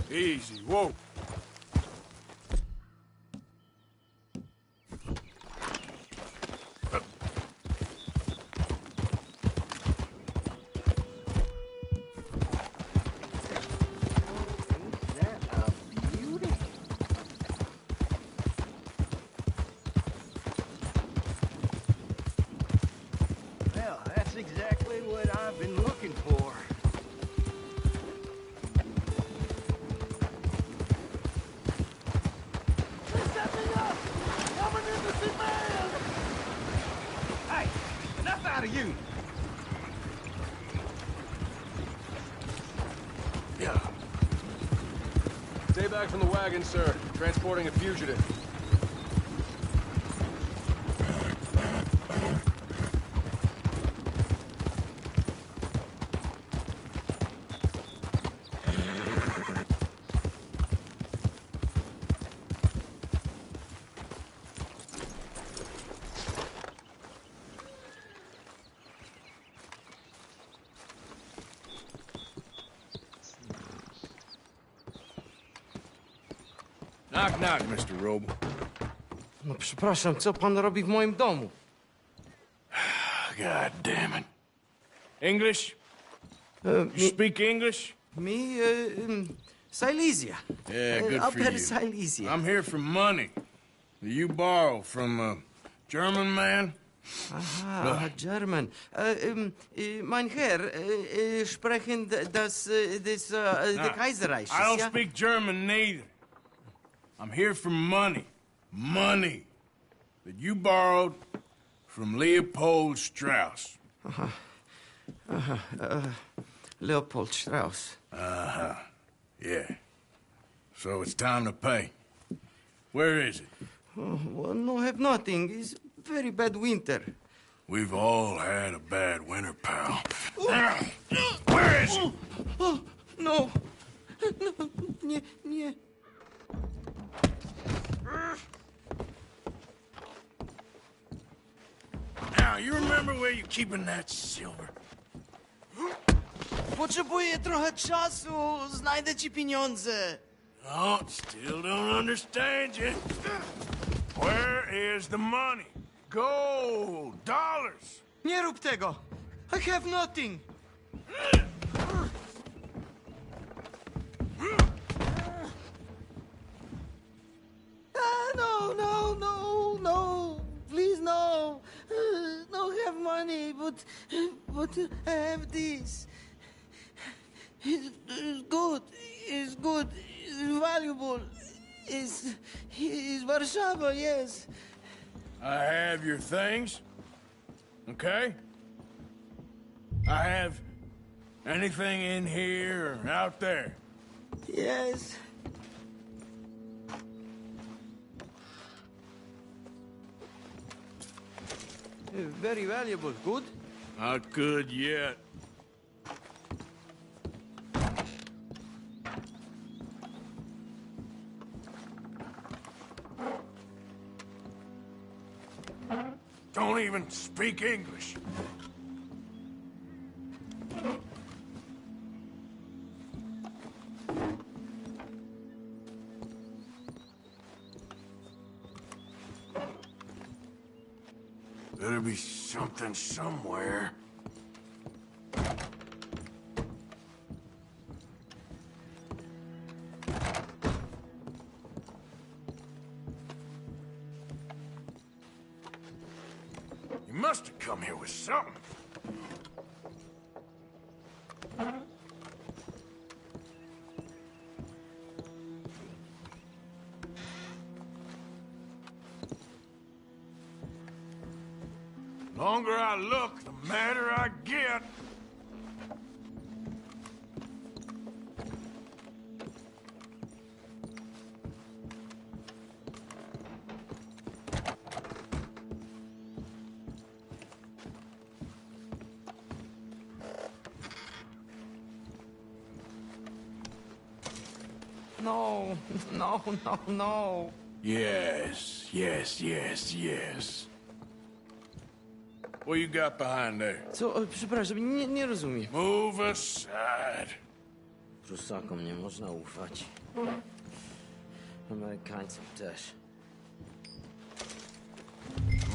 Easy, whoa. Well, that's exactly what I've been looking for. Hey, enough out of you! Yeah. Stay back from the wagon, sir. Transporting a fugitive. Knock, knock, Mr. Roble. No przepraszam, co pan robi w moim domu? God damn it. English? You speak English? Me, Silesia. Yeah, good for Upper you. Silesia. I'm here for money that you borrow from a German man. Aha, German. Mein Herr, sprechen the Kaiserreich. I don't speak German neither. I'm here for money. Money that you borrowed from Leopold Strauss. Leopold Strauss. Uh-huh. Yeah. So it's time to pay. Where is it? Oh, well, no, have nothing. It's very bad winter. We've all had a bad winter, pal. Where is it? Oh, no. No, nie, nie. Now, you remember where you're keeping that silver? Potrzebuję trochę czasu. Znajdę ci pieniądze. Oh, still don't understand you. Where is the money? Gold, dollars. Nie rób tego. I have nothing. No. Please, no. No have money, but I have this. It's good. It's good. It's valuable. It's Warszawa, yes. I have your things, okay? I have anything in here or out there. Yes. Very valuable. Good? Not good yet. Don't even speak English. Better be something somewhere. You must have come here with something. The longer I look, the madder I get. No. Yes. What you got behind there? Co? Przepraszam, nie rozumiem. Move aside. Prusakom nie można ufać. Amerykańcom też.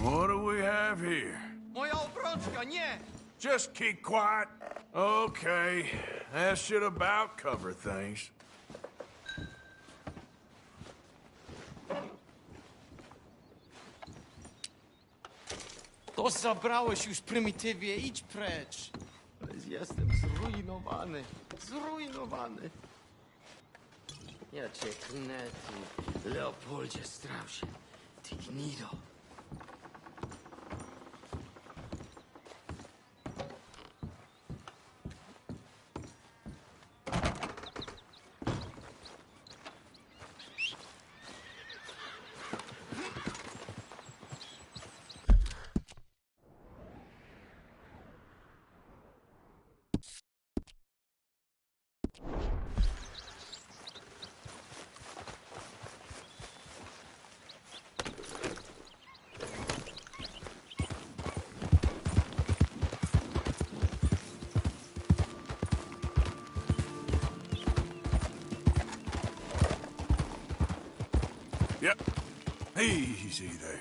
What do we have here? Moja obrączka, nie! Just keep quiet. Okay, that should about cover things. To zabrałeś już prymitywie, idź precz. Jestem zrujnowany. Ja cię knę, ty Leopoldzie Straussie, ty gnido. Yep. Easy there.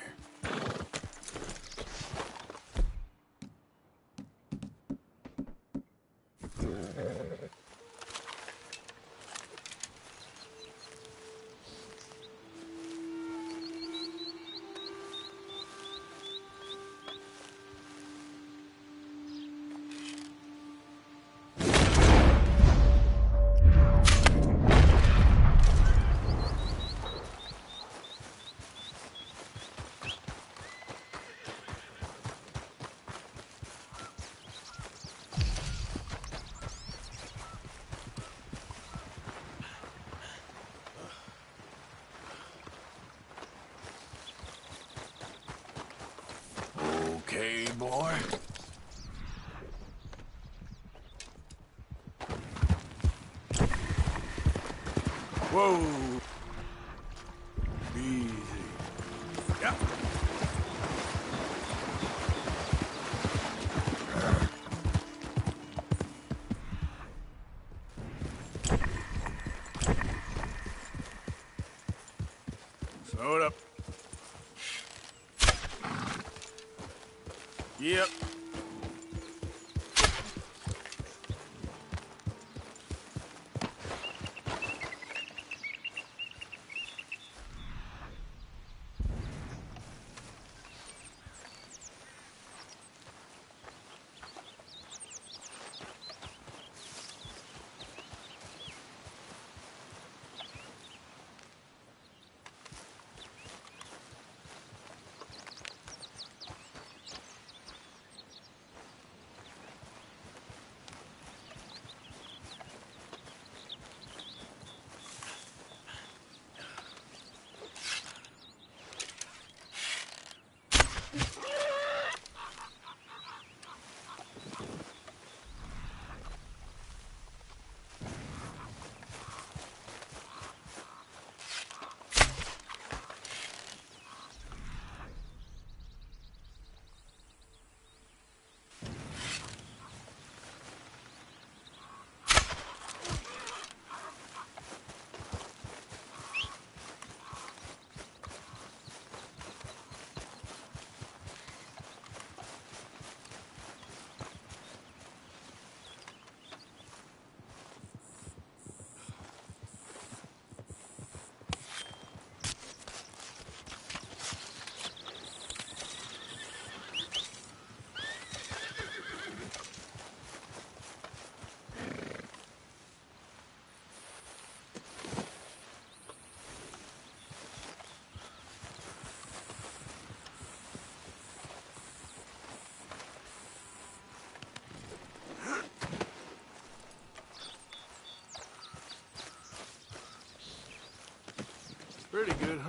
Okay, boy. Whoa. Easy. Yep. Slow it up. Yep.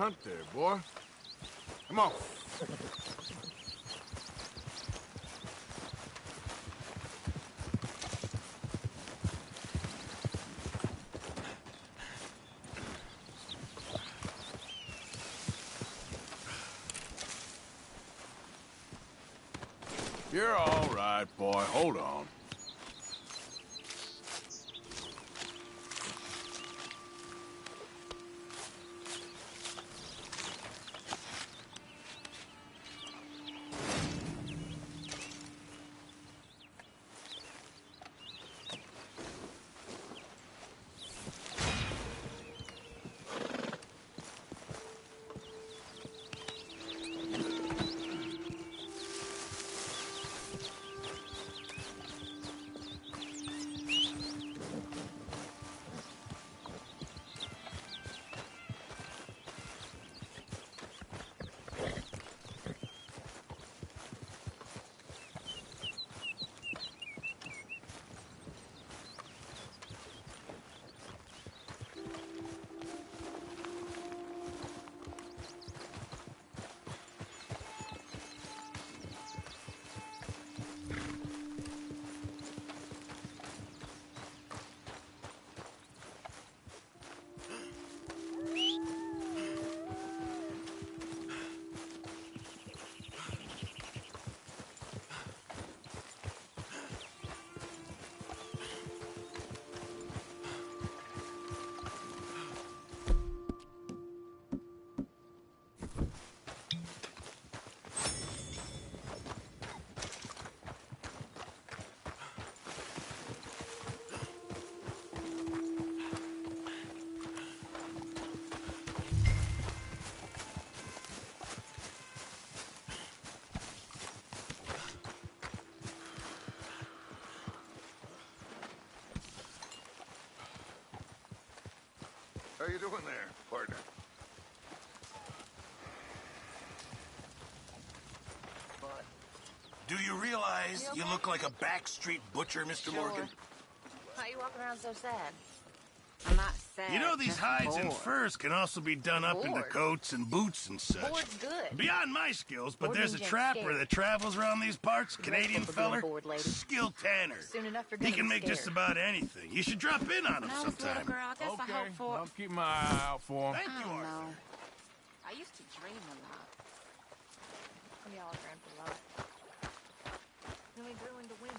hunt there, boy. Come on. You're all right, boy. Hold on. How you doing there, partner? Do you realize you look like a backstreet butcher, Mr. Morgan? Why are you walking around so sad? I'm not sad. You know these just hides and bored. furs can also be done up into Bored? coats and boots and such. Bored's good. Beyond my skills, but Bored there's a means you're trapper scared. that travels around these parts, You're Canadian responsible for being feller, bored, lady. skilled tanner. Soon enough, you're He gonna can be make just scared. about anything. You should drop in on him When I was a little sometime. girl, I guess I hope for... I'll keep my eye out for him. Thank you, I don't Arthur. know. I used to dream a lot. We all dreamt a lot. Then we grew into women.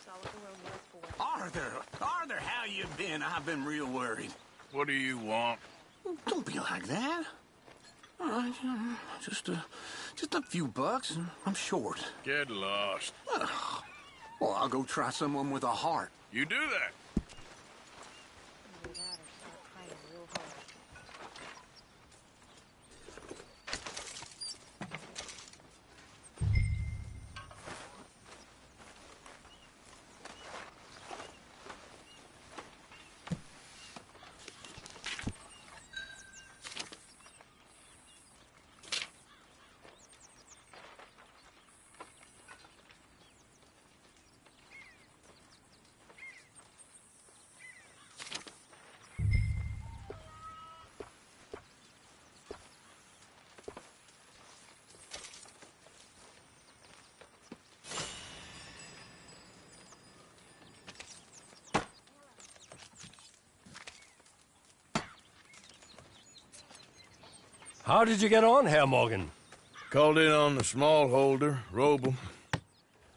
Saw what the world was for. Arthur, how you been? I've been real worried. What do you want? Don't be like that. All right, just a few bucks, and I'm short. Get lost. Well, I'll go try someone with a heart. You do that. Either that or start praying real hard. How did you get on, Herr Morgan? Called in on the smallholder, Roble.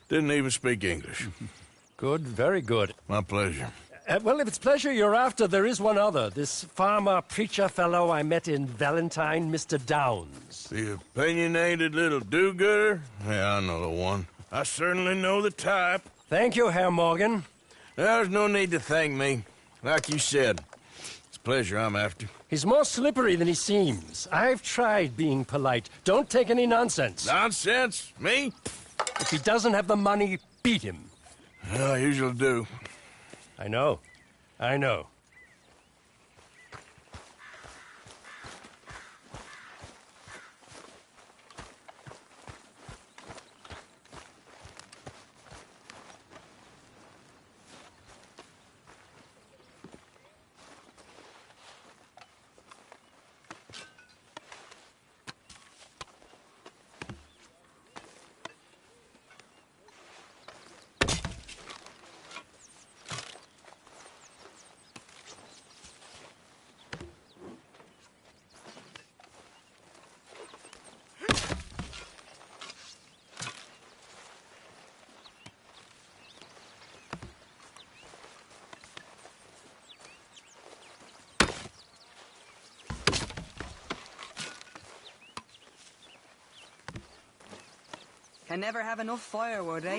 Didn't even speak English. Good, very good. My pleasure. Well, if it's pleasure you're after, there is one other. This farmer preacher fellow I met in Valentine, Mr. Downs. The opinionated little do-gooder? Yeah, I know the one. I certainly know the type. Thank you, Herr Morgan. There's no need to thank me. Like you said, it's pleasure I'm after. He's more slippery than he seems. I've tried being polite. Don't take any nonsense. Nonsense? Me? If he doesn't have the money, beat him. I usually do. I know. I know. and never have enough firewood, eh?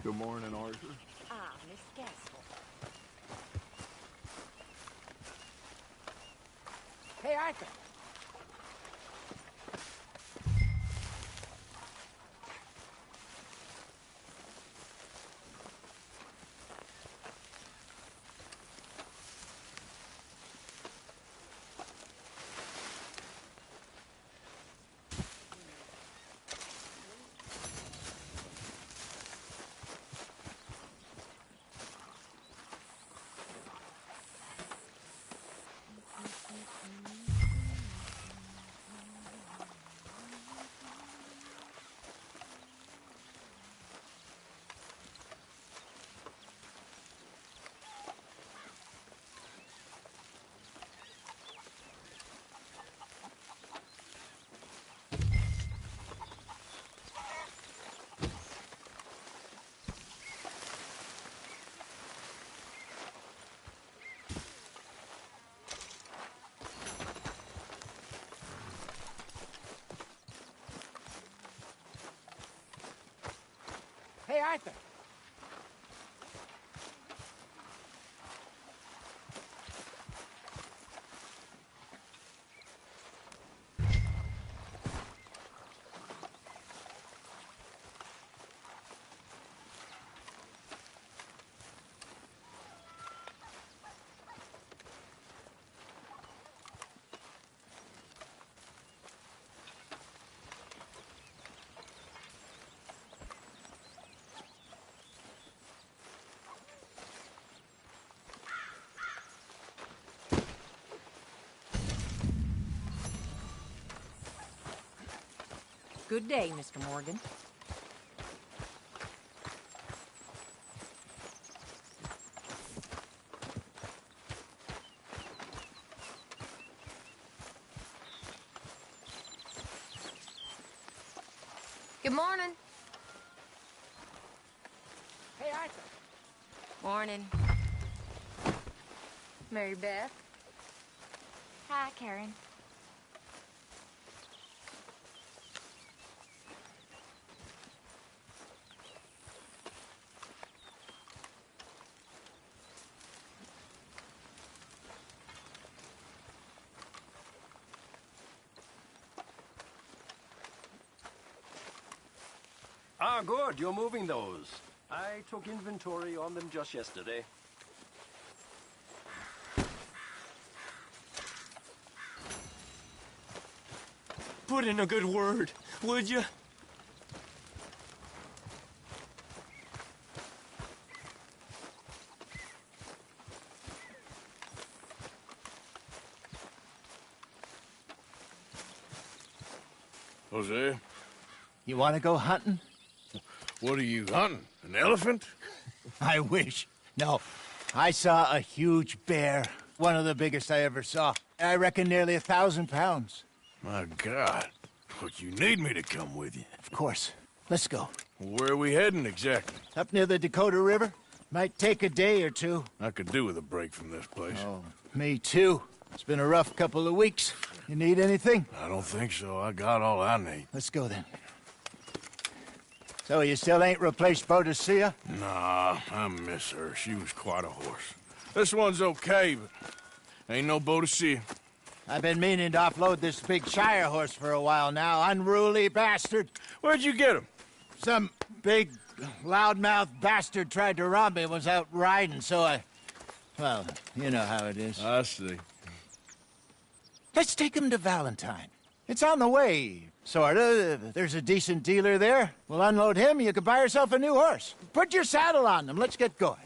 Good morning, Arthur. Ah, Miss Gaskell. Hey, Arthur. Hey, Arthur. Good day, Mr. Morgan. Good morning. Hey, Arthur. Morning. Mary Beth. Hi, Karen. Ah, good. You're moving those. I took inventory on them just yesterday. Put in a good word, would you? Jose, You want to go hunting? what are you hunting? An elephant? I wish. No, I saw a huge bear. One of the biggest I ever saw. I reckon nearly 1,000 pounds. My God. But you need me to come with you. Of course. Let's go. Where are we heading exactly? Up near the Dakota River. Might take a day or two. I could do with a break from this place. Oh, me too. It's been a rough couple of weeks. You need anything? I don't think so. I got all I need. Let's go then. So you still ain't replaced Boadicea? Nah, I miss her. She was quite a horse. This one's okay, but ain't no boat to see. I've been meaning to offload this big Shire horse for a while now. Unruly bastard. Where'd you get him? Some big, loudmouth bastard tried to rob me and was out riding, so well, you know how it is. I see. Let's take him to Valentine. It's on the way, sorta. There's a decent dealer there. We'll unload him, you can buy yourself a new horse. Put your saddle on him, let's get going.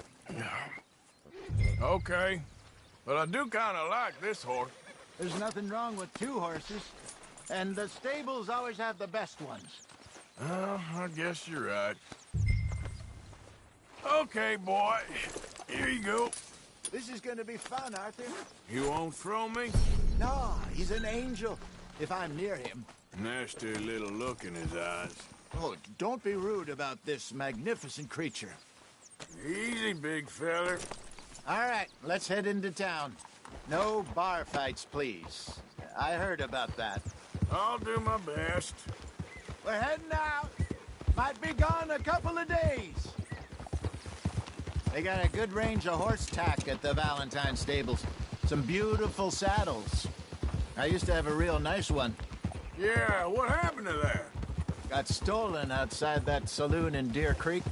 Okay. But I do kind of like this horse. There's nothing wrong with two horses, and the stables always have the best ones. Oh, I guess you're right. Okay, boy. Here you go. This is gonna be fun, Arthur. You won't throw me? No, he's an angel, if I'm near him. Nasty little look in his eyes. Oh, don't be rude about this magnificent creature. Easy, big feller. All right, let's head into town. No bar fights, please. I heard about that. I'll do my best. We're heading out. Might be gone a couple of days. They got a good range of horse tack at the Valentine stables. Some beautiful saddles. I used to have a real nice one. Yeah, what happened to that? Got stolen outside that saloon in Deer Creek.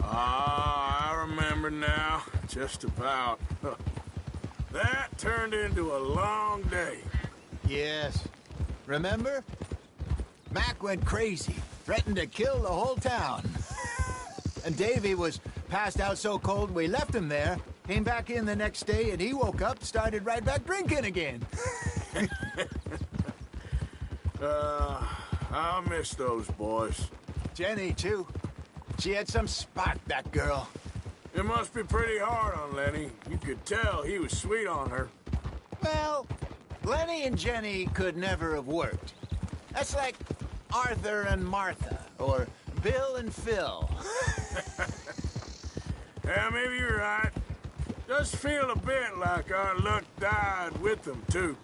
Ah, I remember now. Just about. That turned into a long day. Yes. Remember? Mac went crazy, threatened to kill the whole town. And Davy was passed out so cold we left him there, came back in the next day, and he woke up, started right back drinking again. I miss those boys. Jenny, too. She had some spark, that girl. It must be pretty hard on Lenny. You could tell he was sweet on her. Well, Lenny and Jenny could never have worked. That's like Arthur and Martha, or Bill and Phil. Yeah, maybe you're right. Does feel a bit like our luck died with them, too.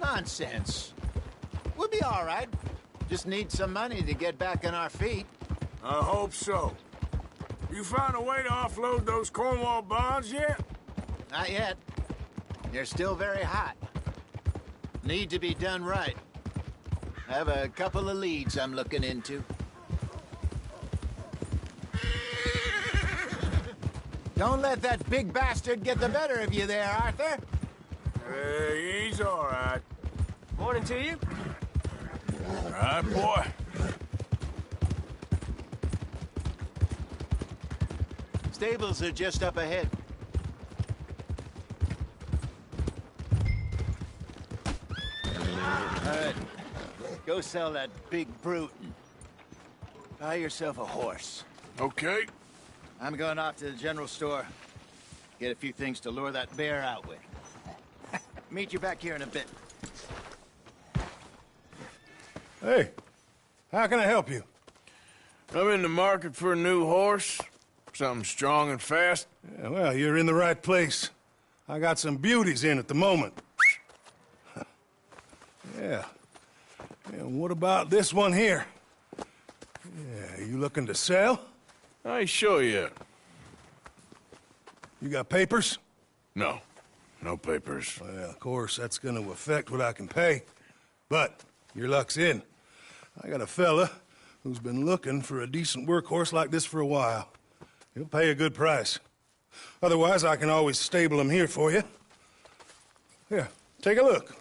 Nonsense. We'll be all right. Just need some money to get back on our feet. I hope so. You found a way to offload those Cornwall bonds yet? Not yet. They're still very hot. Need to be done right. I have a couple of leads I'm looking into. Don't let that big bastard get the better of you there, Arthur. He's all right. Morning to you. All right, boy. Stables are just up ahead. All right. Go sell that big brute and buy yourself a horse. Okay. I'm going off to the general store. Get a few things to lure that bear out with. Meet you back here in a bit. Hey, how can I help you? I'm in the market for a new horse. Something strong and fast. Yeah, well, you're in the right place. I got some beauties in at the moment. Yeah. And what about this one here? Yeah, you looking to sell? I ain't sure yet. You got papers? No. No papers. Well, of course, that's gonna affect what I can pay. But your luck's in. I got a fella who's been looking for a decent workhorse like this for a while. He'll pay a good price. Otherwise, I can always stable him here for you. Here, take a look.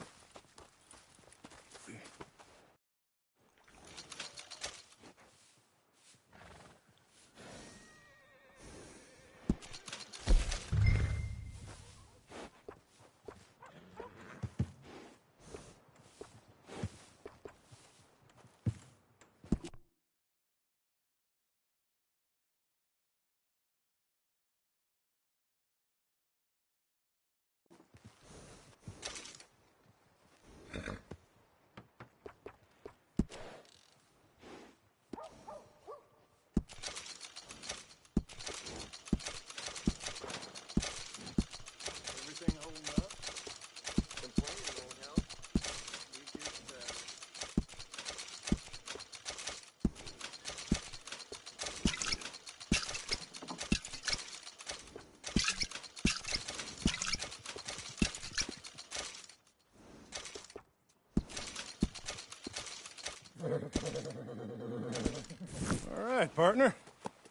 All right, partner.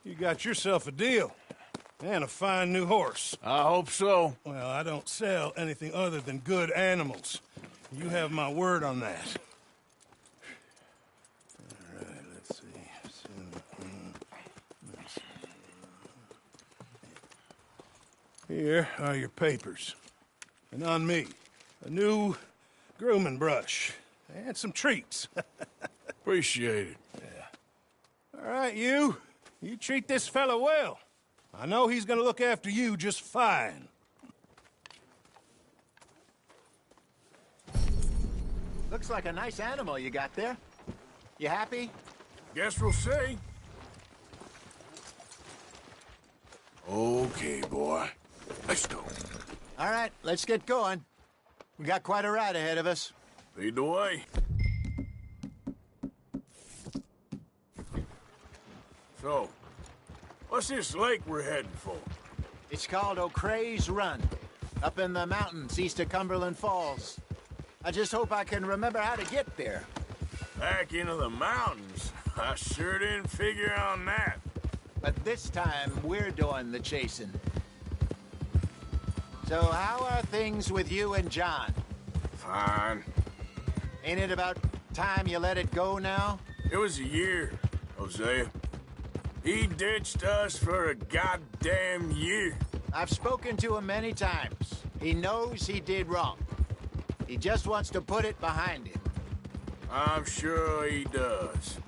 You got yourself a deal. And a fine new horse. I hope so. Well, I don't sell anything other than good animals. You have my word on that. All right, let's see. Here are your papers. And on me, a new grooming brush and some treats. Appreciate it. Yeah. All right, you treat this fella well. I know he's gonna look after you just fine. Looks like a nice animal you got there. You happy? Guess we'll see. Okay, boy. Let's go. All right, let's get going. We got quite a ride ahead of us. Lead the way. So, what's this lake we're heading for? It's called O'Creagh's Run, up in the mountains east of Cumberland Falls. I just hope I can remember how to get there. Back into the mountains? I sure didn't figure on that. But this time, we're doing the chasing. So how are things with you and John? Fine. Ain't it about time you let it go now? It was a year, Hosea. He ditched us for a goddamn year. I've spoken to him many times. He knows he did wrong. He just wants to put it behind him. I'm sure he does.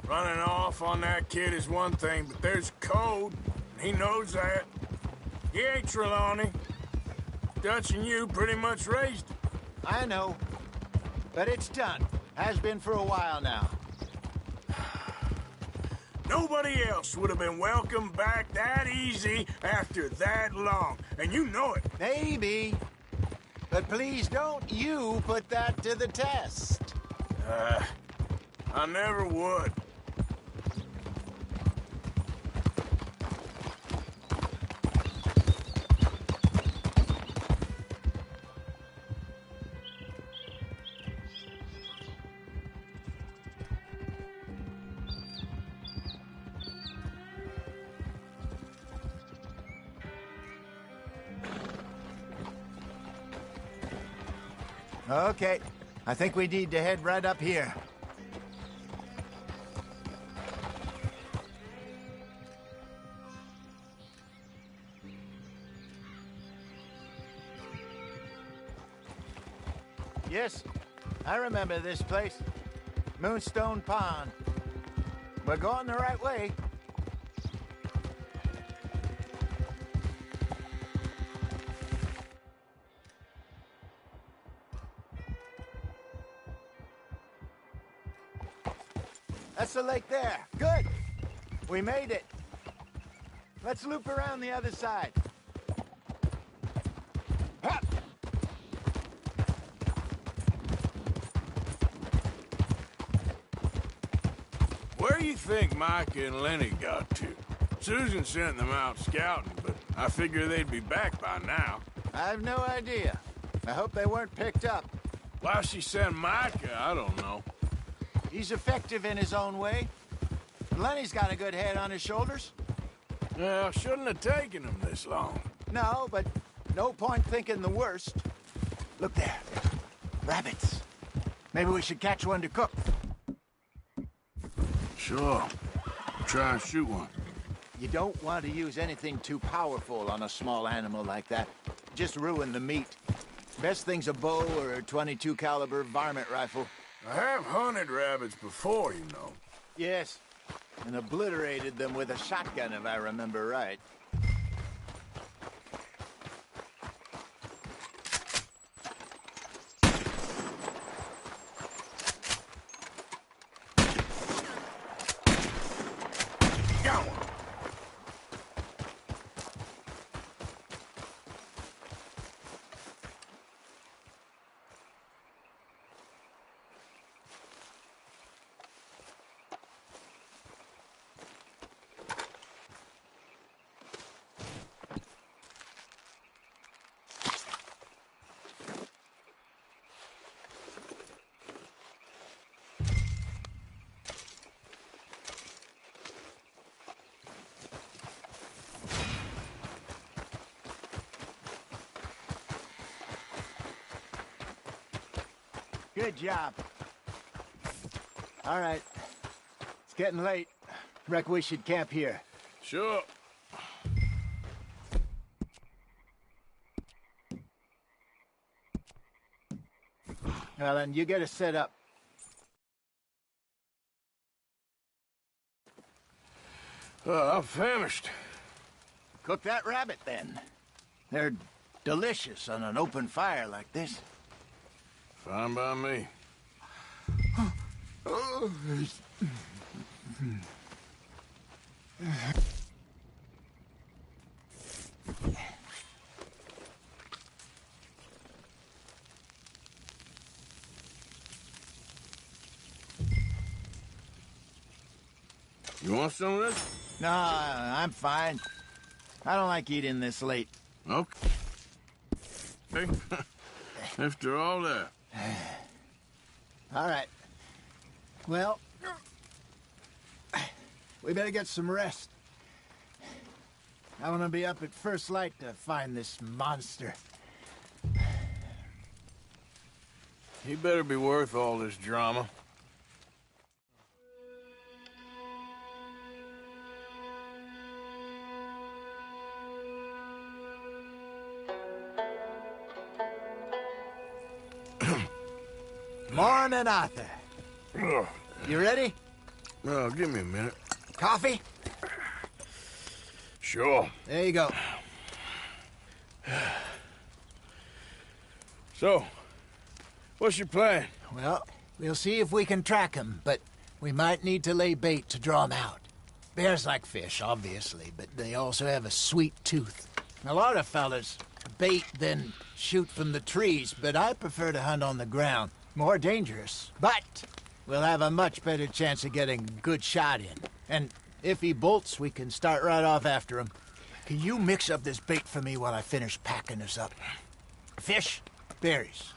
Running off on that kid is one thing, but there's code. He knows that. He ain't Trelawney. Dutch and you pretty much raised him. I know. But it's done. Has been for a while now. Nobody else would have been welcomed back that easy after that long. And you know it. Maybe. But please don't you put that to the test. I never would. Okay. I think we need to head right up here. Yes, I remember this place. Moonstone Pond. We're going the right way. That's the lake there. Good. We made it. Let's loop around the other side. Hop. Where do you think Micah and Lenny got to? Susan sent them out scouting, but I figure they'd be back by now. I have no idea. I hope they weren't picked up. Why she sent Micah, I don't know. He's effective in his own way. Lenny's got a good head on his shoulders. Well, shouldn't have taken him this long. No, but no point thinking the worst. Look there. Rabbits. Maybe we should catch one to cook. Sure. Try and shoot one. You don't want to use anything too powerful on a small animal like that. Just ruin the meat. Best thing's a bow or a .22 caliber varmint rifle. I have hunted rabbits before, you know. Yes, and obliterated them with a shotgun, if I remember right. Got one. Good job. All right. It's getting late. Reckon we should camp here. Sure. Well, then you get us set up. I'm famished. Cook that rabbit, then. They're delicious on an open fire like this. Fine by me. You want some of this? No, I'm fine. I don't like eating this late. Okay. After all that. All right. Well, we better get some rest. I want to be up at first light to find this monster. He better be worth all this drama. Morning, Arthur. You ready? Well, give me a minute. Coffee? Sure. There you go. So, what's your plan? Well, we'll see if we can track him, but we might need to lay bait to draw him out. Bears like fish, obviously, but they also have a sweet tooth. A lot of fellas bait, then shoot from the trees, but I prefer to hunt on the ground. More dangerous, but we'll have a much better chance of getting a good shot in. And if he bolts, we can start right off after him. Can you mix up this bait for me while I finish packing this up? Fish, berries.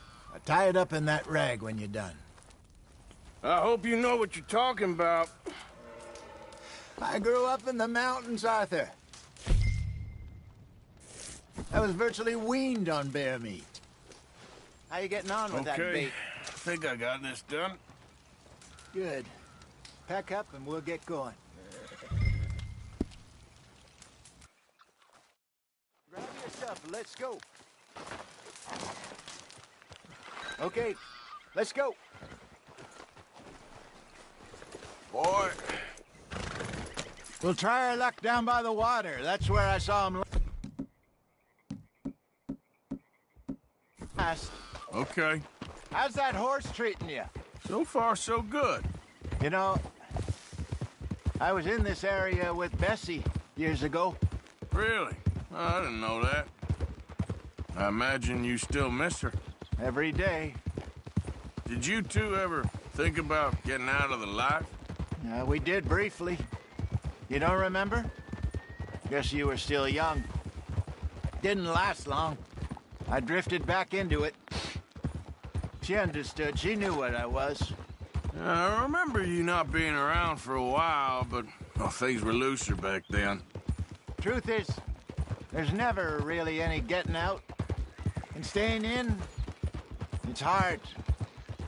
Tie it up in that rag when you're done. I hope you know what you're talking about. I grew up in the mountains, Arthur. I was virtually weaned on bear meat. How you getting on with that bait? I think I got this done. Good. Pack up and we'll get going. Grab your stuff, let's go. Okay, let's go. Boy. We'll try our luck down by the water. That's where I saw him last. Okay. How's that horse treating you? So far, so good. You know, I was in this area with Bessie years ago. Really? Oh, I didn't know that. I imagine you still miss her. Every day. Did you two ever think about getting out of the life? We did briefly. You don't remember? Guess you were still young. Didn't last long. I drifted back into it. She understood. She knew what I was. I remember you not being around for a while, but things were looser back then. Truth is, there's never really any getting out. And staying in, it's hard.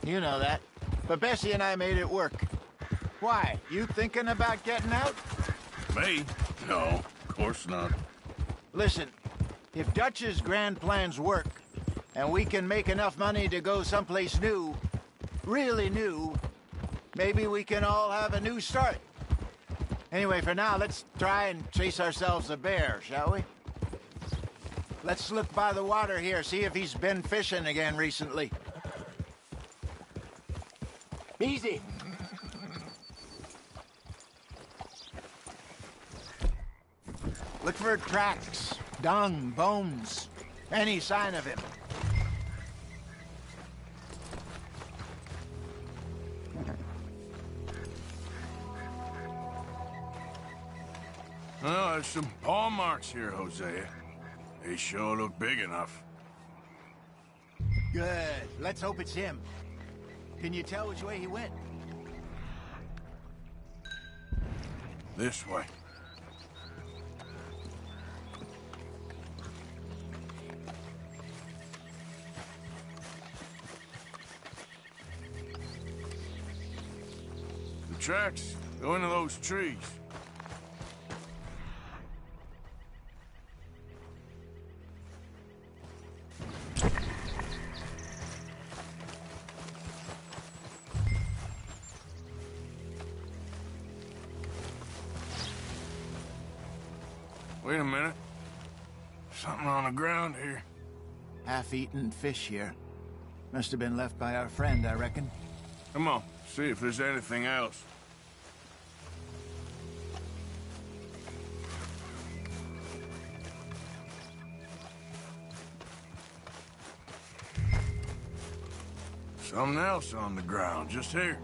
You know that. But Bessie and I made it work. Why? You thinking about getting out? Me? No, of course not. Listen, if Dutch's grand plans work, and we can make enough money to go someplace new, really new, maybe we can all have a new start. Anyway, for now, let's try and chase ourselves a bear, shall we? Let's look by the water here, see if he's been fishing again recently. Easy. Look for tracks, dung, bones, any sign of him. Well, there's some paw marks here, Hosea. They sure look big enough. Good. Let's hope it's him. Can you tell which way he went? This way. tracks go into those trees. Wait a minute. Something on the ground here. Half-eaten fish here. Must have been left by our friend, I reckon. Come on, see if there's anything else. Something else on the ground, just here.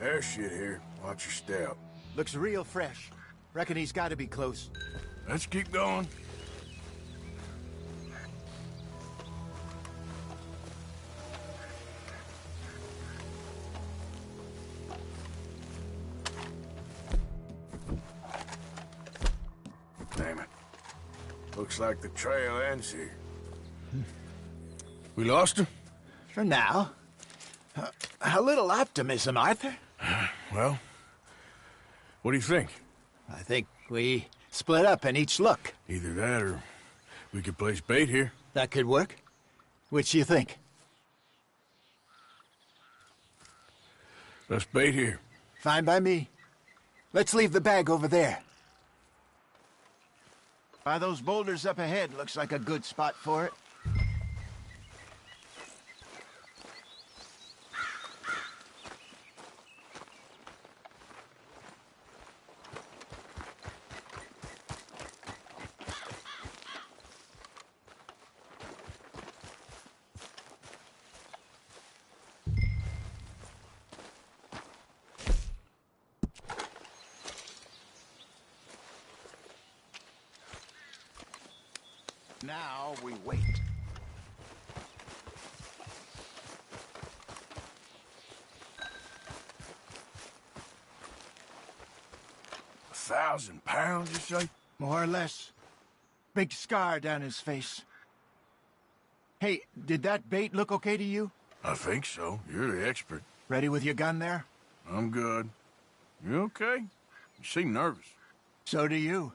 There's shit here. Watch your step. Looks real fresh. Reckon he's got to be close. Let's keep going. Damn it. Looks like the trail ends here. We lost him? For now. A little optimism, Arthur. Well, what do you think? I think we split up and each look. Either that or we could place bait here. That could work. Which do you think? Let's bait here. Fine by me. Let's leave the bag over there. By those boulders up ahead, looks like a good spot for it. Now we wait. £1,000, you say? More or less. Big scar down his face. Hey, did that bait look okay to you? I think so. You're the expert. Ready with your gun there? I'm good. You okay? You seem nervous. So do you.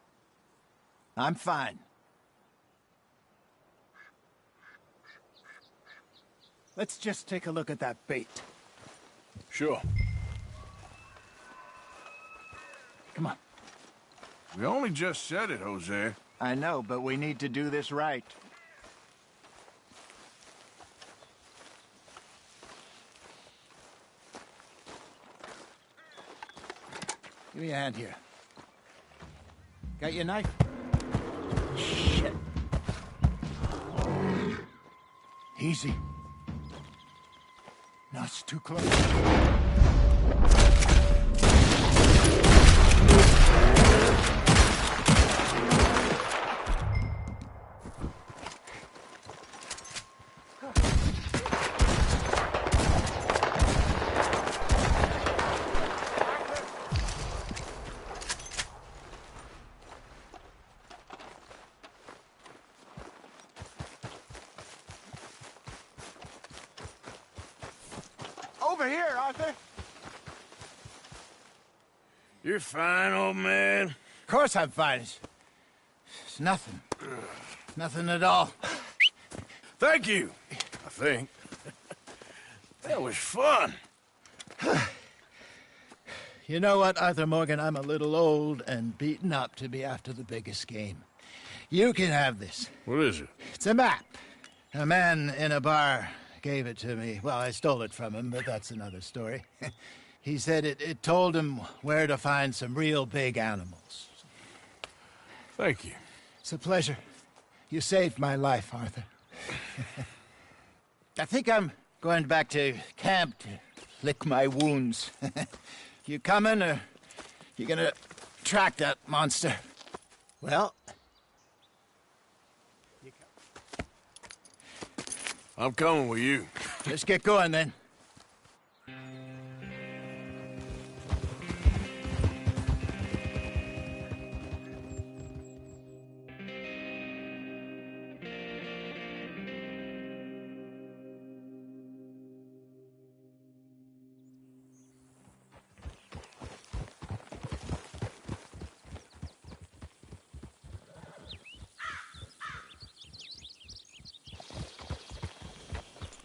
I'm fine. Let's just take a look at that bait. Sure. Come on. We only just said it, Jose. I know, but we need to do this right. Give me a hand here. Got your knife? Shit. Easy. No, it's too close. Over here, Arthur. You're fine, old man. Of course I'm fine. It's nothing. Nothing at all. Thank you, I think. That was fun. You know what, Arthur Morgan? I'm a little old and beaten up to be after the biggest game. You can have this. What is it? It's a map. A man in a bar gave it to me. Well, I stole it from him, but that's another story. He said it told him where to find some real big animals. Thank you. It's a pleasure. You saved my life, Arthur. I think I'm going back to camp to lick my wounds. You coming, or you gonna track that monster? Well... I'm coming with you. Let's get going, then.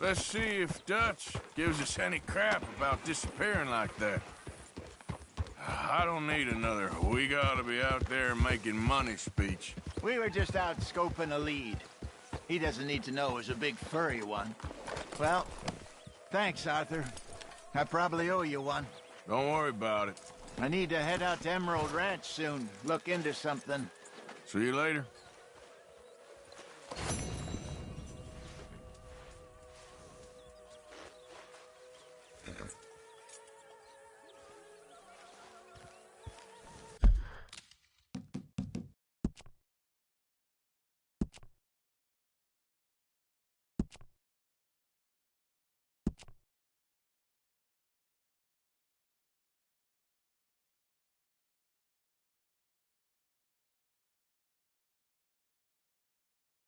Let's see if Dutch gives us any crap about disappearing like that. I don't need another "we gotta be out there making money" speech. We were just out scoping a lead. He doesn't need to know it was a big furry one. Well, thanks, Arthur. I probably owe you one. Don't worry about it. I need to head out to Emerald Ranch soon. Look into something. See you later.